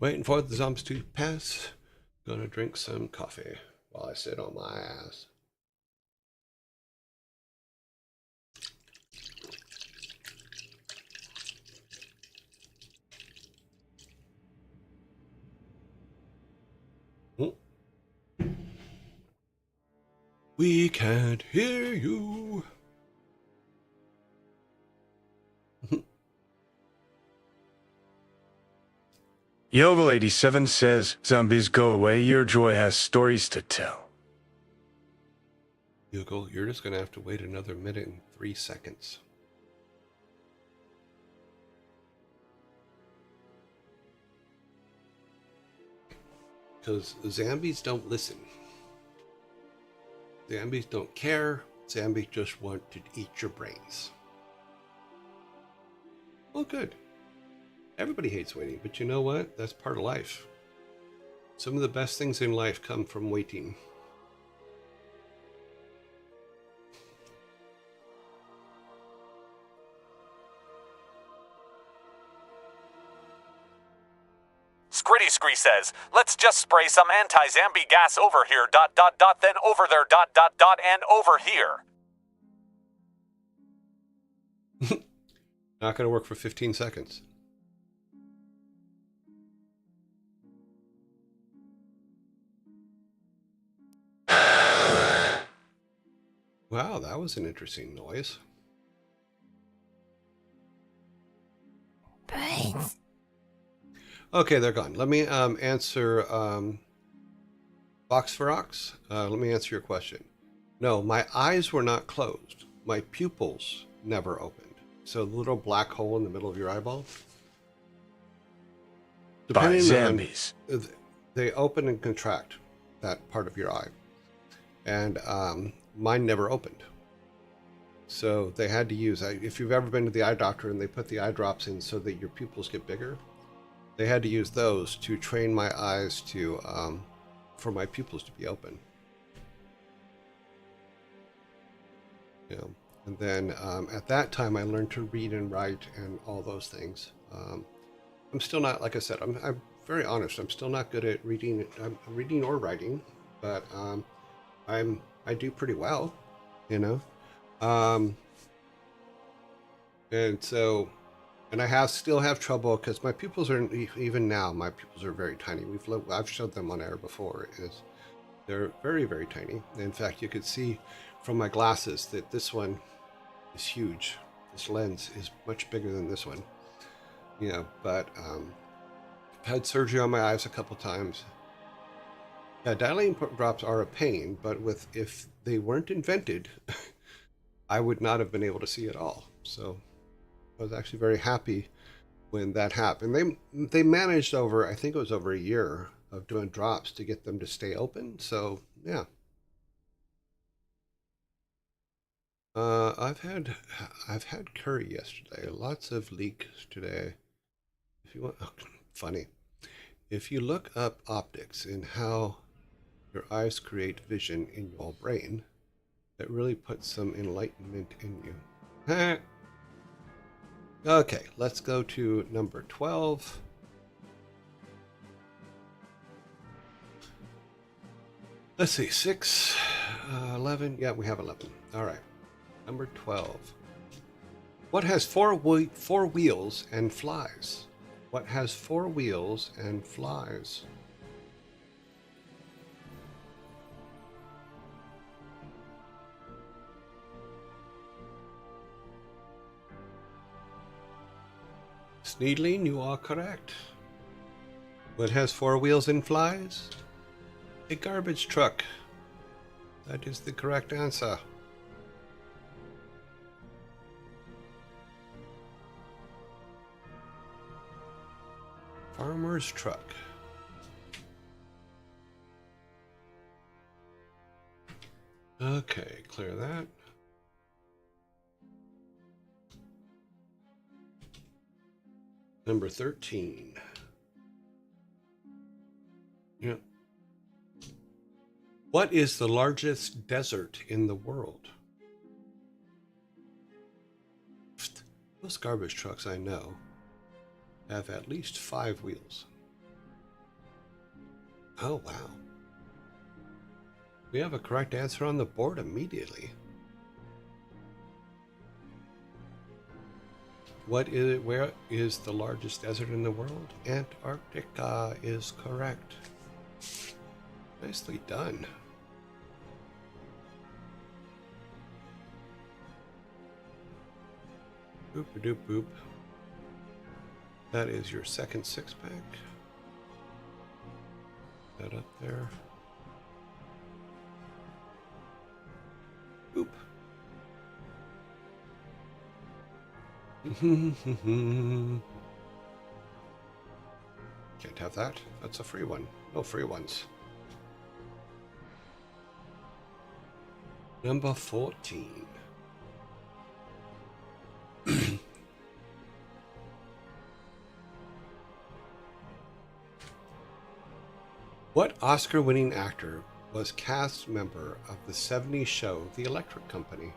Speaker 1: Waiting for the zombies to pass. Gonna drink some coffee while I sit on my ass. We can't hear you.
Speaker 6: Yovel87 says, zombies go away, your joy has stories to tell.
Speaker 1: Hugo, you're just gonna have to wait another minute and 3 seconds. Because zombies don't listen. Zombies don't care. Zombies just want to eat your brains. Well, good. Everybody hates waiting, but you know what? That's part of life. Some of the best things in life come from waiting.
Speaker 5: Scritty Scree says, let's just spray some anti-zombie gas over here, ... then over there, ... and over here.
Speaker 1: Not going to work for 15 seconds. Wow, that was an interesting noise.
Speaker 4: Brains.
Speaker 1: Okay, they're gone. Let me answer Box for Ox. Let me answer your question. No, my eyes were not closed. My pupils never opened. So the little black hole in the middle of your eyeball.
Speaker 6: By zombies.
Speaker 1: They open and contract that part of your eye. And mine never opened. So they had to use, if you've ever been to the eye doctor and they put the eye drops in so that your pupils get bigger, they had to use those to train my eyes to, for my pupils to be open. You know, and then at that time I learned to read and write and all those things. I'm still not, like I said, I'm very honest. I'm still not good at reading or writing, but I do pretty well, you know. And so, and I still have trouble because my pupils are, even now, my pupils are very tiny. I've showed them on air before. They're very, very tiny. In fact, you could see from my glasses that this one is huge. This lens is much bigger than this one. You know, but I've had surgery on my eyes a couple times, Yeah, dialing drops are a pain, but if they weren't invented, I would not have been able to see it all. So I was actually very happy when that happened. They managed over, I think it was over a year of doing drops to get them to stay open. So yeah, I've had curry yesterday. Lots of leeks today. If you want, oh, funny. If you look up optics and how your eyes create vision in your brain, it really puts some enlightenment in you. Okay, let's go to number 12. Let's see, 6, 11. Yeah, we have 11. All right, number 12. What has four wheels and flies? What has 4 wheels and flies? Sneedling, you are correct. What has 4 wheels and flies? A garbage truck. That is the correct answer. Farmer's truck. Okay, clear that. Number 13. Yep. What is the largest desert in the world? Those garbage trucks I know have at least 5 wheels. Oh, wow. We have a correct answer on the board immediately. Where is the largest desert in the world? Antarctica is correct. Nicely done. Boop a doop boop. That is your second 6-pack. That up there. Boop. Can't have that. That's a free one. No free ones. Number 14. What Oscar-winning actor was cast member of the 70s show The Electric Company?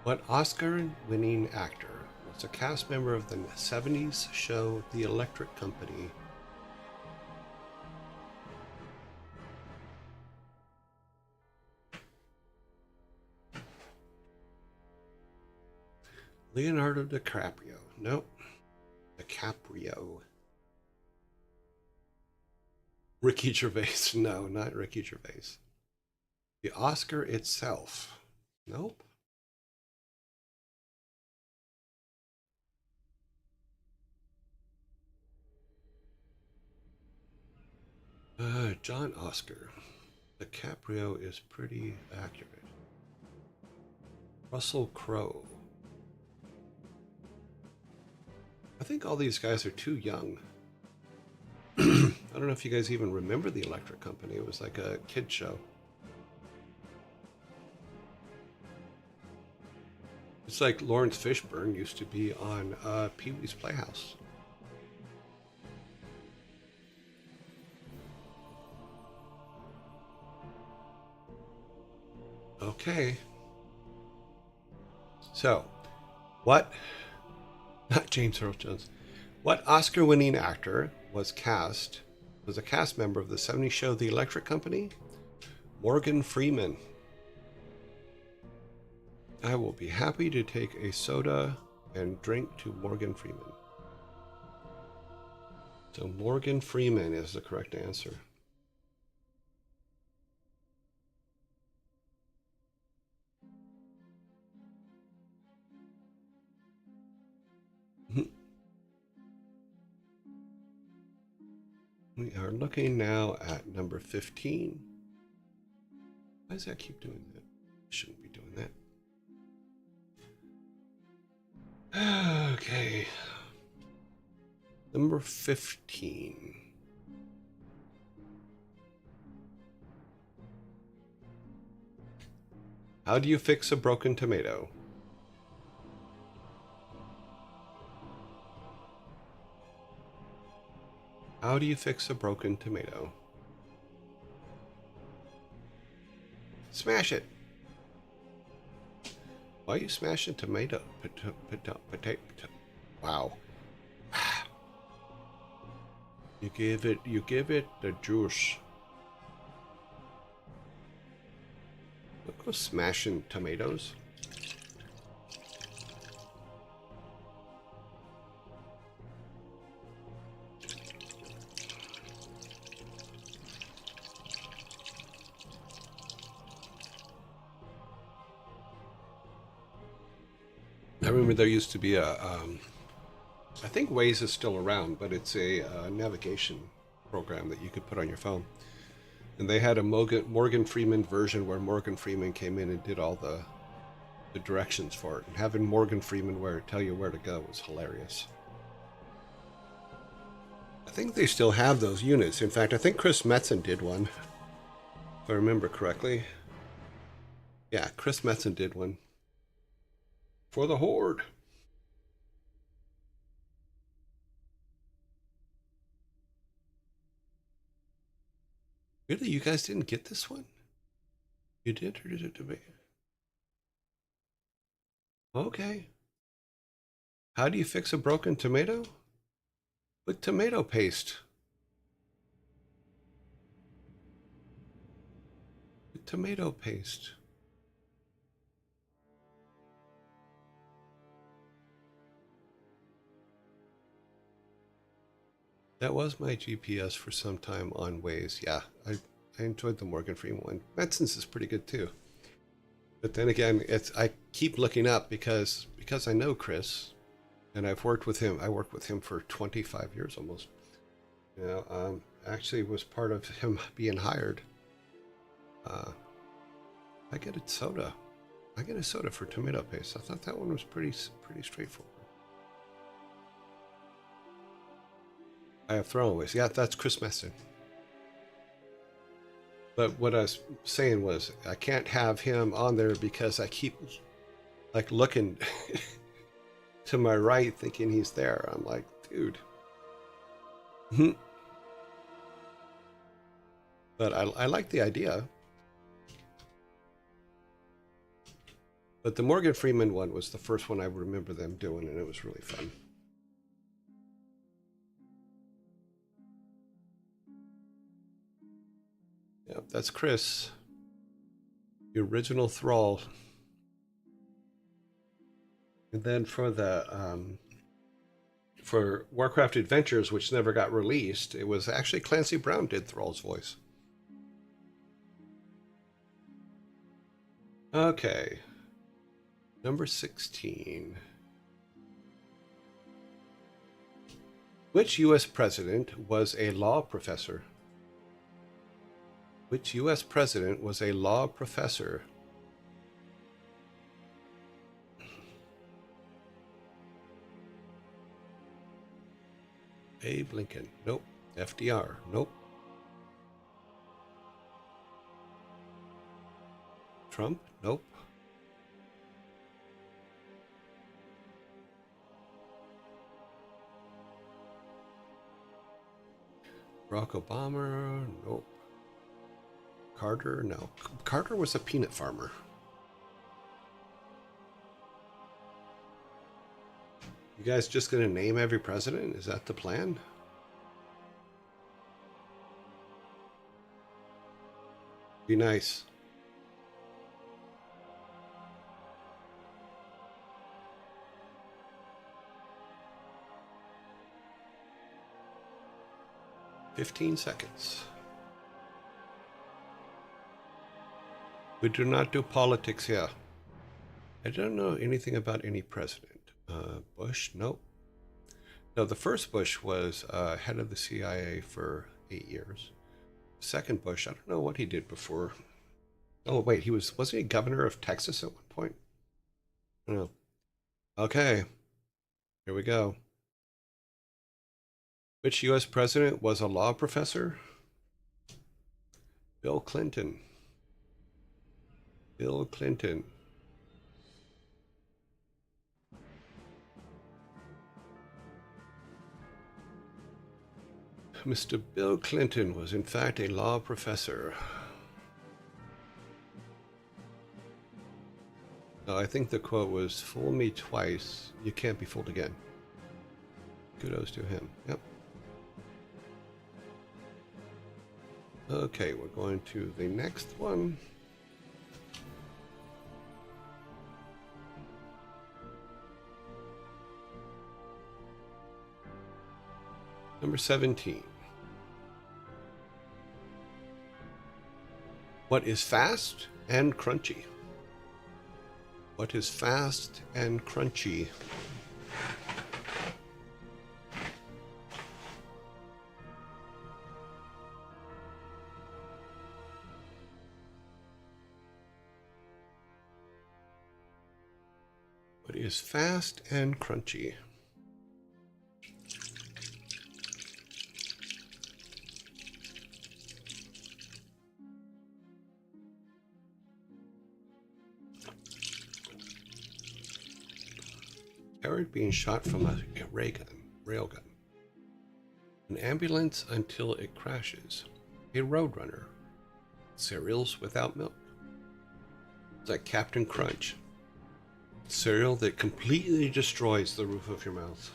Speaker 1: What Oscar-winning actor was a cast member of the 70s show The Electric Company? Leonardo DiCaprio. Nope. DiCaprio. Ricky Gervais. No, not Ricky Gervais. The Oscar itself. Nope. John Oscar. DiCaprio is pretty accurate. Russell Crowe. I think all these guys are too young. I don't know if you guys even remember The Electric Company. It was like a kid show. It's like Lawrence Fishburne used to be on Pee-wee's Playhouse. Okay. So, what? Not James Earl Jones. What Oscar-winning actor was a cast member of the 70s show The Electric Company? Morgan Freeman. I will be happy to take a soda and drink to Morgan Freeman. So Morgan Freeman is the correct answer. We are looking now at number 15. Why does that keep doing that? Shouldn't be doing that. Okay. Number 15. How do you fix a broken tomato? How do you fix a broken tomato? Smash it. Why are you smashing tomato? Potato. Wow. You give it the juice. Don't go smashing tomatoes. I remember there used to be I think Waze is still around, but it's a navigation program that you could put on your phone. And they had a Morgan Freeman version where Morgan Freeman came in and did all the directions for it. And having Morgan Freeman tell you where to go was hilarious. I think they still have those units. In fact, I think Chris Metzen did one, if I remember correctly. Yeah, Chris Metzen did one. For the Horde. Really? You guys didn't get this one? You did, or did it to me? Okay. How do you fix a broken tomato? With tomato paste. With tomato paste. That was my GPS for some time on Waze. Yeah, I enjoyed the Morgan Freeman one. Metzen's is pretty good too. But then again, I keep looking up because I know Chris, and I've worked with him. I worked with him for 25 years almost. You know, actually was part of him being hired. I get a soda. I get a soda for tomato paste. I thought that one was pretty straightforward. I have throwaways. Yeah, that's Chris Messon. But what I was saying was I can't have him on there because I keep like looking to my right thinking he's there. I'm like, dude. But I like the idea. But the Morgan Freeman one was the first one I remember them doing, and it was really fun. Yep, that's Chris, the original Thrall. And then for the for Warcraft Adventures, which never got released, it was actually Clancy Brown did Thrall's voice. Okay, number 16. Which U.S. president was a law professor? Which U.S. president was a law professor? Abe Lincoln. Nope. FDR. Nope. Trump. Nope. Barack Obama. Nope. Carter? No. Carter was a peanut farmer. You guys just gonna name every president? Is that the plan? Be nice. "15 seconds. We do not do politics here. I don't know anything about any president. Bush? Nope. No, the first Bush was head of the CIA for 8 years. Second Bush, I don't know what he did before. Oh wait, wasn't he governor of Texas at one point? I don't know. Okay, here we go. Which U.S. president was a law professor? Bill Clinton. Bill Clinton. Mr. Bill Clinton was in fact a law professor. I think the quote was, "Fool me twice, you can't be fooled again." Kudos to him. Yep. Okay, we're going to the next one. Number 17. What is fast and crunchy? What is fast and crunchy? What is fast and crunchy? Carrot being shot from a railgun. An ambulance until it crashes. A roadrunner. Cereals without milk. It's like Captain Crunch. Cereal that completely destroys the roof of your mouth.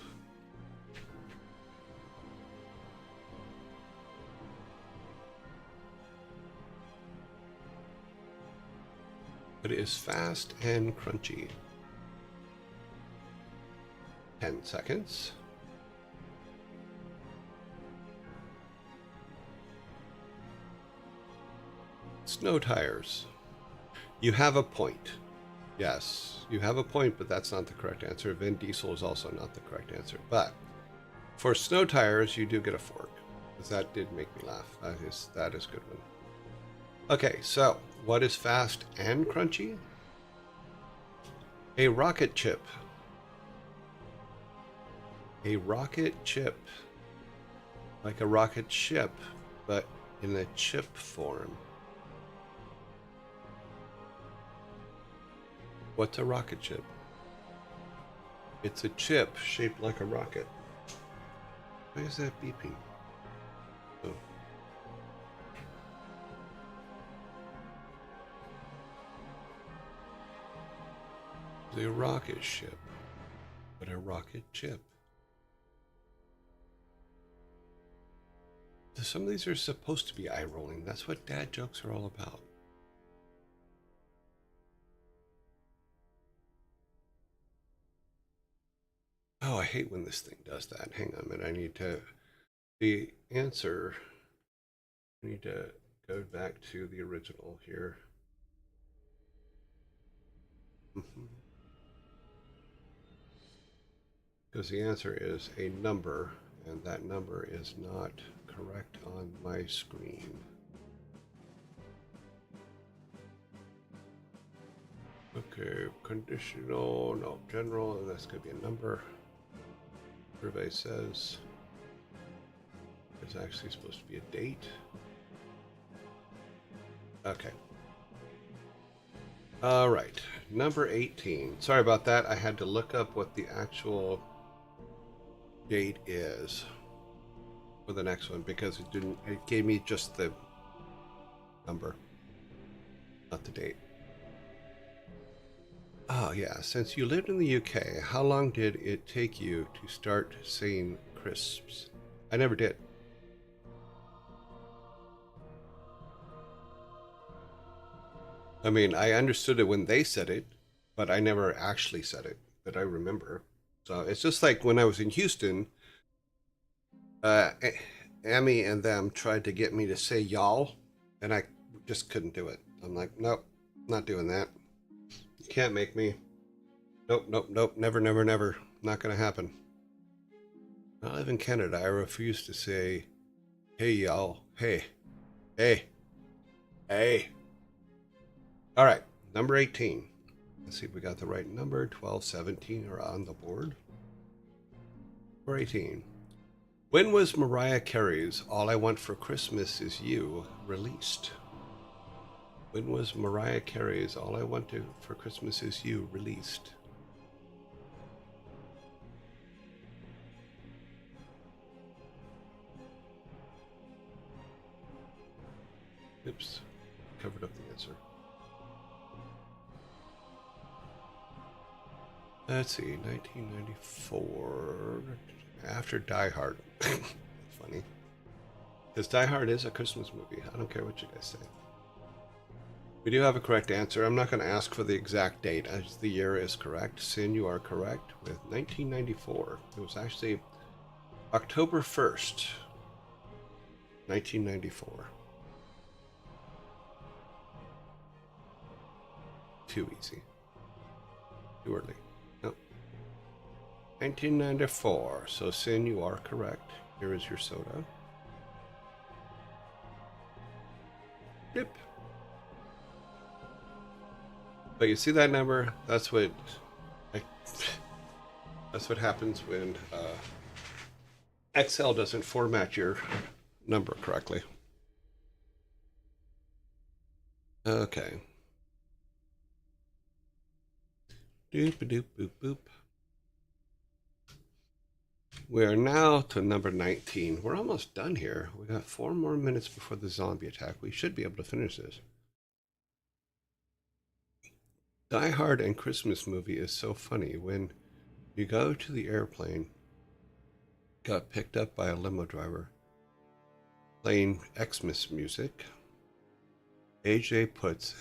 Speaker 1: But it is fast and crunchy. 10 seconds. Snow tires. You have a point. Yes, you have a point, but that's not the correct answer. Vin Diesel is also not the correct answer. But for snow tires, you do get a fork. Because that did make me laugh. That is a good one. Okay, so what is fast and crunchy? A rocket chip. A rocket chip. Like a rocket ship, but in a chip form. What's a rocket chip? It's a chip shaped like a rocket. Why is that beeping? Oh. The rocket ship, but a rocket chip. Some of these are supposed to be eye-rolling. That's what dad jokes are all about. Oh, I hate when this thing does that. Hang on a minute. I need to... The answer... I need to go back to the original here. Because the answer is a number, and that number is not correct on my screen. Okay, conditional, no, general, and that's going to be a number. Survey says it's actually supposed to be a date. Okay. All right, number 18. Sorry about that. I had to look up what the actual date is for the next one because it gave me just the number, not the date. Oh yeah, since you lived in the UK, how long did it take you to start saying crisps? I never did. I mean, I understood it when they said it, but I never actually said it that I remember. So it's just like when I was in Houston, Amy and them tried to get me to say y'all, and I just couldn't do it. I'm like, nope, not doing that. You can't make me. Nope, nope, nope, never, never, never. Not going to happen. I live in Canada. I refuse to say Hey, y'all. Hey. Hey. Hey. All right. Number 18. Let's see if we got the right number. 12, 17 are on the board. Number 18. When was Mariah Carey's All I Want for Christmas Is You released? When was Mariah Carey's All I Want for Christmas Is You released? Oops, covered up the answer. Let's see, 1994, after Die Hard. Funny. Because Die Hard is a Christmas movie. I don't care what you guys say. We do have a correct answer. I'm not going to ask for the exact date as the year is correct. Sin, you are correct with 1994. It was actually October 1st, 1994. Too easy. Too early. Nope. 1994. So, Sin, you are correct. Here is your soda. Dip. But you see that number? That's what happens when Excel doesn't format your number correctly. Okay. Doop doop boop boop. We are now to number 19. We're almost done here. We got 4 more minutes before the zombie attack. We should be able to finish this. Die Hard and Christmas movie is so funny. When you go to the airplane, got picked up by a limo driver, playing Xmas music, AJ puts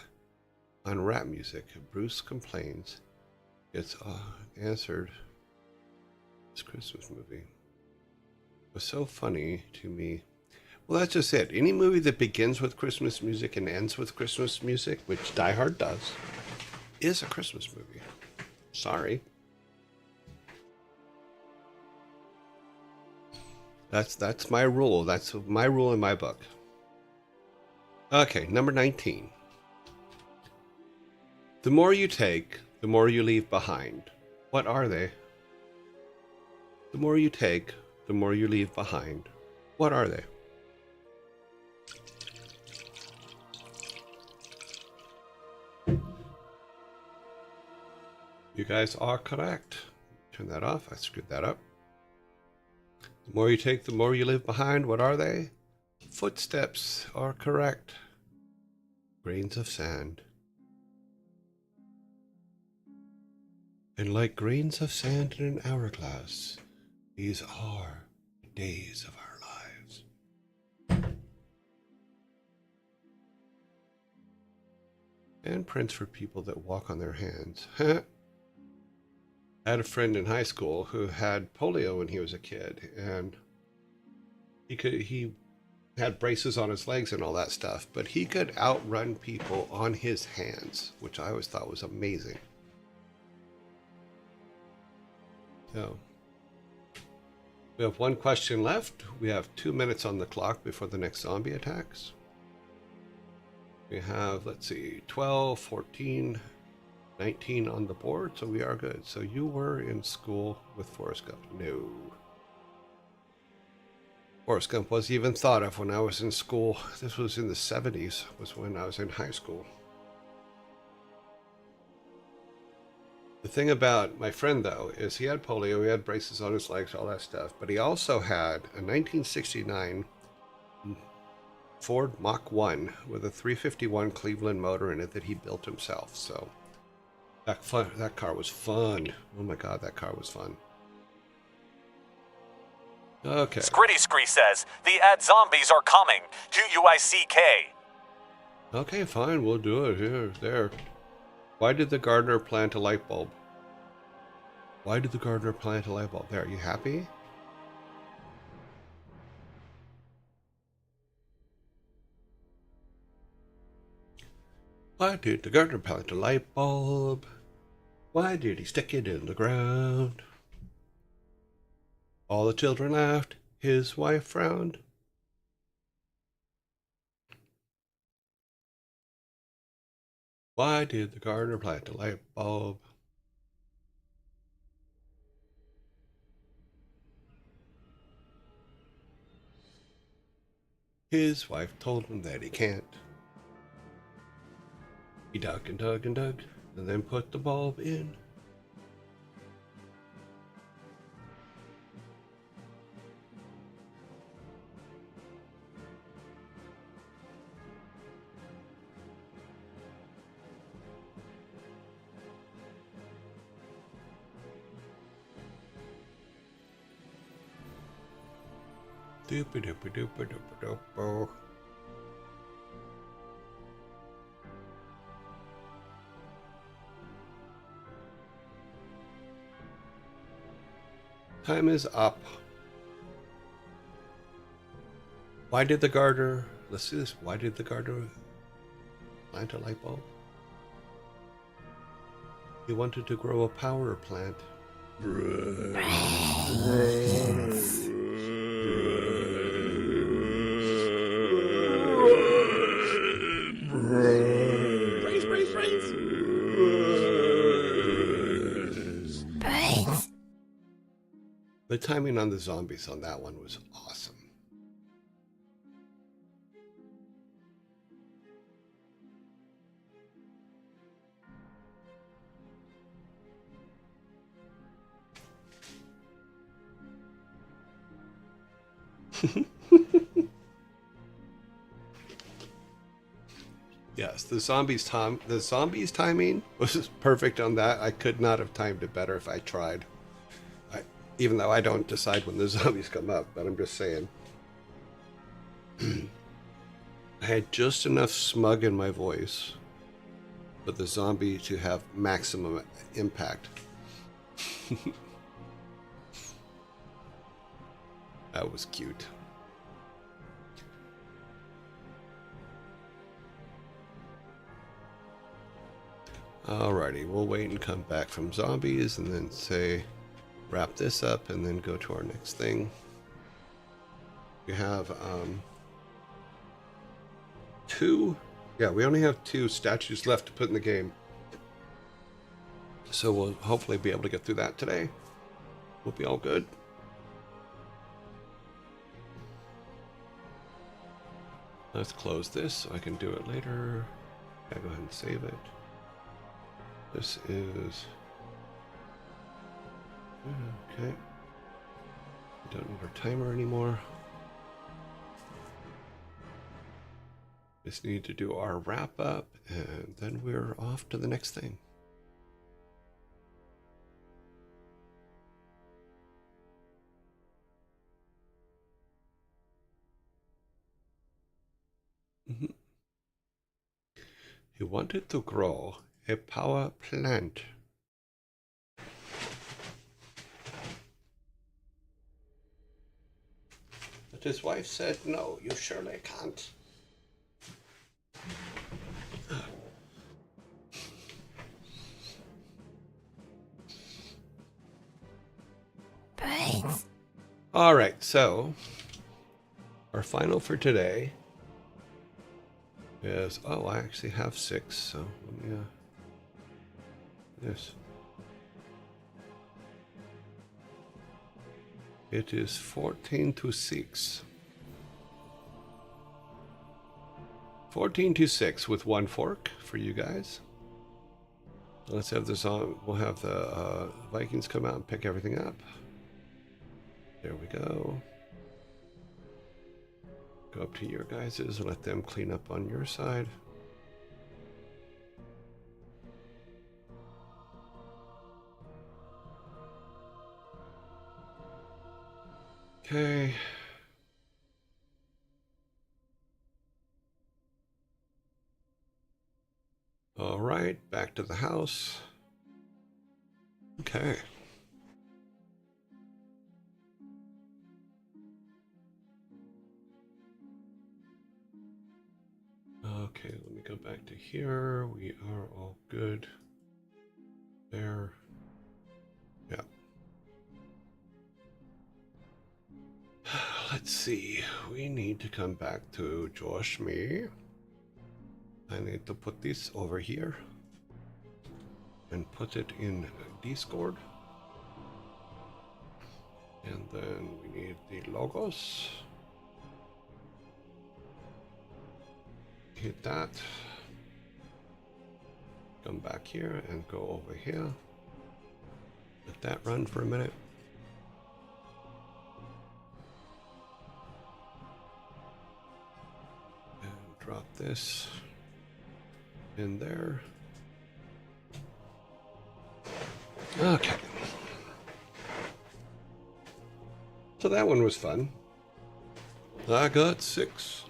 Speaker 1: on rap music. Bruce complains. It's answered. This Christmas movie was so funny to me. Well, that's just it. Any movie that begins with Christmas music and ends with Christmas music, which Die Hard does, is a Christmas movie. Sorry. That's my rule. That's my rule in my book. Okay, number 19. The more you take, the more you leave behind. What are they? The more you take, the more you leave behind. What are they? You guys are correct. Turn that off. I screwed that up. The more you take, the more you leave behind. What are they? Footsteps are correct. Grains of sand. And like grains of sand in an hourglass, these are the days of our lives. Handprints for people that walk on their hands. I had a friend in high school who had polio when he was a kid, and he had braces on his legs and all that stuff, but he could outrun people on his hands, which I always thought was amazing. So, we have 1 question left. We have 2 minutes on the clock before the next zombie attacks. We have, let's see, 12, 14, 19 on the board, so we are good. So you were in school with Forrest Gump? No. Forrest Gump wasn't even thought of when I was in school. This was in the 70s, was when I was in high school. The thing about my friend, though, is he had polio, he had braces on his legs, all that stuff, but he also had a 1969 Ford Mach 1 with a 351 Cleveland motor in it that he built himself. So that car was fun. Oh my God, that car was fun. Okay.
Speaker 5: Scritty Scree says, the ad zombies are coming. QUICK.
Speaker 1: Okay, fine, we'll do it. Here, there. Why did the gardener plant a light bulb? Why did the gardener plant a light bulb? There, are you happy? Why did the gardener plant a light bulb? Why did he stick it in the ground? All the children laughed. His wife frowned. Why did the gardener plant a light bulb? His wife told him that he can't. He dug and dug and dug, and then put the bulb in. Doopy doopy doopy doopy doopo. Time is up. Why did the gardener, let's see this, why did the gardener plant a light bulb? He wanted to grow a power plant.
Speaker 4: Brains.
Speaker 1: The timing on the zombies on that one was awesome. Yes, the zombies timing was perfect on that. I could not have timed it better if I tried. Even though I don't decide when the zombies come up, but I'm just saying. I had just enough smug in my voice for the zombie to have maximum impact. That was cute. Alrighty, we'll wait and come back from zombies and then say wrap this up and then go to our next thing. We have we only have 2 statues left to put in the game. So we'll hopefully be able to get through that today. We'll be all good. Let's close this so I can do it later. Go ahead and save it. This is okay. Don't need our timer anymore. Just need to do our wrap up and then we're off to the next thing. He wanted to grow a power plant. But his wife said, no, you surely can't.
Speaker 4: Brains.
Speaker 1: All right, so our final for today is, I actually have 6, so let me, this. It is 14 to 6. 14 to 6 with 1 fork for you guys. Let's have this on. We'll have the Vikings come out and pick everything up. There we go. Go up to your guys's and let them clean up on your side. Okay. All right, back to the house. Okay. Okay, let me go back to here. We are all good. There. Yeah. Let's see. We need to come back to Josh me. I need to put this over here and put it in Discord. And then we need the logos. Hit that. Come back here and go over here. Let that run for a minute. And drop this in there. Okay. So that one was fun. I got 6.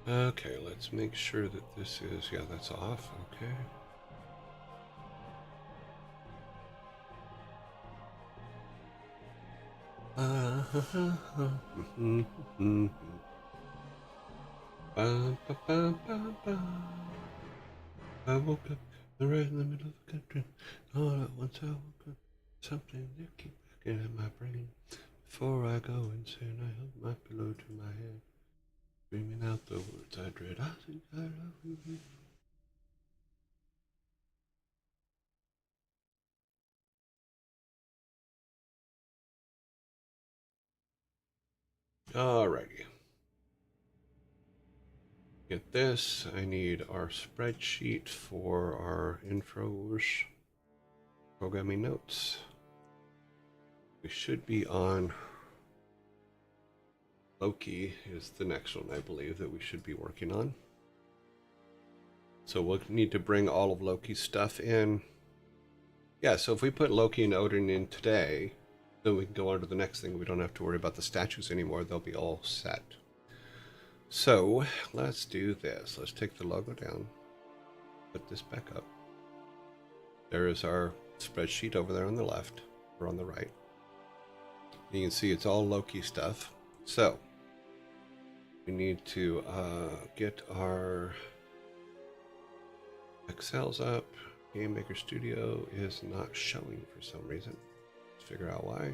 Speaker 1: Okay, let's make sure that this is, yeah, that's off. Okay. I woke up right in the middle of the country. All at once I woke up. Something that keep back in my brain. Before I go insane, I held my pillow to my head, screaming out the words I dread. I think I love you. Alrighty. Get this. I need our spreadsheet for our intros, programming notes. We should be on Loki is the next one, I believe, that we should be working on. So we'll need to bring all of Loki's stuff in. Yeah, so if we put Loki and Odin in today, then we can go on to the next thing. We don't have to worry about the statues anymore. They'll be all set. So let's do this. Let's take the logo down. Put this back up. There is our spreadsheet over there on the left, or on the right. You can see it's all Loki stuff. So we need to get our Excels up. Game Maker Studio is not showing for some reason. Let's figure out why.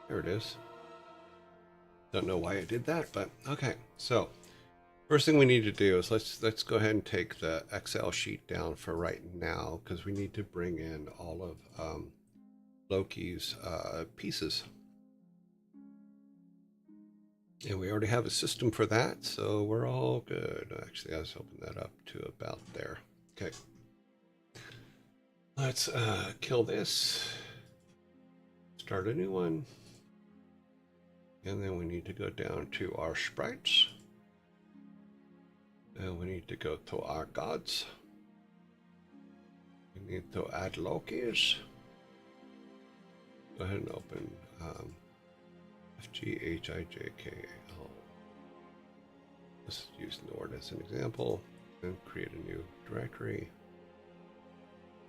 Speaker 1: There it is. Don't know why I did that, but okay. So first thing we need to do is let's go ahead and take the Excel sheet down for right now, because we need to bring in all of Loki's pieces. And we already have a system for that, so we're all good. Actually, I was open that up to about there. Okay. Let's kill this. Start a new one. And then we need to go down to our sprites. And we need to go to our gods. We need to add Lokis. Go ahead and open FGHIJKL. Let's use Nord as an example and create a new directory.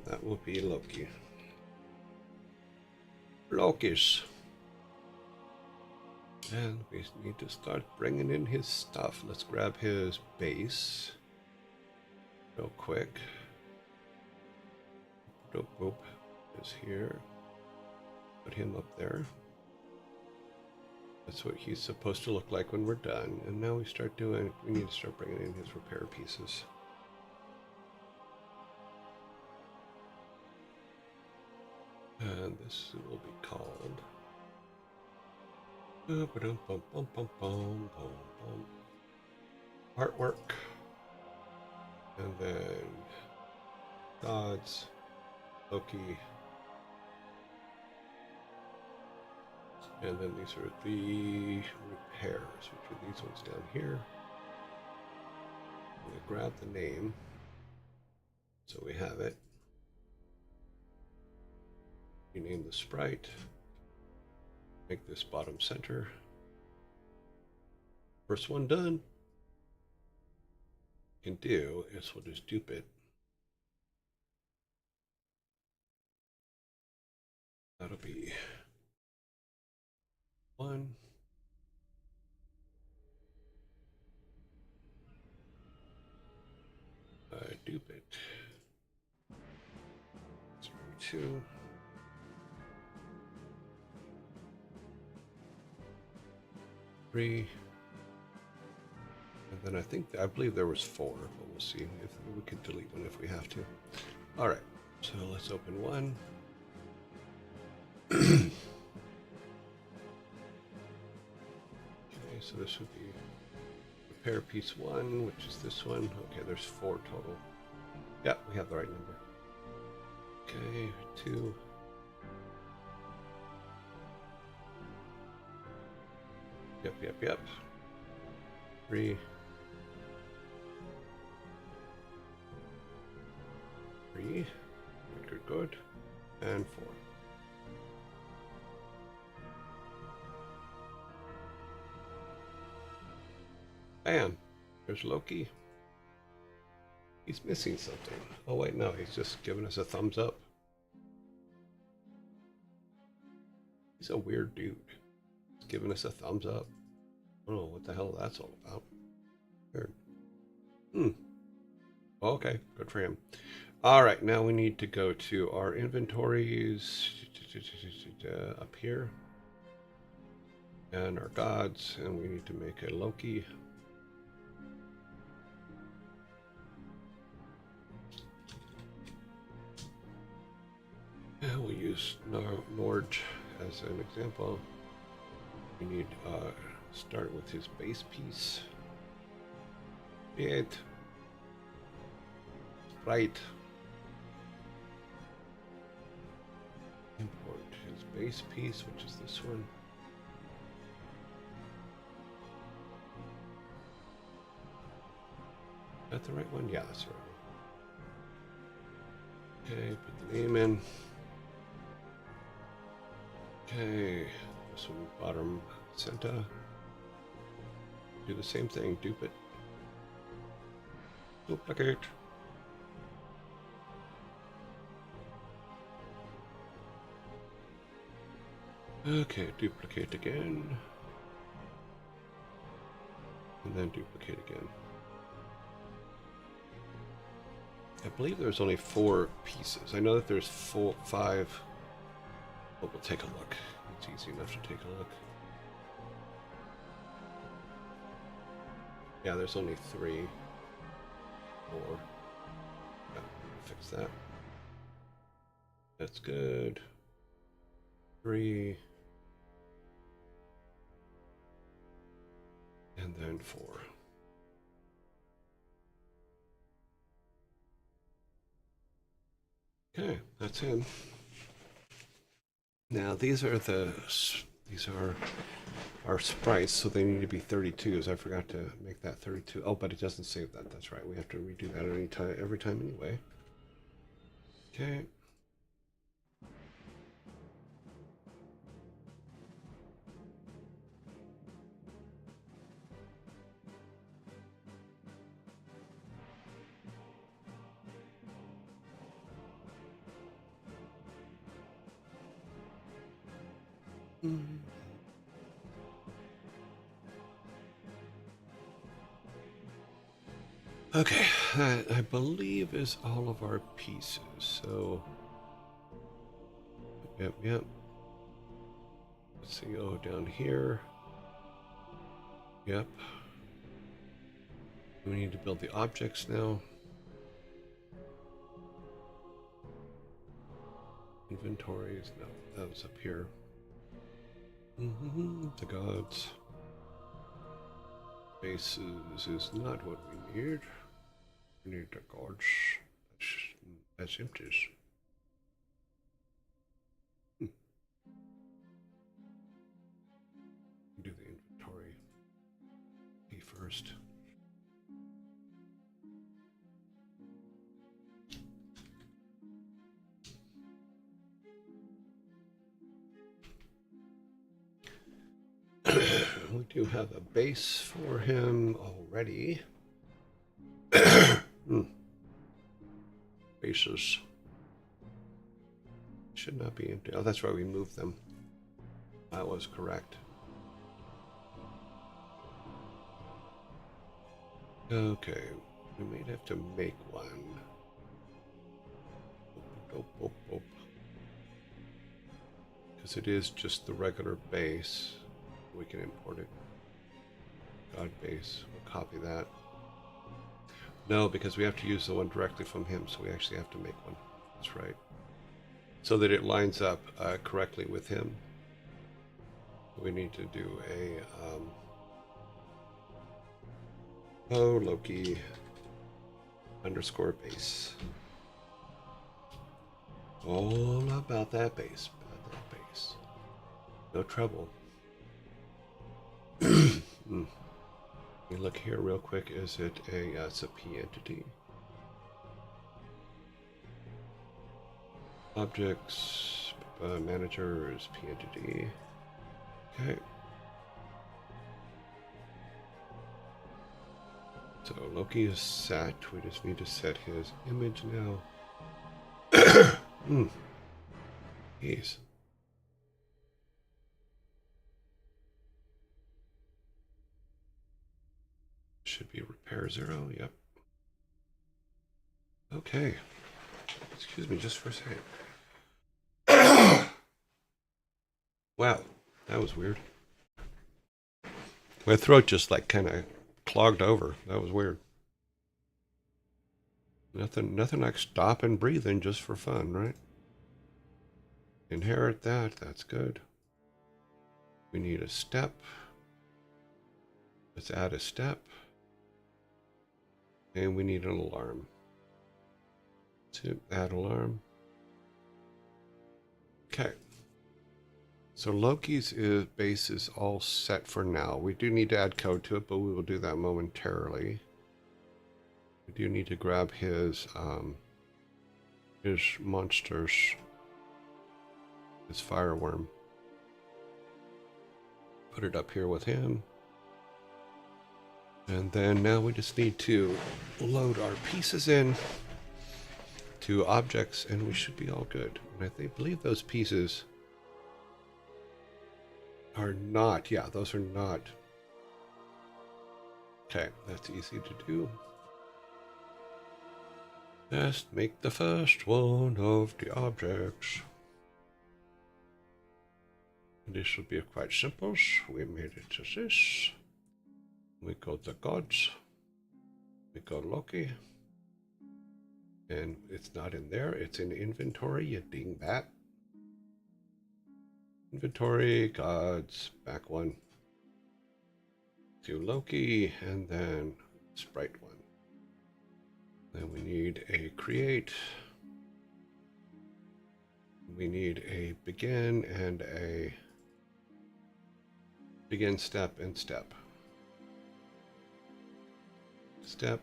Speaker 1: That will be Loki. Lokis. And we need to start bringing in his stuff. Let's grab his base real quick. Boop, boop is here. Put him up there. That's what he's supposed to look like when we're done. And now we need to start bringing in his repair pieces. And this will be called artwork. And then gods, Loki. And then these are the repairs, which are these ones down here. I'm going to grab the name so we have it. Rename the sprite. Make this bottom center. First one done. What we can do is we'll just dupe it. That'll be 1. stupid. 2. Three. And then I believe there was 4, but we'll see if we can delete one if we have to. All right, so let's open one. Okay, so this would be repair piece 1, which is this one. Okay, there's 4 total. Yep, we have the right number. Okay, 2. Yep. 3. 3. Good. And 4. Bam! There's Loki. He's missing something. Oh wait, no, he's just giving us a thumbs up. He's a weird dude. He's giving us a thumbs up. I don't know what the hell that's all about. Weird. Okay, good for him. All right, now we need to go to our inventories up here. And our gods, and we need to make a Loki. And we'll use Nord as an example. We need start with his base piece. Sprite. Import his base piece, which is this one. Is that the right one? Yeah, that's the right one. Okay, put the name in. Okay, this one bottom center. Do the same thing, dupe it. Duplicate. Okay, duplicate again. And then duplicate again. I believe there's only 4 pieces. I know that there's 5. But we'll take a look. It's easy enough to take a look. Yeah, there's only 3. 4. Yeah, fix that. That's good. 3. And then 4. Okay, that's in. Now these are our sprites, so they need to be 32s. I forgot to make that 32. Oh, but it doesn't save that. That's right. We have to redo that every time anyway. Okay. Okay, that I believe is all of our pieces. So, yep. Let's see, down here. Yep. We need to build the objects now. Inventories, no, that was up here. The gods. Bases is not what we need. We need the gods as empties. Do the inventory key first. We do have a base for him already. Bases should not be empty. Oh, that's why we moved them. That was correct. Okay, We may have to make one. Because it is just the regular base. We can import it. God base. We'll copy that. No, because we have to use the one directly from him, so we actually have to make one. That's right. So that it lines up correctly with him. We need to do a Loki underscore base. All about that base. About that base. No trouble. Let me look here real quick. Is it it's a P entity? Objects, managers, P entity. Okay. So Loki is set. We just need to set his image now. Jeez. Should be repair 0. Yep. Okay. Excuse me just for a second. Wow, that was weird. My throat just like kind of clogged over. That was weird. Nothing like stopping breathing just for fun, right? Inherit that. That's good. We need a step. Let's add a step. And we need an alarm. To add alarm. Okay. So Loki's base is all set for now. We do need to add code to it, but we will do that momentarily. We do need to grab his monsters, his fireworm. Put it up here with him. And then now we just need to load our pieces in to objects, and we should be all good. And I believe those pieces are not, yeah, those are not. Okay, that's easy to do. Just make the first one of the objects. This will be quite simple. We made it to this. We got the gods. We got Loki. And it's not in there. It's in inventory, you dingbat. Inventory, gods, back one. To Loki, and then sprite one. Then we need a create. We need a begin and a begin step and step. Step.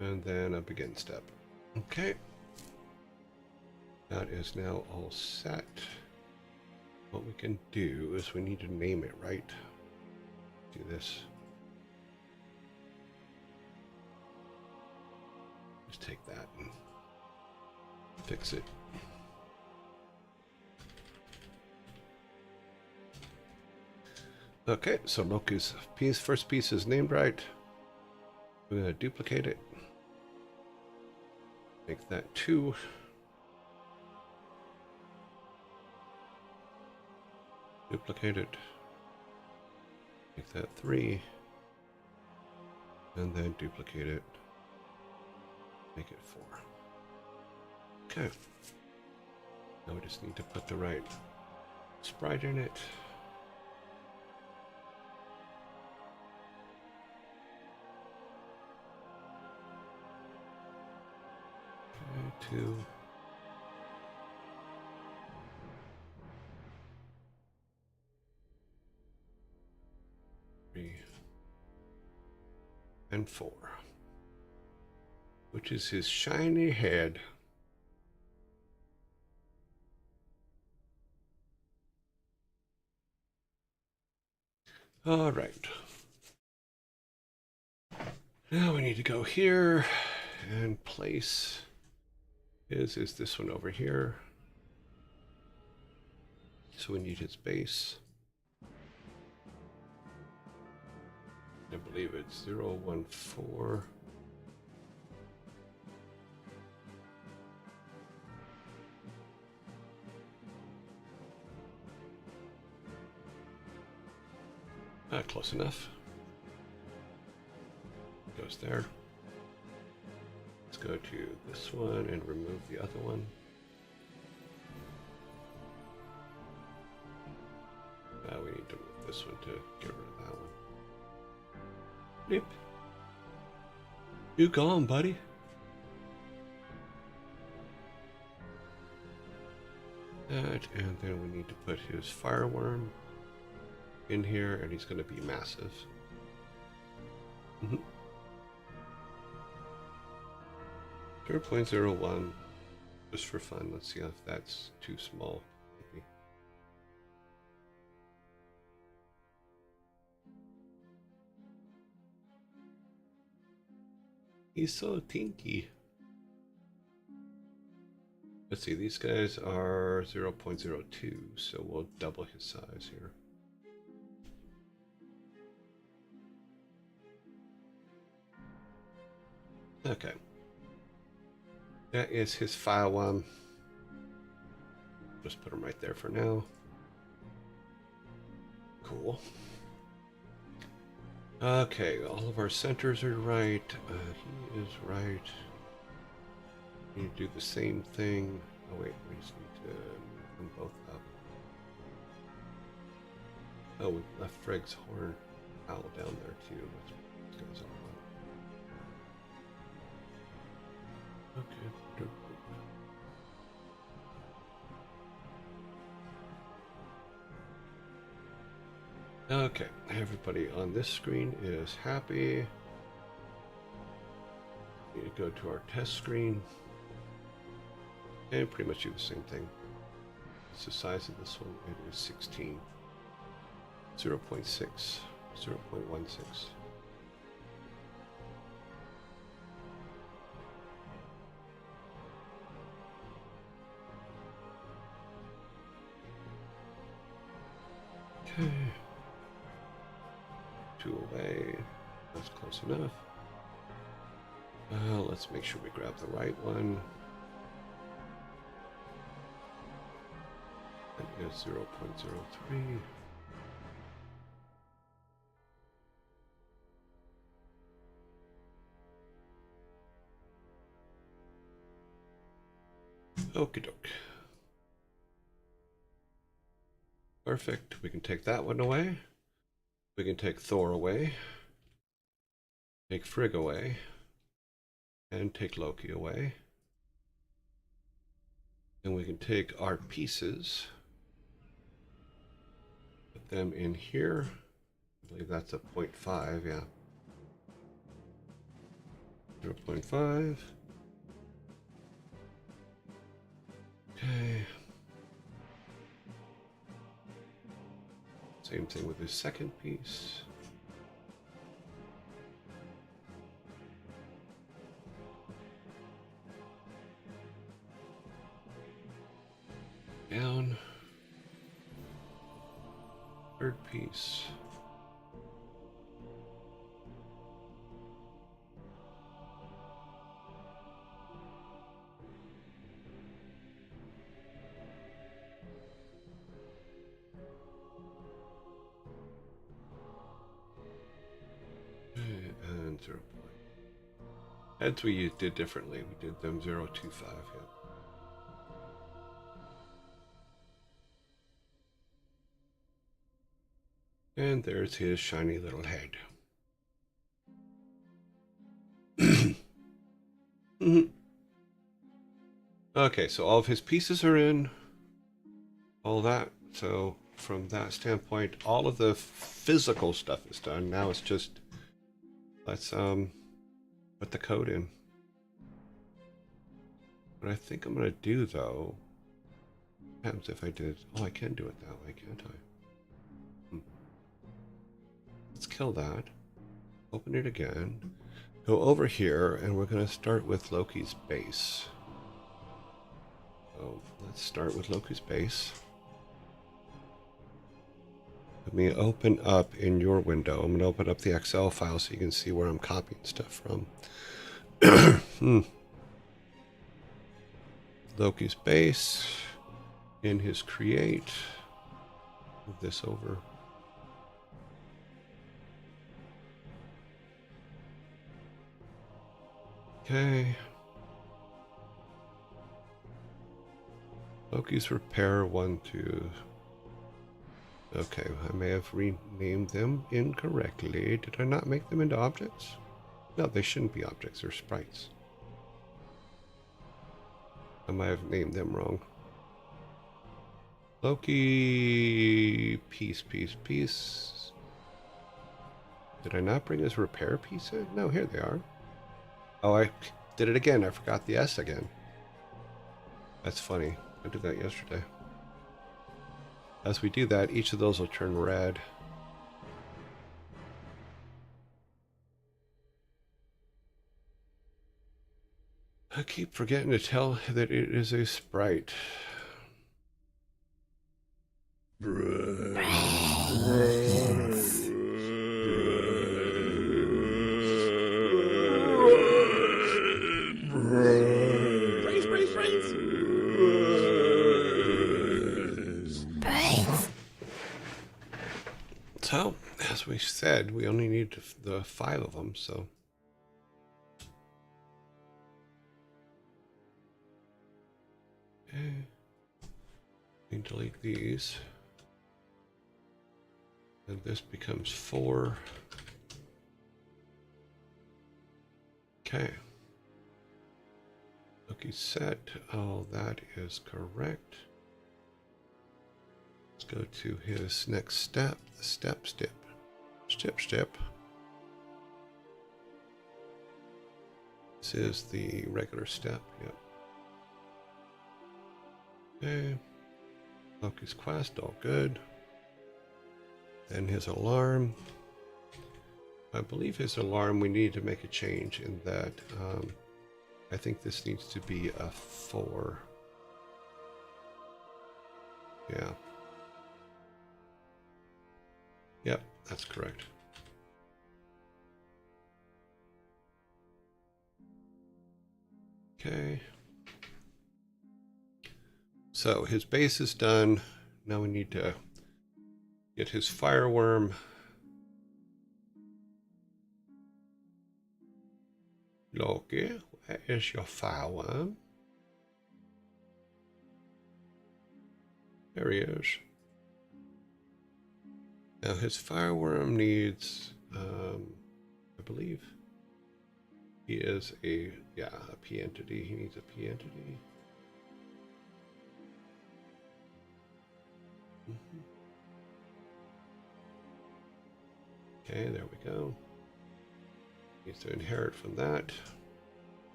Speaker 1: And then a begin step. Okay. That is now all set. What we can do is we need to name it, right? Do this. Just take that and fix it. Okay, so Loki's first piece is named right. We're going to duplicate it. Make that 2. Duplicate it. Make that 3. And then duplicate it. Make it 4. Okay. Now we just need to put the right sprite in it. Okay, 2. 3. And 4. Which is his shiny head. All right. Now we need to go here and place is this one over here. So we need his base. I believe it's 014. Close enough. Goes there. Let's go to this one and remove the other one. We need to move this one to get rid of that one. Yep. You gone, buddy. That, and then we need to put his fireworm in here, and he's going to be massive. 0.01, just for fun. Let's see if that's too small. Maybe. He's so tinky. Let's see, these guys are 0.02, so we'll double his size here. Okay. That is his file one. Just put him right there for now. Cool. Okay, all of our centers are right. He is right. We need to do the same thing. Oh wait, we just need to move them both up. Oh, we left Freg's horn owl down there too. That's what this guy's all about. Okay. Okay, everybody on this screen is happy. We need to go to our test screen and pretty much do the same thing. What's the size of this one? It is 16. 0.6, 0.16. Okay. 2 away. That's close enough. Let's make sure we grab the right one. That is 0.03. Okie doke. Perfect. We can take that one away. We can take Thor away. Take Frigg away. And take Loki away. And we can take our pieces. Put them in here. I believe that's a 0.5, yeah. 0.5. Okay. Same thing with his second piece. Down. Third piece. And 0. Heads we did differently. We did them 0.25, yeah. And there's his shiny little head. Okay, so all of his pieces are in. All that. So from that standpoint, all of the physical stuff is done. Now it's just, let's put the code in. What I think I'm going to do, though, what happens if I did, oh, I can do it that way, can't I? Let's kill that. Open it again. Go over here, and we're going to start with Loki's base. So let's start with Loki's base. Let me open up in your window. I'm going to open up the Excel file so you can see where I'm copying stuff from. Loki's base. In his create. Move this over. Okay. Loki's repair 1, 2. Okay, I may have renamed them incorrectly. Did I not make them into objects? No, they shouldn't be objects. They're sprites. I might have named them wrong. Loki, piece. Did I not bring his repair pieces? No, here they are. Oh, I did it again. I forgot the S again. That's funny. I did that yesterday. As we do that, each of those will turn red. I keep forgetting to tell that it is a sprite. So, as we said, we only need the 5 of them, so. Okay. We delete these. And this becomes 4. Okay. Loki set. Oh, that is correct. Let's go to his next step. The step. This is the regular step. Yep. Okay. Loki's quest, all good. Then his alarm. I believe his alarm, we need to make a change in that. I think this needs to be a 4. Yeah. Yep, that's correct. Okay. So his base is done. Now we need to get his fireworm. Loki, where is your fireworm? There he is. Now his fireworm needs, I believe he is a P entity. He needs a P entity. Okay, there we go. Needs to inherit from that.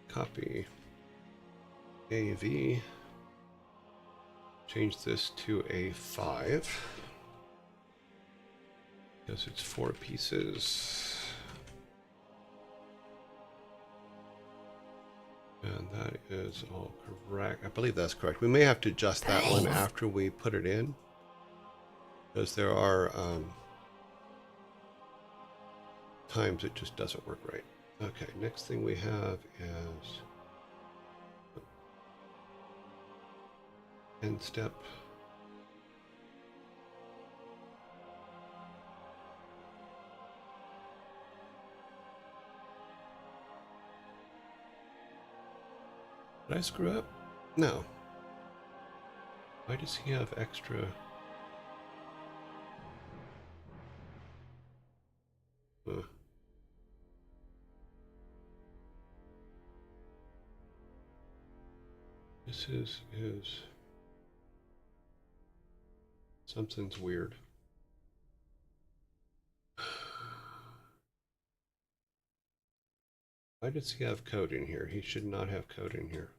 Speaker 1: Copy AV. Change this to a 5. Because it's 4 pieces. And that is all correct. I believe that's correct. We may have to adjust that one after we put it in. Because there are times it just doesn't work right. Okay, next thing we have is end step. Did I screw up? No. Why does he have extra? This is something's weird. Why does he have code in here? He should not have code in here.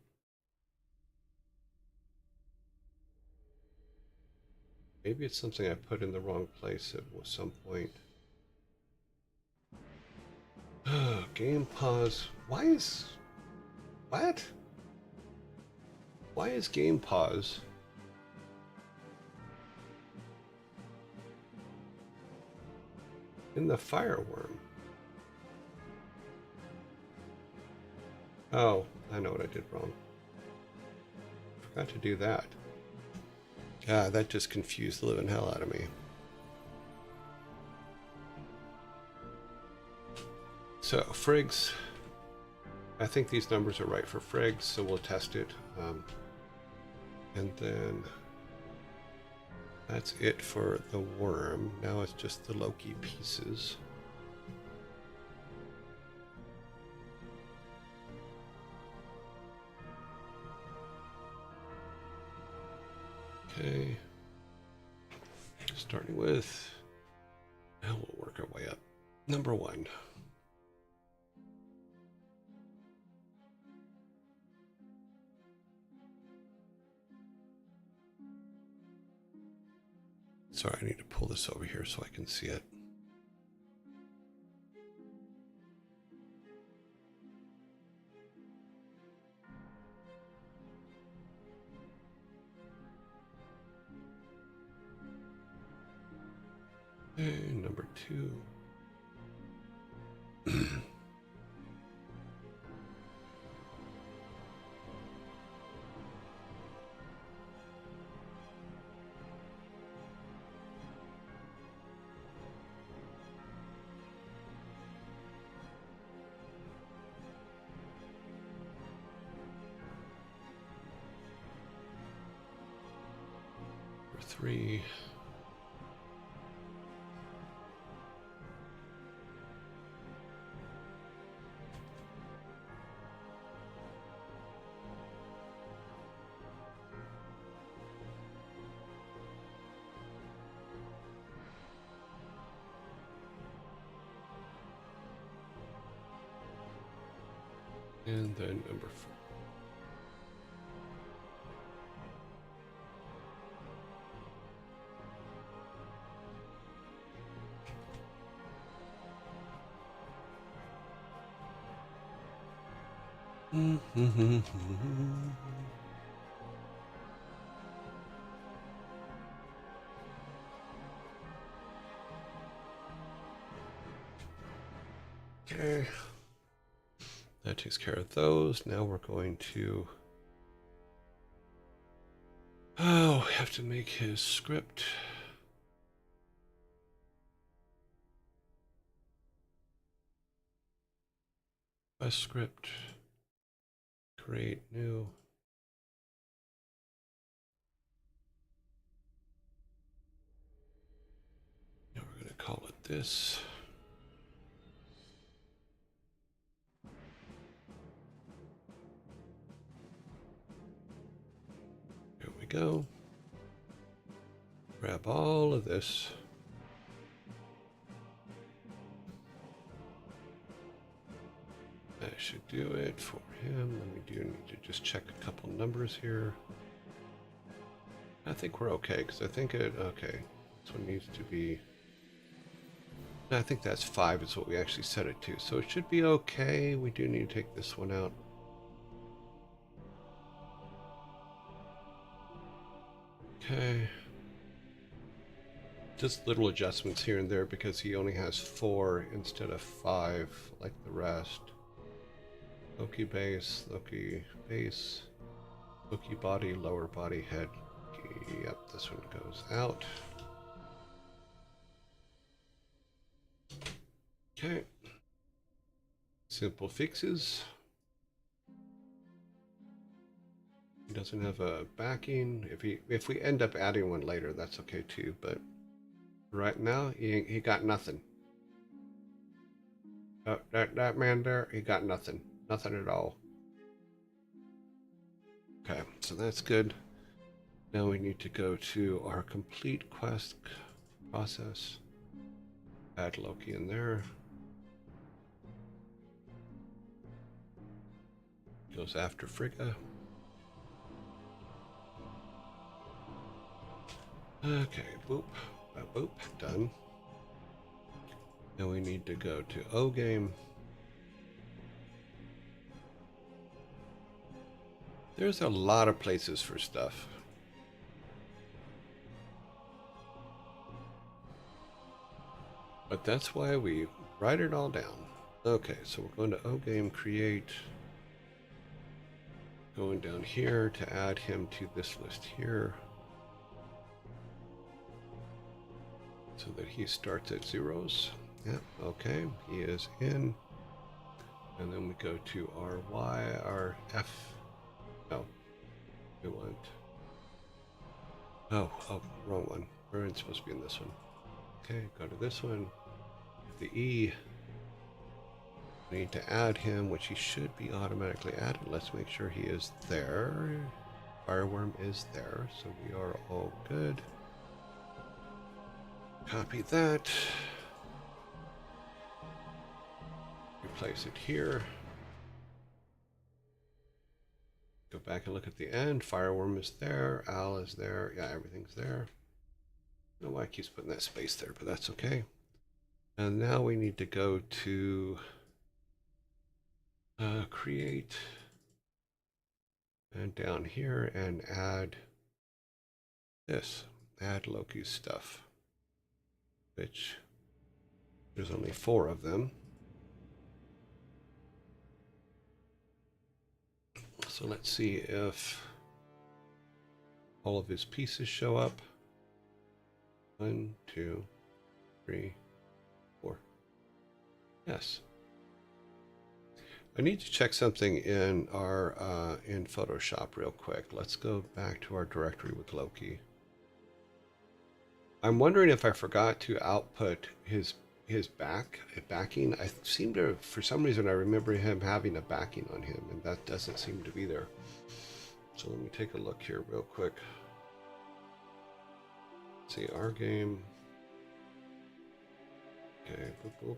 Speaker 1: Maybe it's something I put in the wrong place at some point. Game pause. Why is... What? Why is game pause in the fireworm. Oh, I know what I did wrong. Forgot to do that. Ah, that just confused the living hell out of me. So, Frigs. I think these numbers are right for Frigs, so we'll test it. And then that's it for the worm. Now it's just the Loki pieces. Okay. Starting with, now we'll work our way up. Number 1. Sorry, I need to pull this over here so I can see it. And number 2. Number 3. And then number 4. Okay. That takes care of those. Now we're going to... Oh, we have to make his script. A script. Create new. Now we're going to call it this. Here we go. Grab all of this. That should do it for him. Let me need to just check a couple numbers here. I think we're okay, because I think okay. This one needs to be... I think that's 5 is what we actually set it to. So it should be okay. We do need to take this one out. Okay. Just little adjustments here and there because he only has 4 instead of 5 like the rest. Loki base, Loki base, Loki body, lower body, head. Yep, this one goes out. Okay. Simple fixes. He doesn't have a backing. If we end up adding one later, that's okay too, but right now he got nothing. That man there, he got nothing. Nothing at all. Okay, so that's good. Now we need to go to our complete quest process. Add Loki in there. Goes after Frigga. Okay, boop, boop, done. Now we need to go to O game. There's a lot of places for stuff. But that's why we write it all down. Okay, so we're going to OGame create. Going down here to add him to this list here. So that he starts at zeros. Yep, okay, he is in. And then we go to our Y, our F. No, we want. Oh, wrong one. We're supposed to be in this one. Okay, go to this one. The E. We need to add him, which he should be automatically added. Let's make sure he is there. Fireworm is there, so we are all good. Copy that. Replace it here. Go back and look at the end. Fireworm is there. Al is there. Yeah, everything's there. I don't know why it keeps putting that space there, but that's okay. And now we need to go to create. And down here and add this. Add Loki's stuff. Which there's only 4 of them. So let's see if all of his pieces show up. 1, 2, 3, 4. Yes. I need to check something in our in Photoshop real quick. Let's go back to our directory with Loki. I'm wondering if I forgot to output his backing. I seem to, for some reason, I remember him having a backing on him, and that doesn't seem to be there. So let me take a look here real quick. Let's see, our game. Okay, boop, boop.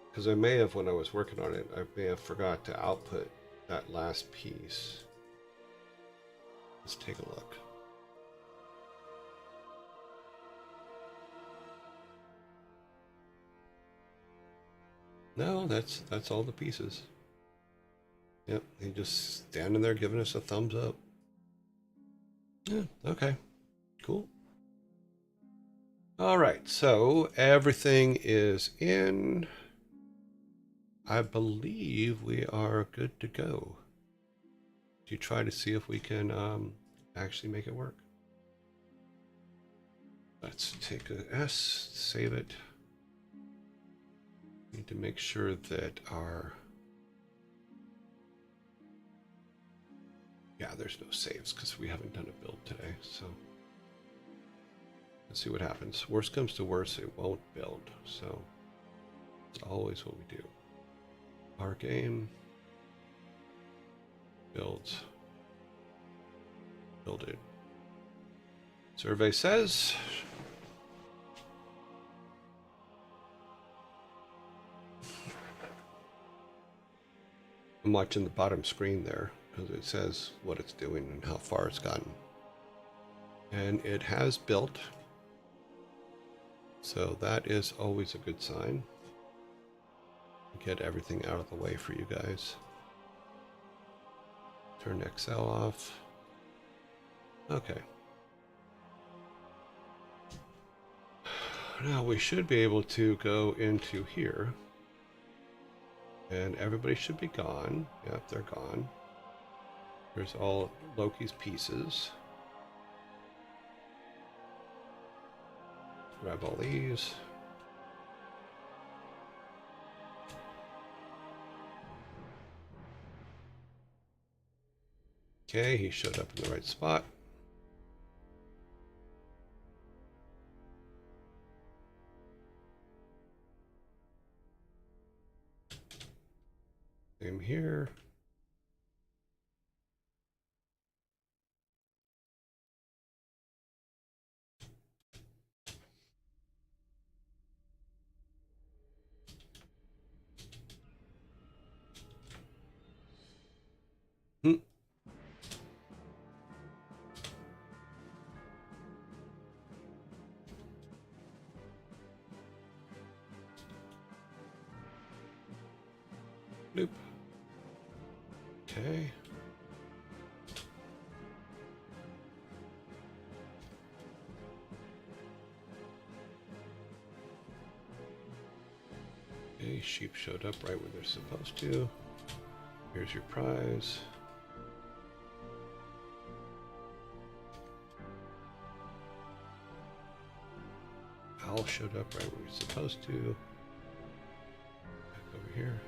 Speaker 1: Because I may have, when I was working on it, I may have forgot to output that last piece. Let's take a look. No, that's all the pieces. Yep, he just standing there giving us a thumbs up. Yeah, okay, cool. All right, so everything is in. I believe we are good to go. To try to see if we can actually make it work. Let's take a S, save it. Need to make sure that our... Yeah, there's no saves because we haven't done a build today, so... Let's see what happens. Worst comes to worst, it won't build, so... It's always what we do. Our game... Builds. Build it. Survey says... I'm watching the bottom screen there because it says what it's doing and how far it's gotten. And it has built. So that is always a good sign. Get everything out of the way for you guys. Turn Excel off. Okay. Now we should be able to go into here. And everybody should be gone. Yep, they're gone. There's all Loki's pieces. Grab all these. Okay, he showed up in the right spot. Same here. Hmm. Nope. Okay. Okay, sheep showed up right where they're supposed to. Here's your prize. Owl showed up right where he's supposed to. Back over here.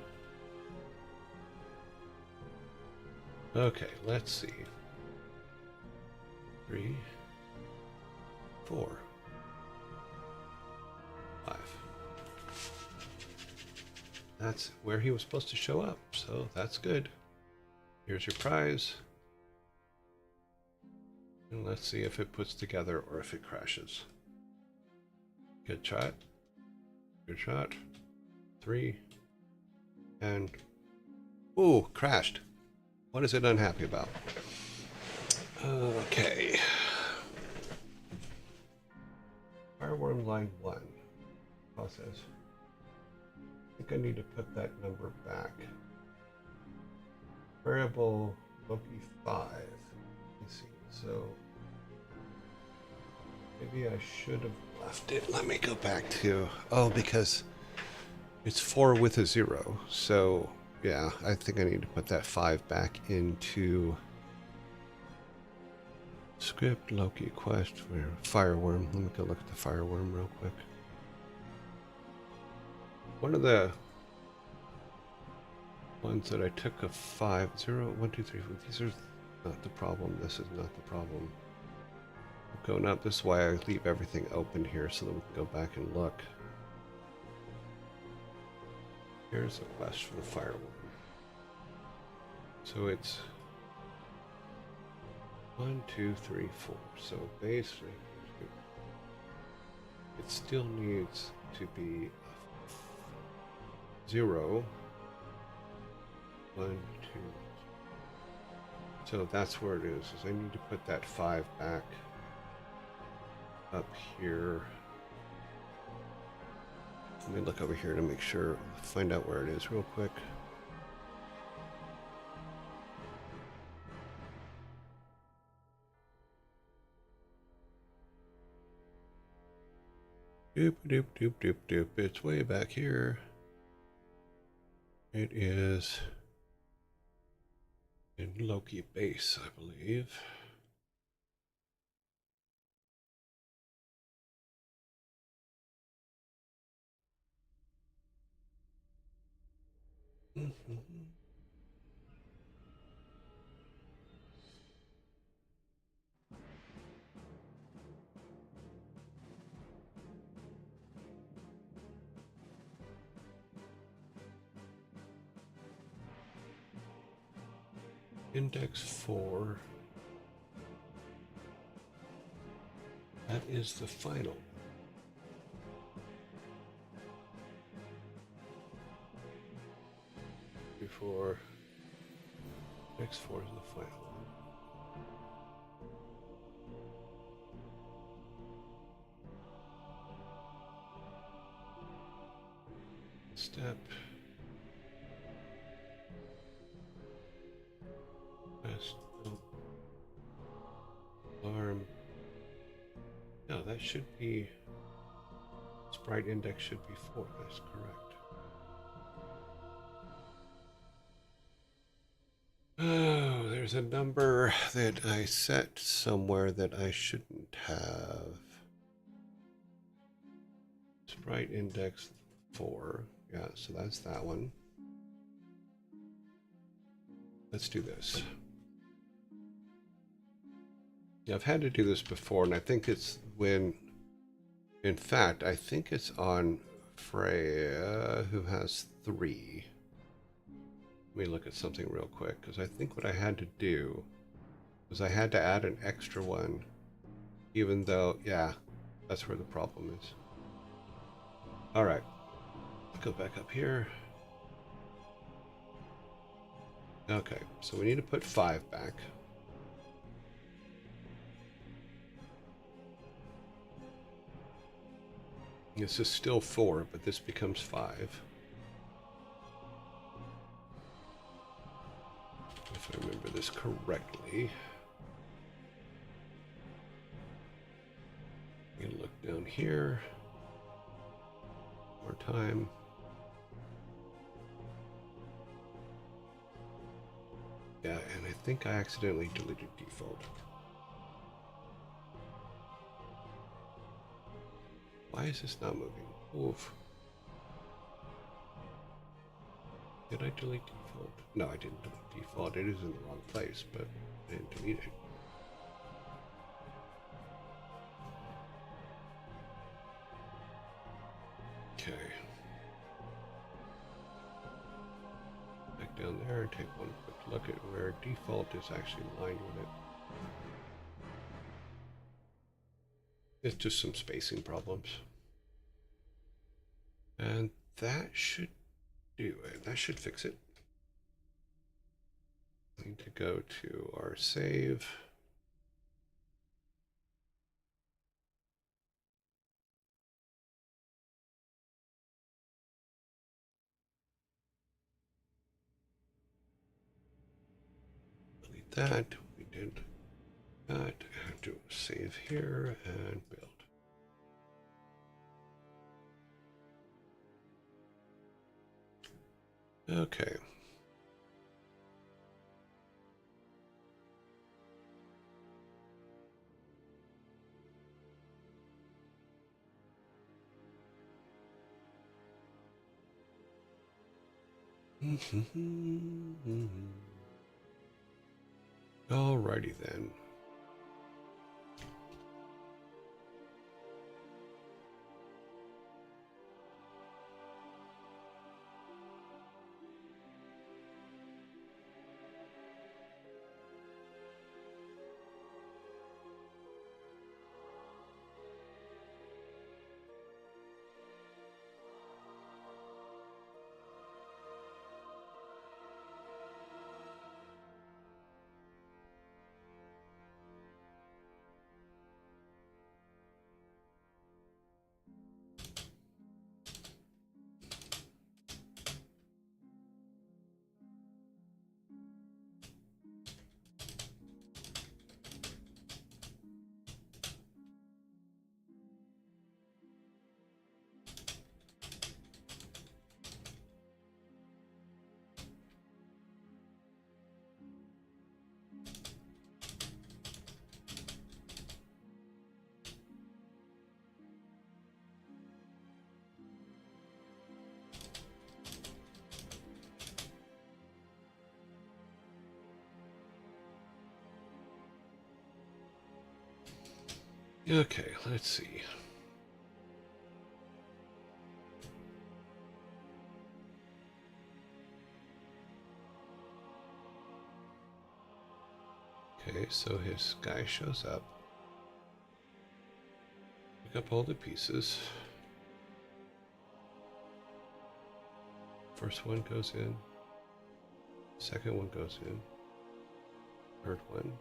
Speaker 1: Okay, let's see. 3, 4, 5. That's where he was supposed to show up, so that's good. Here's your prize. And let's see if it puts together or if it crashes. Good shot. Good shot. 3. And... ooh, crashed. What is it unhappy about? Okay. Fireworm line 1. Process. I think I need to put that number back. Variable Loki 5. Let's see. So maybe I should have left it. Let me go back to... oh, because it's 4 with a 0. So yeah, I think I need to put that 5 back into script, Loki, quest, fireworm. Let me go look at the fireworm real quick. One of the ones that I took a 5, 0, 1, 2, 3, 4. These are not the problem. This is not the problem. Going up this way, I leave everything open here so that we can go back and look. Here's a quest for the fireworm. So it's 1, 2, 3, 4. So basically, it still needs to be 0, 1, 2. So that's where it is I need to put that 5 back up here. Let me look over here to make sure, find out where it is real quick. Doop doop doop doop doop. It's way back here. It is in Loki base, I believe. Index 4. That is the final. Before index 4 is the final. Step. Best alarm. No, that should be, sprite index should be 4. That's correct. Oh, there's a number that I set somewhere that I shouldn't have. Sprite index 4. Yeah, so that's that one. Let's do this. Yeah, I've had to do this before, and I think it's when, in fact, I think it's on Freya, who has 3. Let me look at something real quick, because I think what I had to do was I had to add an extra one, even though, yeah, that's where the problem is. All right, let's go back up here. Okay, so we need to put 5 back. This is still 4, but this becomes 5. If I remember this correctly. I'm gonna look down here. More time. Yeah, and I think I accidentally deleted default. Why is this not moving? Oof. Did I delete default? No, I didn't delete default. It is in the wrong place, but I didn't delete it. Okay. Back down there and take one quick look at where default is actually aligned with it. It's just some spacing problems. And that should do it. That should fix it. I need to go to our save. Delete that. We did that. And do a save here and build. Okay. Alrighty then. Okay, let's see. Okay, so his guy shows up. Pick up all the pieces. First one goes in. Second one goes in. Third one.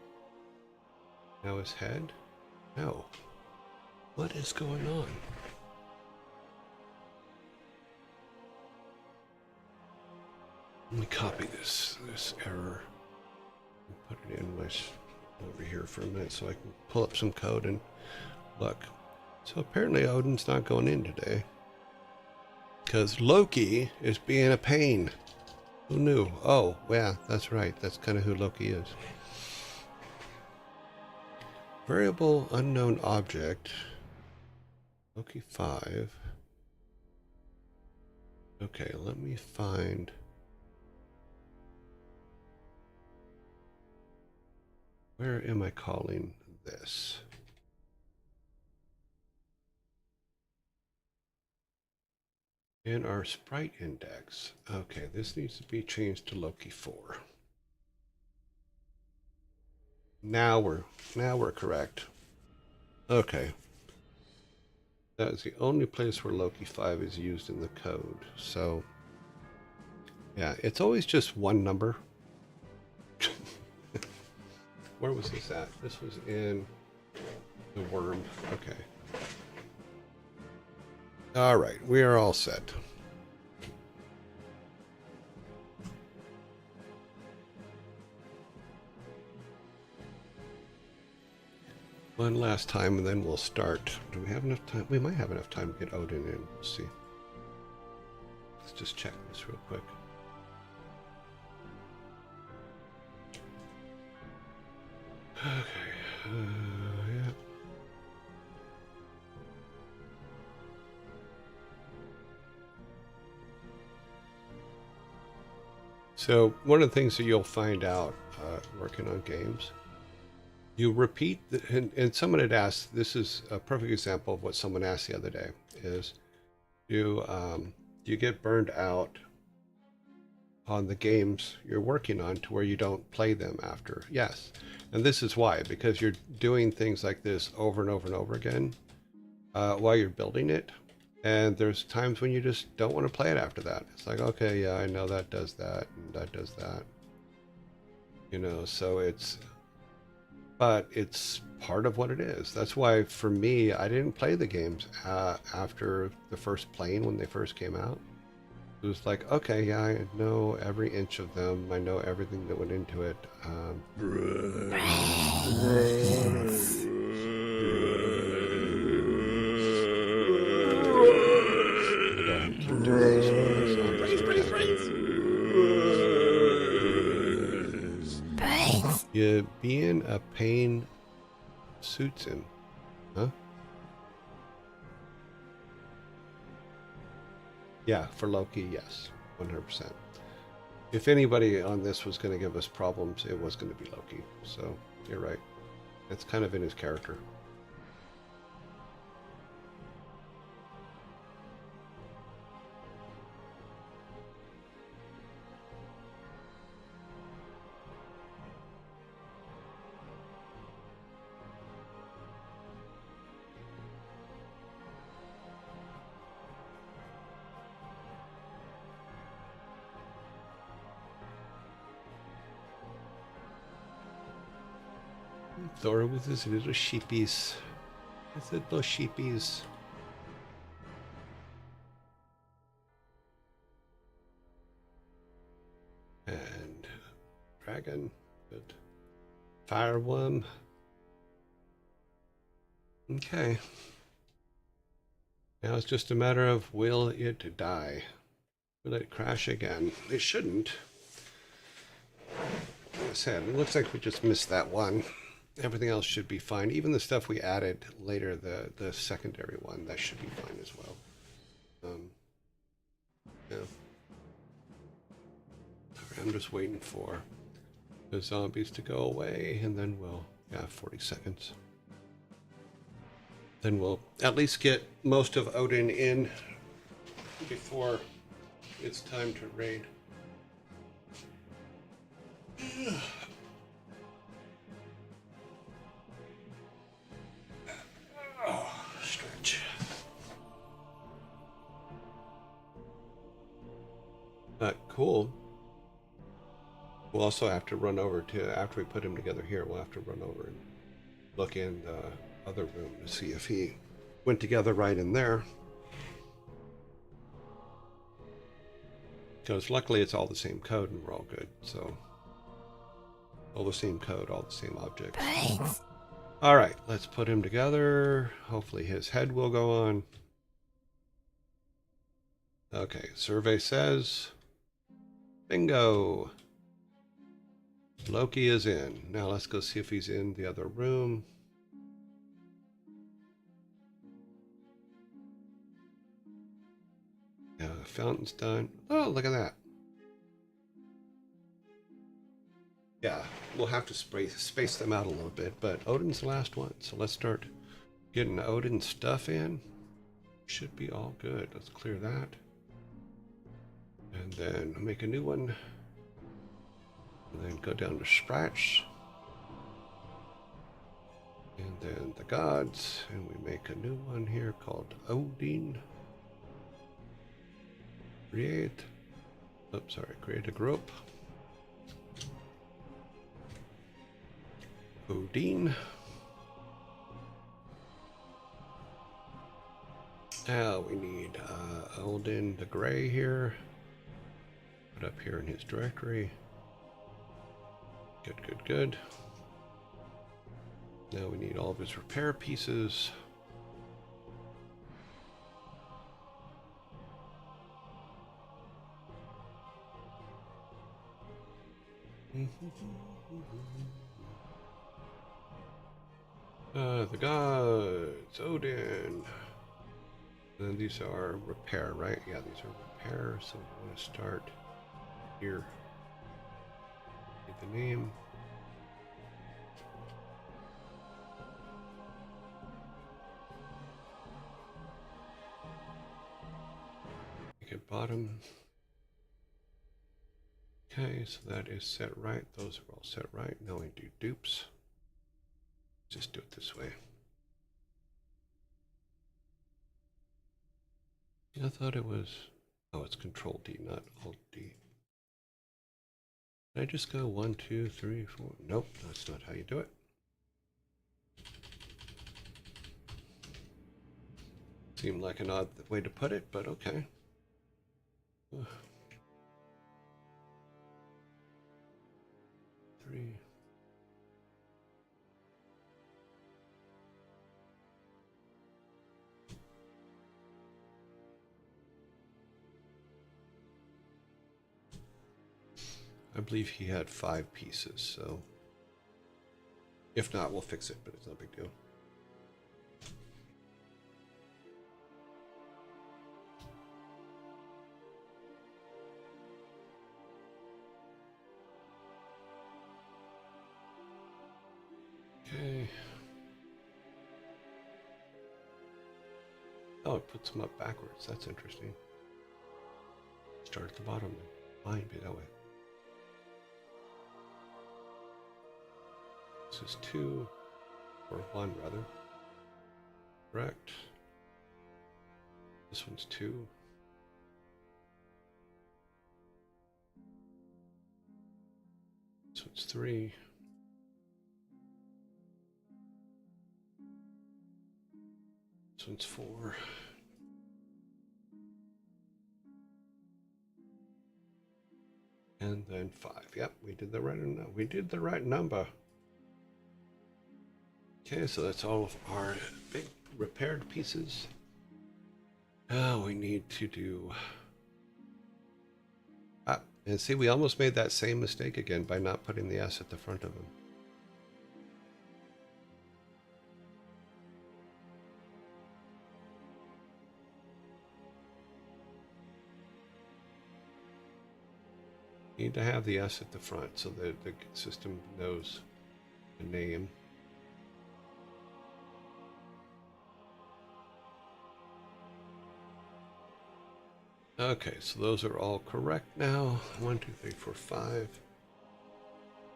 Speaker 1: Now his head? No. What is going on? Let me copy this error and put it in my over here for a minute so I can pull up some code and look. So apparently Odin's not going in today because Loki is being a pain. Who knew? Oh, yeah, that's right. That's kind of who Loki is. Variable unknown object. Loki 5. Okay, let me find. Where am I calling this? In our sprite index. Okay, this needs to be changed to Loki 4. Now we're correct. Okay. That is the only place where Loki 5 is used in the code. So yeah, it's always just one number. Where was this at? This was in the worm. Okay. All right, we are all set. One last time and then we'll start. Do we have enough time? We might have enough time to get Odin in. We'll see. Let's just check this real quick. Okay. Yeah. So one of the things that you'll find out working on games, you repeat, and someone had asked, this is a perfect example of what someone asked the other day, is do you get burned out on the games you're working on to where you don't play them after? Yes. And this is why, because you're doing things like this over and over and over again while you're building it. And there's times when you just don't want to play it after that. It's like, okay, yeah, I know that does that and that does that. You know, so but it's part of what it is. That's why for me, I didn't play the games after the first playing when they first came out. It was like, okay, yeah, I know every inch of them. I know everything that went into it. I'll go ahead and keep doing this while the zombies are attacking.
Speaker 4: Brains.
Speaker 1: You being a pain suits him, huh? Yeah, for Loki, yes, 100%. If anybody on this was going to give us problems, it was going to be Loki. So you're right. It's kind of in his character. Thor with his little sheepies. His little sheepies. And dragon. Good. Fireworm. Okay. Now it's just a matter of will it die? Will it crash again? It shouldn't. Like I said, it looks like we just missed that one. Everything else should be fine. Even the stuff we added later, the secondary one, that should be fine as well. Yeah. I'm just waiting for the zombies to go away, and then we'll, 40 seconds. Then we'll at least get most of Odin in before it's time to raid. Oh, stretch. Cool. We'll also have to run over to, after we put him together here, we'll have to run over and look in the other room to see if he went together right in there. Because luckily it's all the same code and we're all good, so. All the same code, all the same objects.
Speaker 4: Brains.
Speaker 1: All right, let's put him together. Hopefully his head will go on. Okay, survey says, bingo. Loki is in. Now let's go see if he's in the other room. Fountain's done. Oh, look at that. Yeah, we'll have to space them out a little bit, but Odin's the last one. So let's start getting Odin's stuff in. Should be all good. Let's clear that. And then make a new one. And then go down to Sprats. And then the gods. And we make a new one here called Odin. Create. Oops, sorry. Create a group. Odin. Now we need Odin the Gray here. Put up here in his directory. Good, good, good. Now we need all of his repair pieces. The gods, Odin. And these are repair, right? Yeah, these are repair. So we want to start here. Get the name. Make it bottom. Okay, so that is set right. Those are all set right. Now we do dupes. Just do it this way. Yeah, I thought it was, oh, it's Control D, not Alt D. Did I just go 1, 2, 3, 4? Nope, that's not how you do it. Seemed like an odd way to put it, but okay. Ugh. 3. I believe he had 5 pieces, so if not, we'll fix it, but it's no big deal. Okay. Oh, it puts them up backwards. That's interesting. Start at the bottom then. Mine be that way. This is 2, or 1 rather. Correct. This one's 2. This one's 3. This one's 4. And then 5. Yep, we did the right number. Okay, so that's all of our big repaired pieces. Now we need to do... and see, we almost made that same mistake again by not putting the S at the front of them. Need to have the S at the front so that the system knows the name. Okay, so those are all correct now. 1, 2, 3, 4, 5.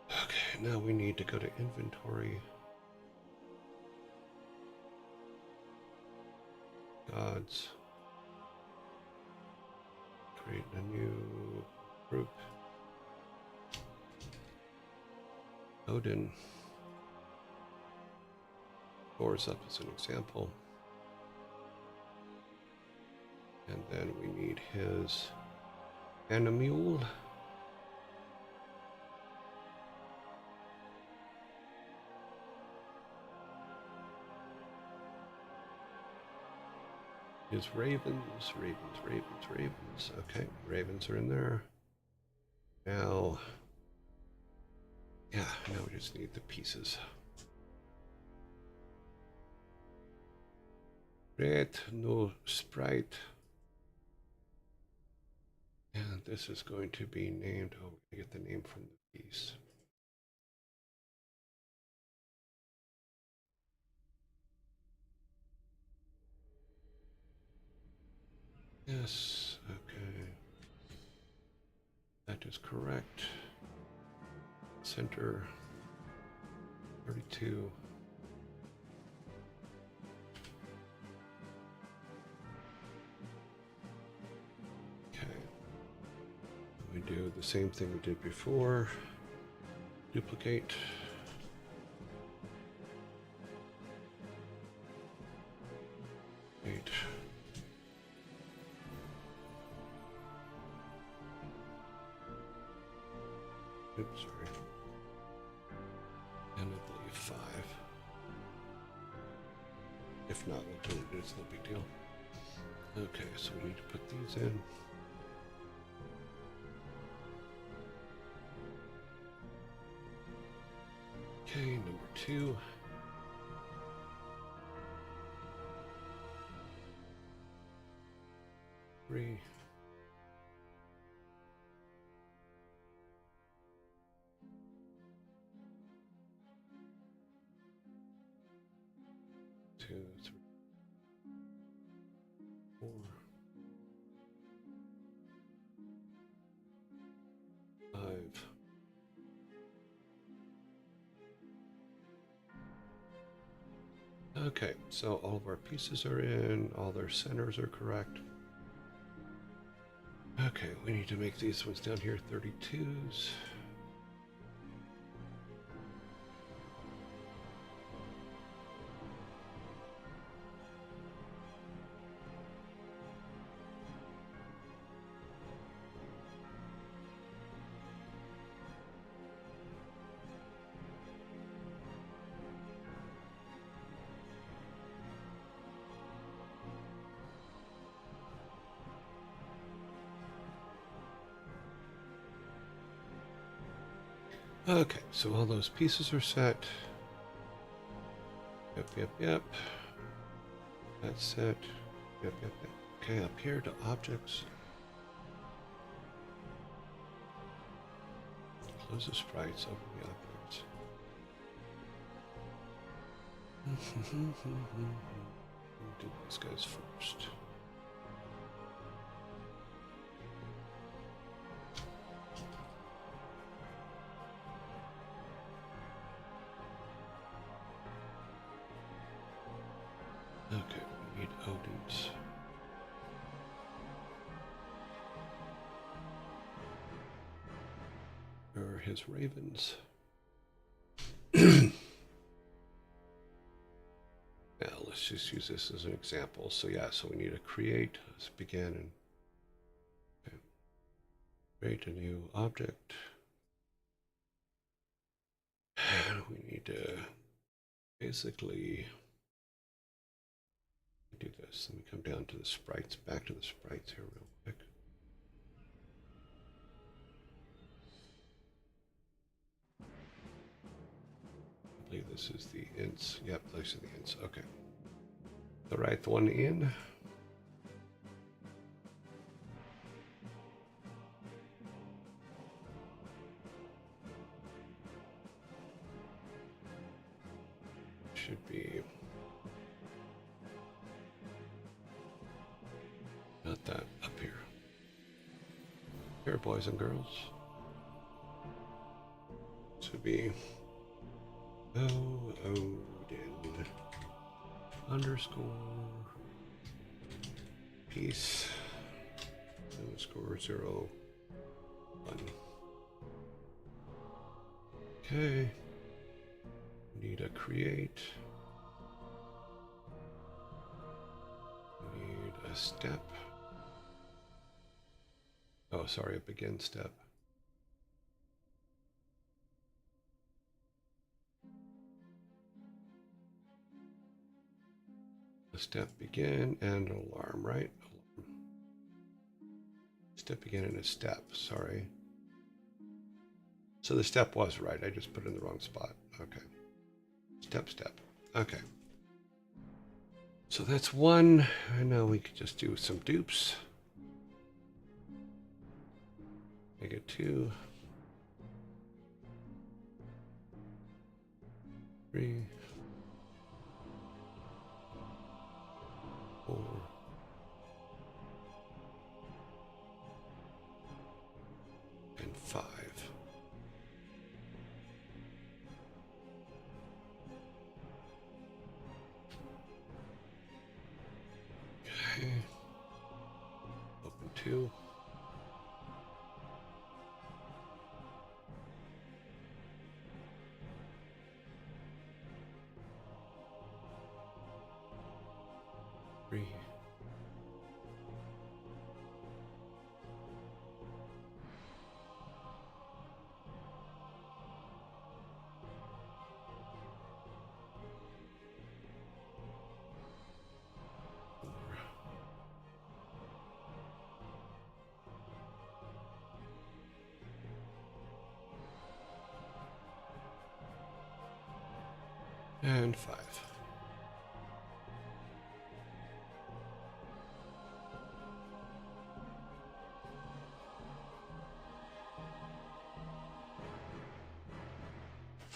Speaker 1: Okay, now we need to go to inventory. Gods. Create a new group. Odin. Thor's up as an example. And then we need his animule. His ravens. Okay, ravens are in there. Now, yeah, now we just need the pieces. Red, no sprite. And this is going to be named, oh, we get the name from the piece. Yes, okay. That is correct. Center 32. Okay. We do the same thing we did before. Duplicate. Eight. Oops, sorry. And I believe 5. If not, we'll do it. It's no big deal. Okay, so we need to put these in. Okay, number 2. 3. Two, three, 4. 5. Okay, so all of our pieces are in, all their centers are correct. Okay, we need to make these ones down here 32s. Okay, so all those pieces are set. Yep. That's set. Yep. Okay, up here to objects. Close the sprites, open the objects. Do these guys first. Okay, we need Odin's. Where are his ravens? Now let's just use this as an example. So yeah, so we need to create. Let's begin and okay. Create a new object. And we need to basically do this. Let me come down to the sprites, back to the sprites here real quick. I believe this is the ints. Yep, those are the ints. Okay. The right one in. Should be not that up here. Here, boys and girls. Should be Odin underscore piece underscore 0 1. Okay. Need a create. Need a step. Oh, sorry, a begin step. A step begin and an alarm, right? Alarm. Step begin and a step, sorry. So the step was right, I just put it in the wrong spot. Okay. Step. Okay. So that's one. And now we could just do some dupes. Make it 2. 3. 4. And 5. Okay. Open 2. Three. And 5.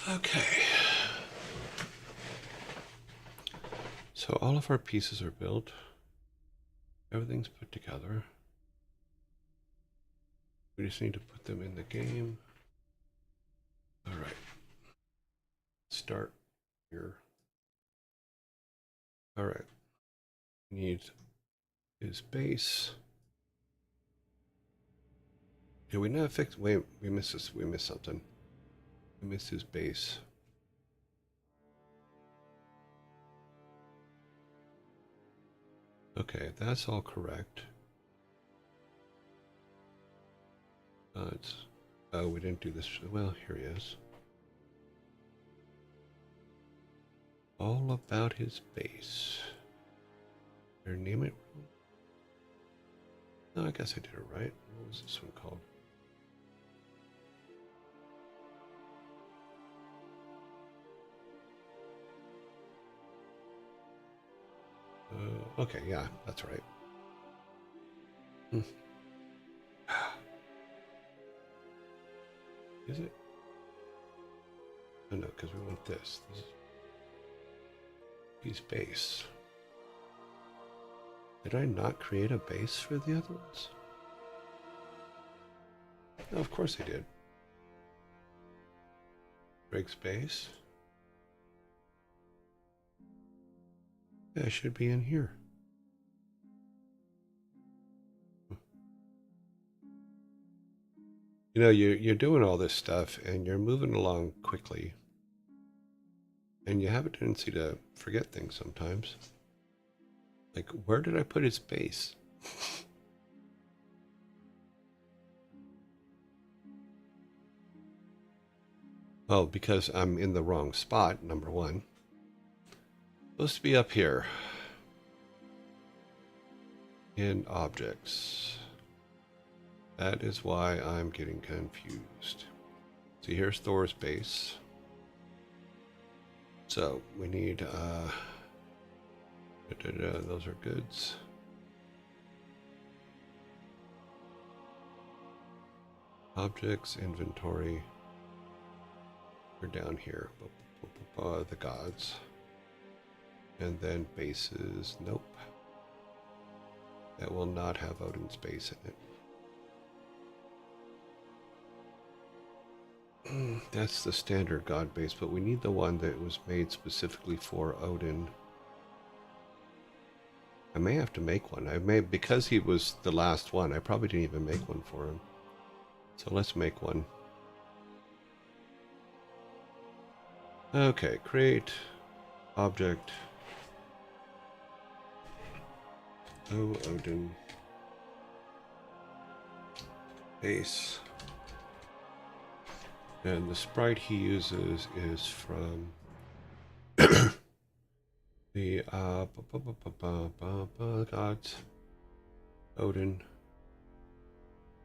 Speaker 1: Okay. So all of our pieces are built. Everything's put together. We just need to put them in the game. All right. Start here. All right. We need his base. Did we not fix? Wait, we missed this. We missed something. We missed his base. Okay, that's all correct. Oh, we didn't do this. Well, here he is. All about his base. Did I name it wrong? No, I guess I did it right. What was this one called? Okay, yeah, that's right. Is it? Oh no, because we want this. This is piece base. Did I not create a base for the other ones? No, of course I did. Breaks base. Yeah, it should be in here. You know, you're doing all this stuff and you're moving along quickly. And you have a tendency to forget things sometimes. Like, where did I put his base? Oh, because I'm in the wrong spot, number one. Supposed to be up here. In objects. That is why I'm getting confused. See, here's Thor's base. So we need those are goods. Objects, inventory. We're down here. The gods. And then bases. Nope. That will not have Odin's base in it. That's the standard god base, but we need the one that was made specifically for Odin. I may have to make one. I may, because he was the last one, I probably didn't even make one for him. So let's make one. Okay, create object. Oh, Odin. Base. And the sprite he uses is from the gods. Odin.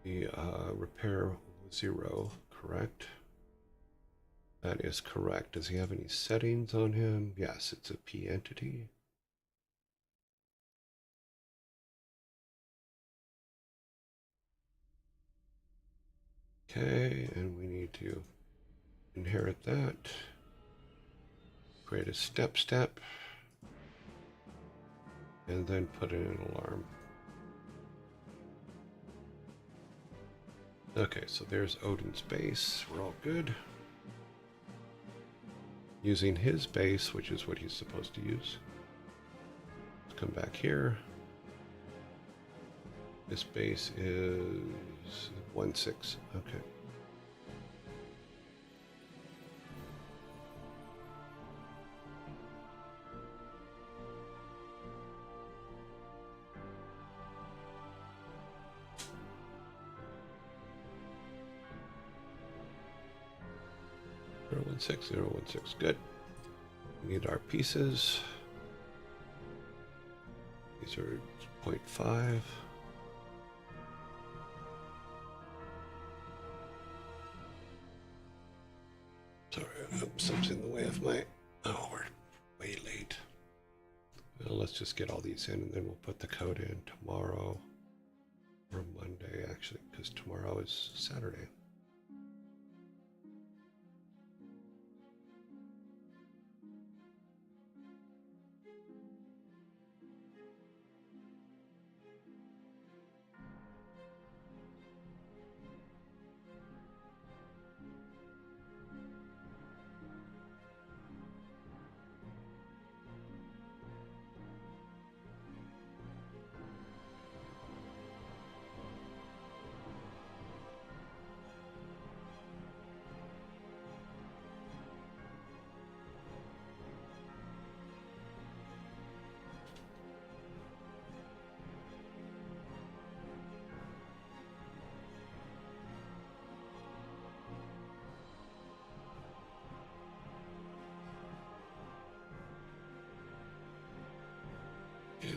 Speaker 1: The repair 0, correct? That is correct. Does he have any settings on him? Yes, it's a P entity. Okay, and we need to inherit that. Create a step, and then put in an alarm. Okay, so there's Odin's base. We're all good. Using his base, which is what he's supposed to use. Let's come back here. This base is 1-6. Okay. Zero 016. Good. We need our pieces. These are 0.5. Sorry, something's in the way of my... Oh, we're way late. Well, let's just get all these in and then we'll put the code in tomorrow. Or Monday, actually, because tomorrow is Saturday.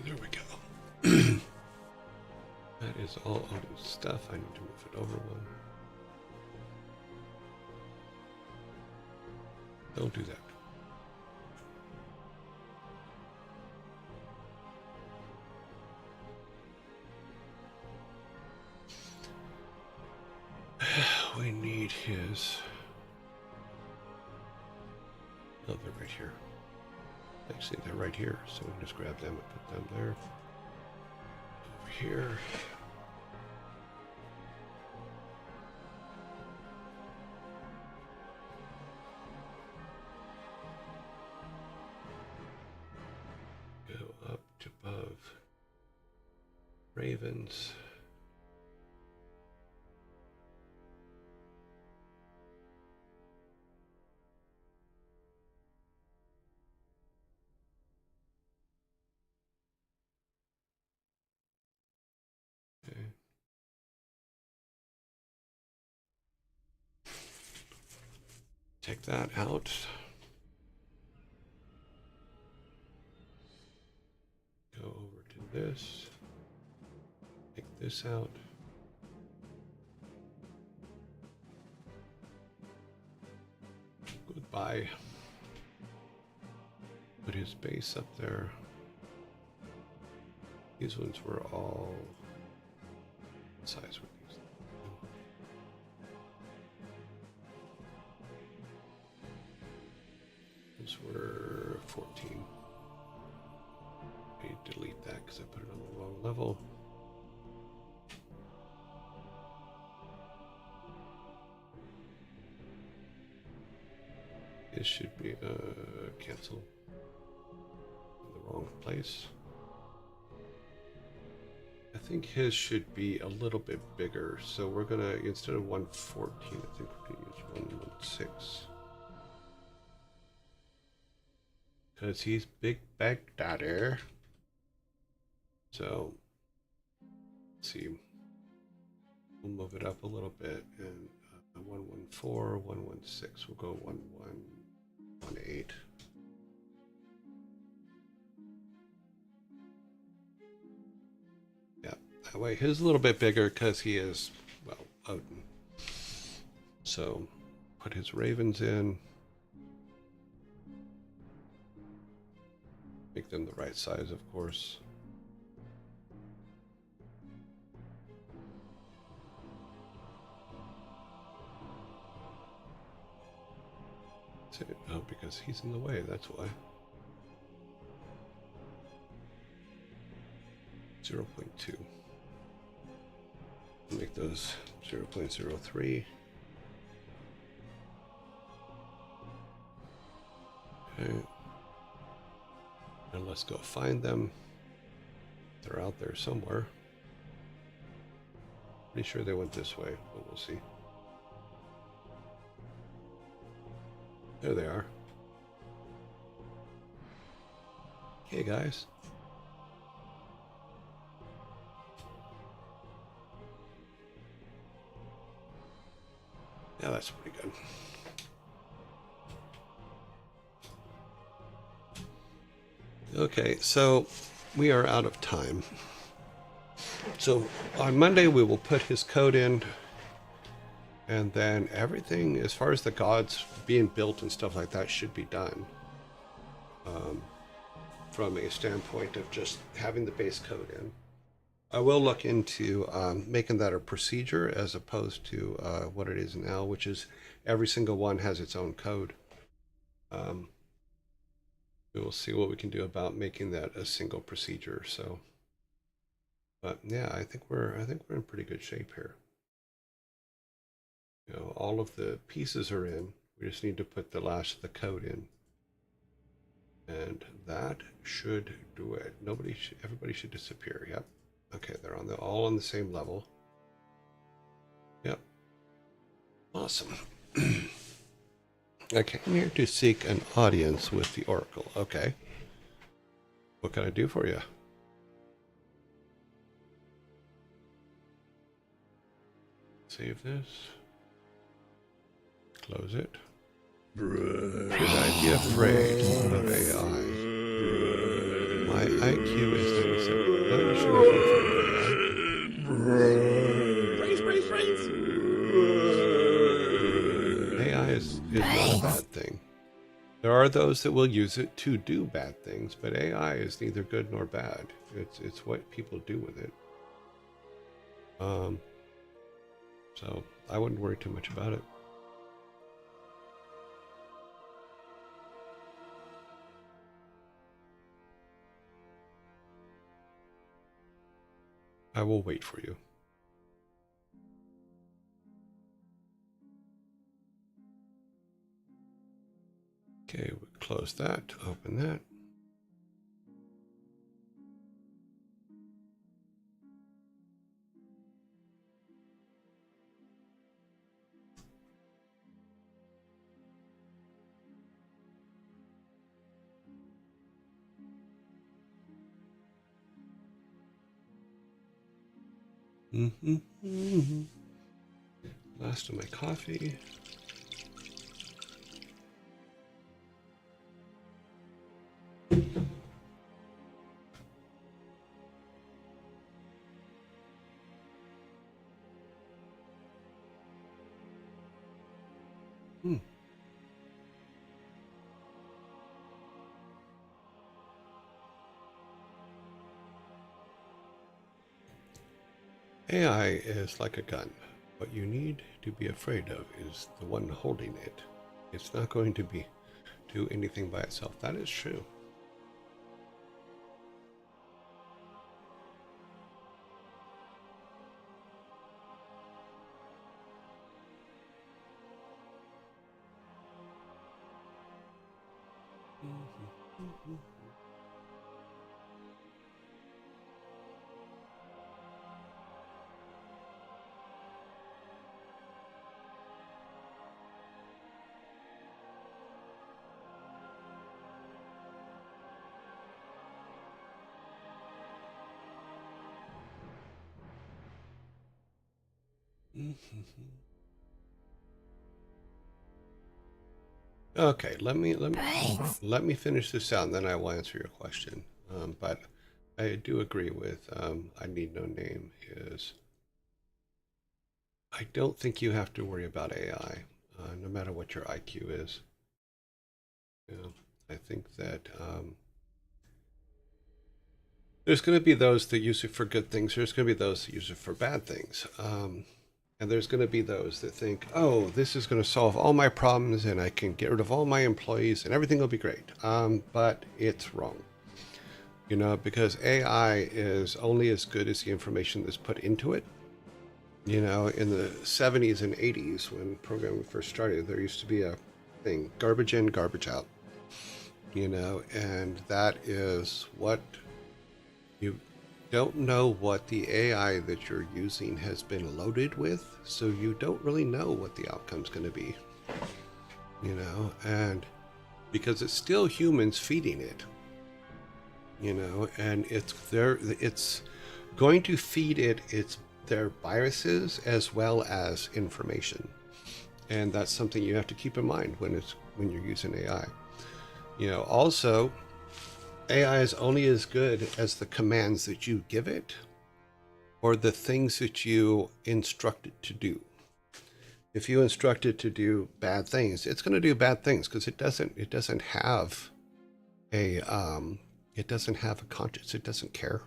Speaker 1: there we go. That is all Odin's stuff. I need to move it over one. Don't do that. We need his. Oh, they're right here. Actually, they're right here, so we can just grab them and put them there. Over here. Go up to above. Ravens. Okay. Take that out. Go over to this. Take this out. Goodbye. Put his base up there. These ones were all what size were these? Those were 14. I need to delete that because I put it on the wrong level. This should be cancel in the wrong place. I think his should be a little bit bigger, so we're gonna, instead of 114, I think we're gonna use 116. Because he's Big Baghdaddy. So, let's see. We'll move it up a little bit, and 114, 116, we'll go 1118. Yeah, that way his a little bit bigger because he is, well, Odin. So, put his ravens in. Make them the right size, of course. Oh, because he's in the way, that's why. 0.2. Make those 0.03. Okay. And let's go find them. They're out there somewhere. Pretty sure they went this way, but we'll see. There they are. Okay, guys. Yeah, that's pretty good. Okay, so we are out of time. So on Monday we will put his code in, and then everything as far as the gods being built and stuff like that should be done. From a standpoint of just having the base code in. I will look into making that a procedure as opposed to what it is now, which is every single one has its own code. We will see what we can do about making that a single procedure. So, but yeah, I think we're in pretty good shape here. You know, all of the pieces are in. We just need to put the last of the code in. And that should do it. Everybody should disappear. Yep. Okay, they're all on the same level. Yep. Awesome. I came here to seek an audience with the Oracle. Okay. What can I do for you? Save this. Close it. Should I be afraid of AI? My IQ is 97. No, you should not be afraid of AI. AI is not a bad thing. There are those that will use it to do bad things, but AI is neither good nor bad. It's what people do with it. So I wouldn't worry too much about it. I will wait for you. Okay, we close that, open that. Last of my coffee. AI is like a gun. What you need to be afraid of is the one holding it. It's not going to do anything by itself. That is true. Okay, let me finish this out, and then I will answer your question. But I do agree with I need no name is. I don't think you have to worry about AI, no matter what your IQ is. You know, I think that there's going to be those that use it for good things. There's going to be those that use it for bad things. And there's going to be those that think, oh, this is going to solve all my problems and I can get rid of all my employees and everything will be great. But it's wrong. You know, because AI is only as good as the information that's put into it. You know, in the 70s and 80s, when programming first started, there used to be a thing, garbage in, garbage out. You know, and that is what you don't know what the AI that you're using has been loaded with, so you don't really know what the outcome's going to be. You know, and because it's still humans feeding it, you know, and it's going to feed it their biases as well as information, and that's something you have to keep in mind when you're using AI. You know, also, AI is only as good as the commands that you give it or the things that you instruct it to do. If you instruct it to do bad things, it's going to do bad things because it doesn't have a conscience. It doesn't care.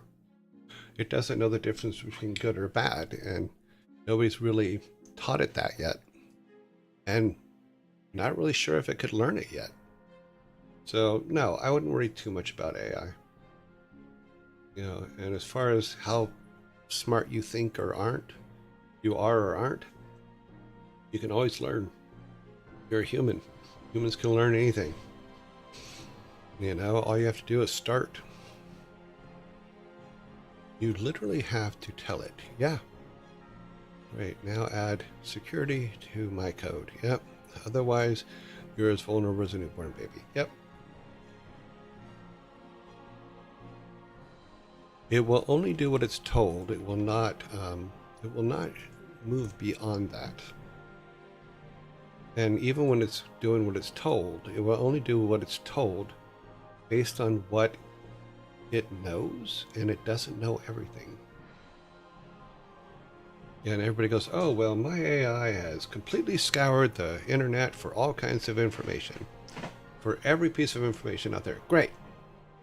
Speaker 1: It doesn't know the difference between good or bad, and nobody's really taught it that yet. And not really sure if it could learn it yet. So no, I wouldn't worry too much about AI. You know, and as far as how smart you think or aren't, you are or aren't, you can always learn. You're a human. Humans can learn anything. You know, all you have to do is start. You literally have to tell it. Yeah. Right, now add security to my code. Yep. Otherwise, you're as vulnerable as a newborn baby. Yep. It will only do what it's told. It will not move beyond that. And even when it's doing what it's told, it will only do what it's told based on what it knows, and it doesn't know everything. And everybody goes, oh, well, my AI has completely scoured the internet for all kinds of information, for every piece of information out there. Great.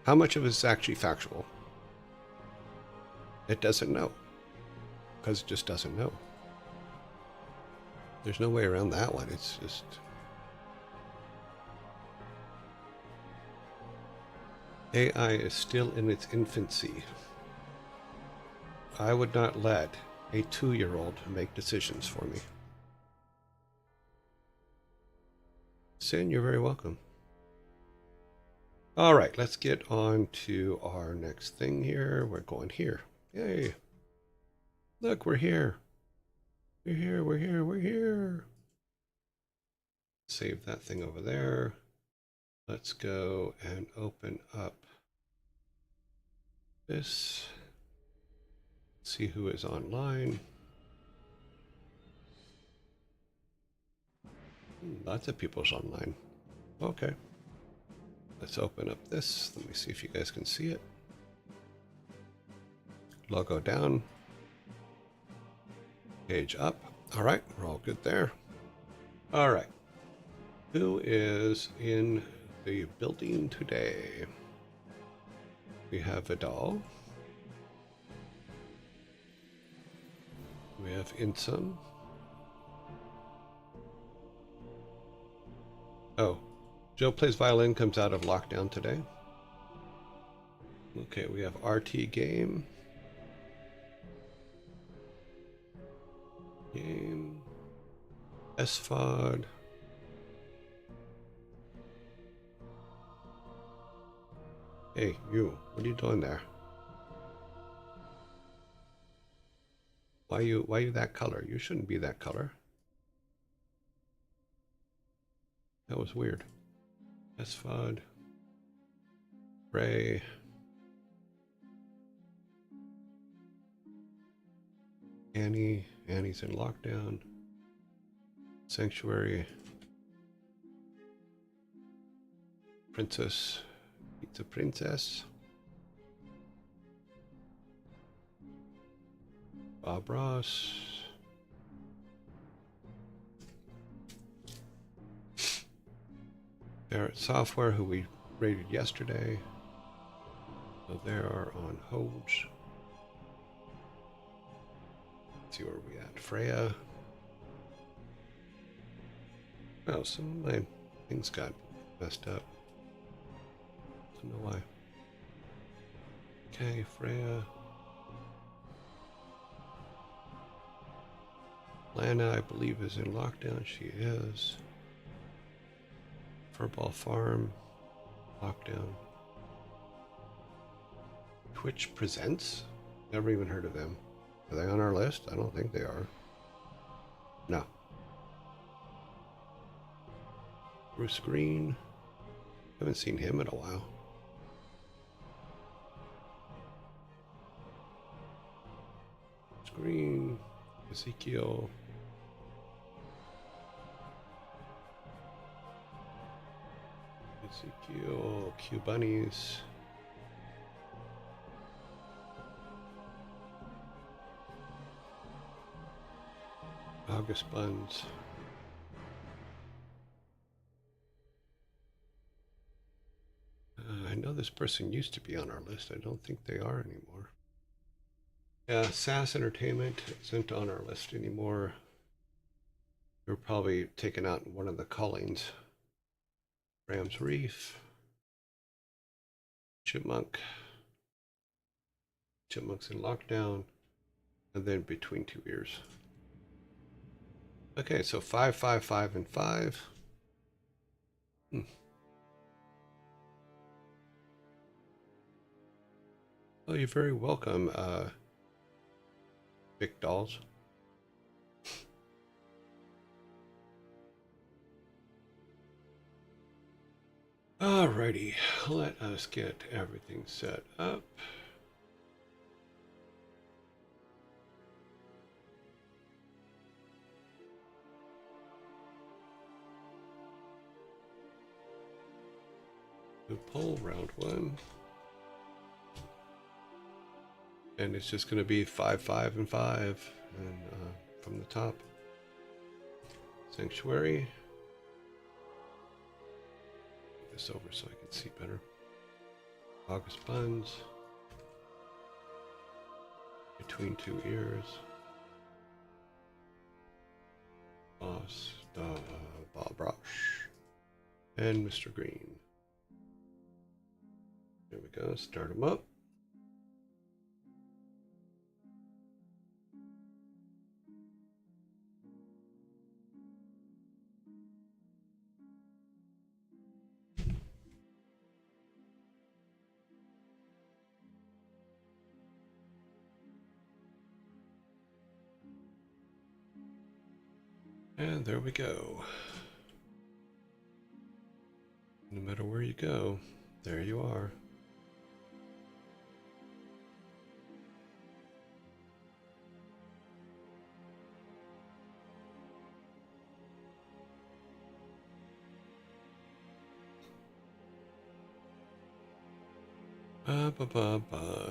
Speaker 1: How much of it is actually factual? It doesn't know, because it just doesn't know. There's no way around that one. It's just... AI is still in its infancy. I would not let a 2-year-old make decisions for me. Sin, you're very welcome. All right, let's get on to our next thing here. We're going here. Yay. Look, we're here. We're here, we're here, we're here. Save that thing over there. Let's go and open up this. See who is online. Lots of people's online. Okay. Let's open up this. Let me see if you guys can see it. Logo down. Page up. All right, we're all good there. All right. Who is in the building today? We have Vidal. We have Insum. Oh, Joe Plays Violin comes out of lockdown today. Okay, we have RT Game. Game. SFOD. Hey, you. What are you doing there? Why you that color? You shouldn't be that color. That was weird. SFOD. Ray. Annie's in lockdown. Sanctuary. Princess. Pizza Princess. Bob Ross. Barrett Software, who we rated yesterday. So they are on hold. Let's see where we at. Freya. Oh, some of my things got messed up. Don't know why. Okay, Freya. Lana, I believe, is in lockdown. She is. Furball Farm, lockdown. Twitch Presents? Never even heard of them. Are they on our list? I don't think they are. No. Bruce Green. Haven't seen him in a while. Bruce Green. Ezekiel. Ezekiel, Q Bunnies. August Buns. I know this person used to be on our list. I don't think they are anymore. Yeah, SAS Entertainment isn't on our list anymore. They were probably taken out in one of the callings. Rams Reef. Chipmunk. Chipmunk's in lockdown. And then Between Two Ears. Okay, so 5, 5, 5, and 5. Oh, you're very welcome, Big Dolls. Alrighty, let us get everything set up. The poll round 1. And it's just going to be 5, 5, and 5, and from the top. Sanctuary. Move this over so I can see better. August buns. Between two ears. Boss, Bob Brush, and Mr. Green. There we go. Start them up. And there we go. No matter where you go, there you are.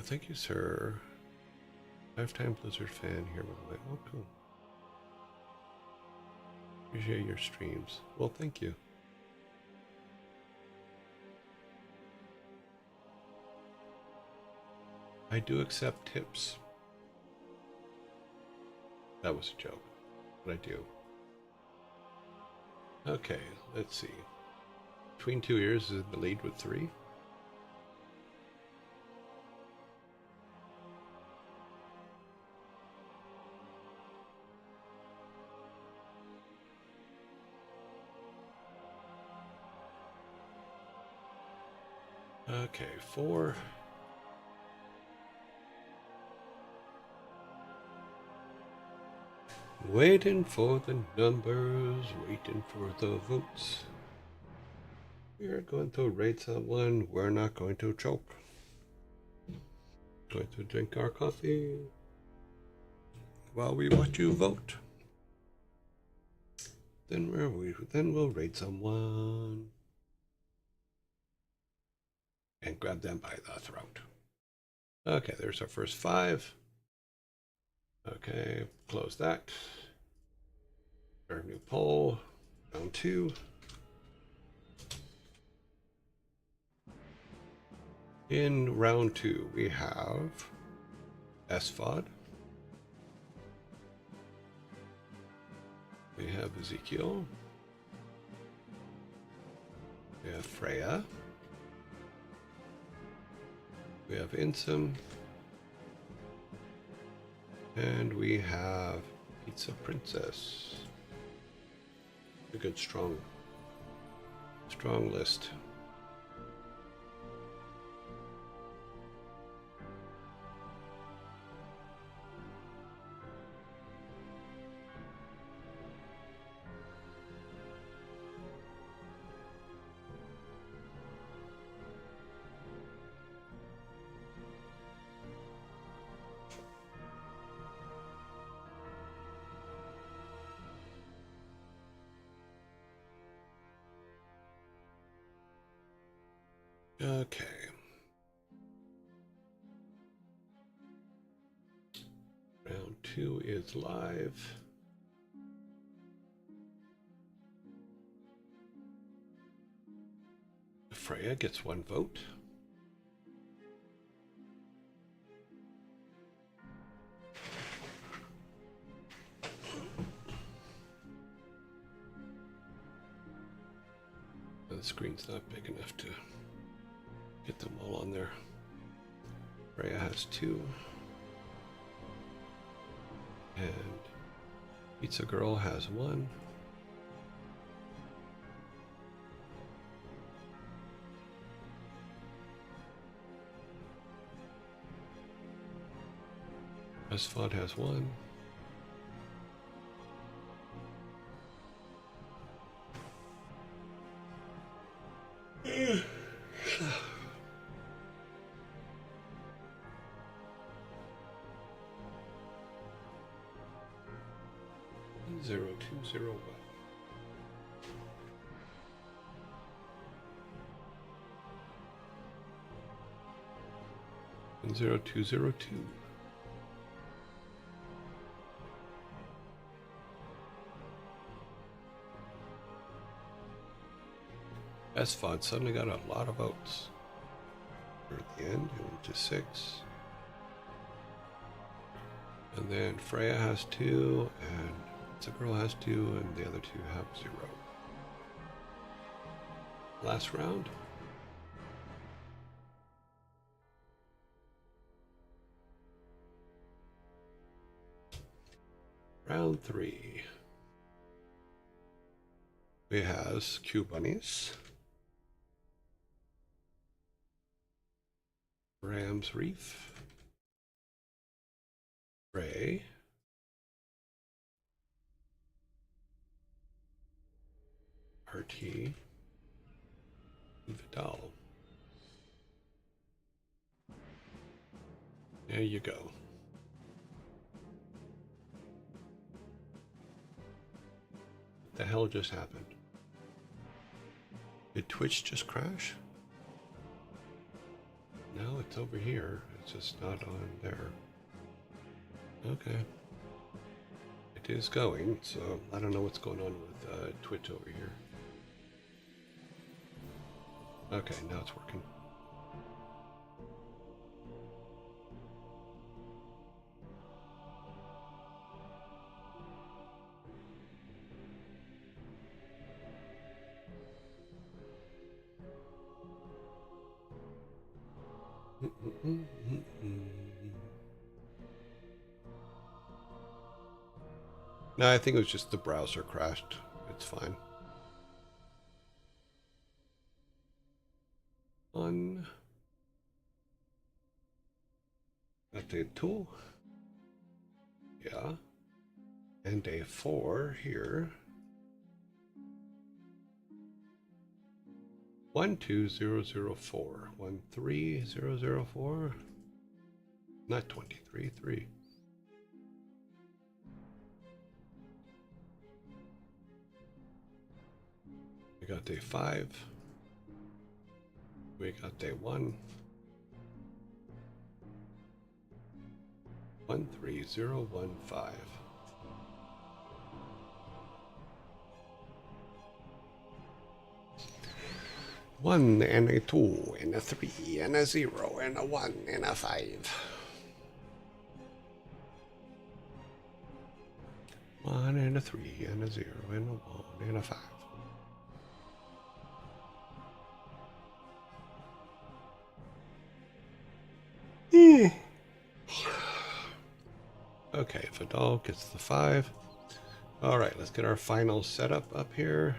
Speaker 1: Thank you, sir. Lifetime Blizzard fan here, by the way. Oh, cool. Appreciate your streams. Well, thank you. I do accept tips. That was a joke, but I do. Okay, let's see. Between two ears is the lead with 3. Okay, 4. Waiting for the numbers, waiting for the votes. We are going to rate someone. We're not going to choke. Going to drink our coffee while we watch you vote. Then we'll rate someone and grab them by the throat. Okay, there's our first 5. Okay, close that. Our new poll, round 2. In round 2, we have SFOD. We have Ezekiel. We have Freya. We have Insum. And we have Pizza Princess. A good strong list. Okay. Round 2 is live. Freya gets 1 vote. The screen's not big enough to get them all on there. Freya has 2. And Pizza Girl has 1. SFOD has 1. Zero two zero one. And 0202. SFOD suddenly got a lot of votes. We're at the end, it went to 6. And then Freya has 2, and Zipperl has 2, and the other 2 have 0. Last round. Round 3. We has Q Bunnies, Ram's Reef, Ray, RT, Vidal. There you go. What the hell just happened? Did Twitch just crash? No, it's over here. It's just not on there. Okay. It is going, so I don't know what's going on with Twitch over here. Okay, now it's working. No, I think it was just the browser crashed. It's fine. On update tool. Yeah. And day 4 here. 12004. 13004. Not 23, 3. We got day 5. We got day 1. 13015. One and a 2 and a 3 and a 0 and a 1 and a 5. 1 and a 3 and a 0 and a 1 and a 5. Okay, Vidal gets the 5. All right, let's get our final setup up here.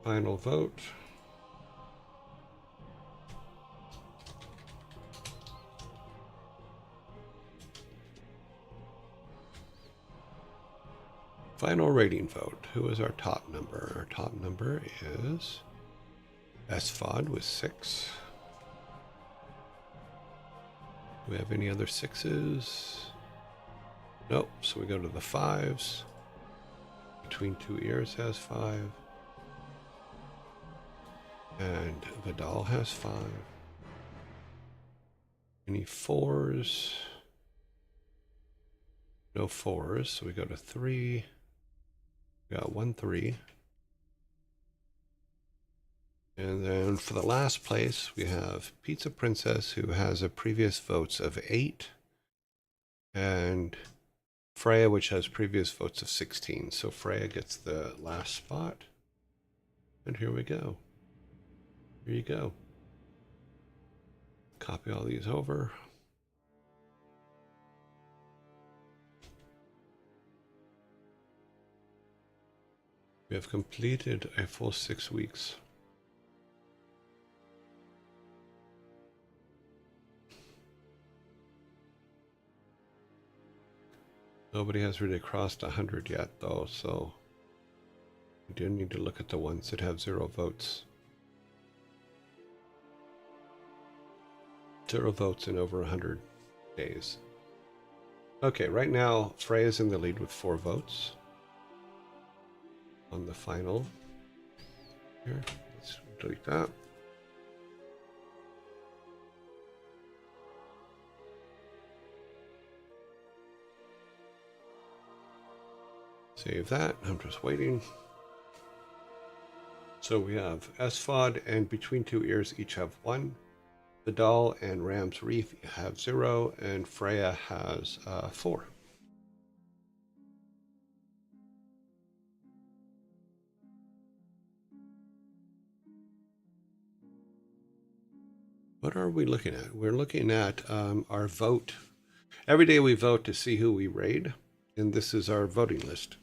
Speaker 1: Final vote. Final rating vote. Who is our top number? Our top number is SFOD with 6. Do we have any other 6s? Nope, so we go to the 5s. Between Two Ears has 5. And Vidal has 5. Any 4s? No 4s, so we go to 3. We got 1 3. And then for the last place, we have Pizza Princess, who has a previous votes of 8. And Freya, which has previous votes of 16. So Freya gets the last spot. And here we go. Here you go. Copy all these over. We have completed a full 6 weeks. Nobody has really crossed 100 yet, though, so we do need to look at the ones that have 0 votes. 0 votes in over 100 days. Okay, right now, Freya's in the lead with 4 votes. On the final. Here, let's delete that. Save that. I'm just waiting. So we have Esfod and Between Two Ears each have 1. Vidal and Ram's Reef have 0, and Freya has 4. What are we looking at? We're looking at our vote. Every day we vote to see who we raid, and this is our voting list.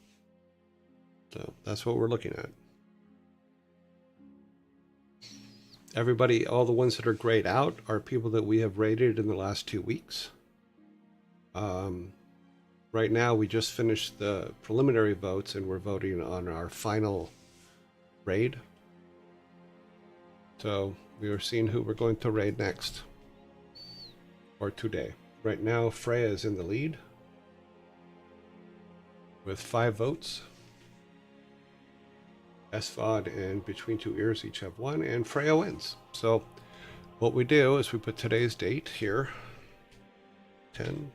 Speaker 1: So that's what we're looking at. Everybody, all the ones that are grayed out are people that we have raided in the last 2 weeks. Right now, we just finished the preliminary votes, and we're voting on our final raid. So we are seeing who we're going to raid next, or today. Right now, Freya is in the lead with 5 votes. Esfod and Between Two Ears each have 1, and Freya wins. So what we do is we put today's date here, 10,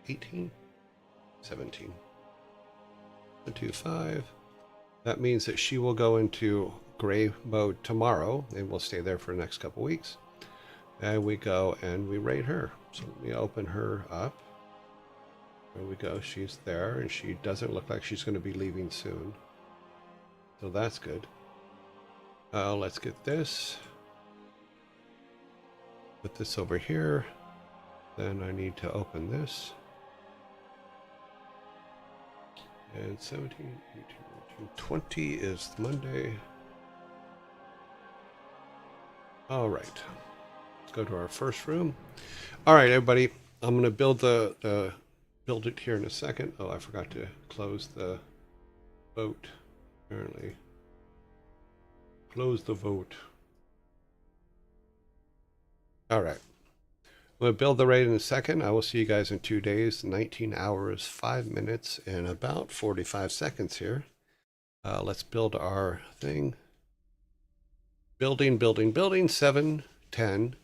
Speaker 1: 18, 17, 125. That means that she will go into gray mode tomorrow, and we'll stay there for the next couple weeks. And we go and we raid her. So let me open her up. There we go. She's there, and she doesn't look like she's going to be leaving soon. So that's good. Let's get this. Put this over here. Then I need to open this. And 17, 18, 19, 20 is Monday. All right. Let's go to our first room. All right, everybody. I'm going to build build it here in a second. Oh, I forgot to close the vote. Apparently. Close the vote. All right. I'm going to build the raid in a second. I will see you guys in 2 days, 19 hours, 5 minutes, and about 45 seconds here. Let's build our thing. Building, 7, 10,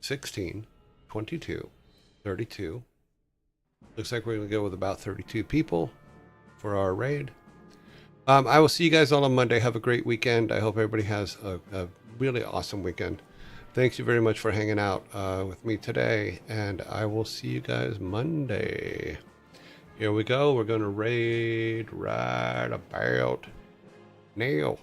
Speaker 1: 16, 22, 32. Looks like we're going to go with about 32 people for our raid. I will see you guys all on Monday. Have a great weekend. I hope everybody has a really awesome weekend. Thanks you very much for hanging out with me today, and I will see you guys Monday. Here we go. We're going to raid right about now.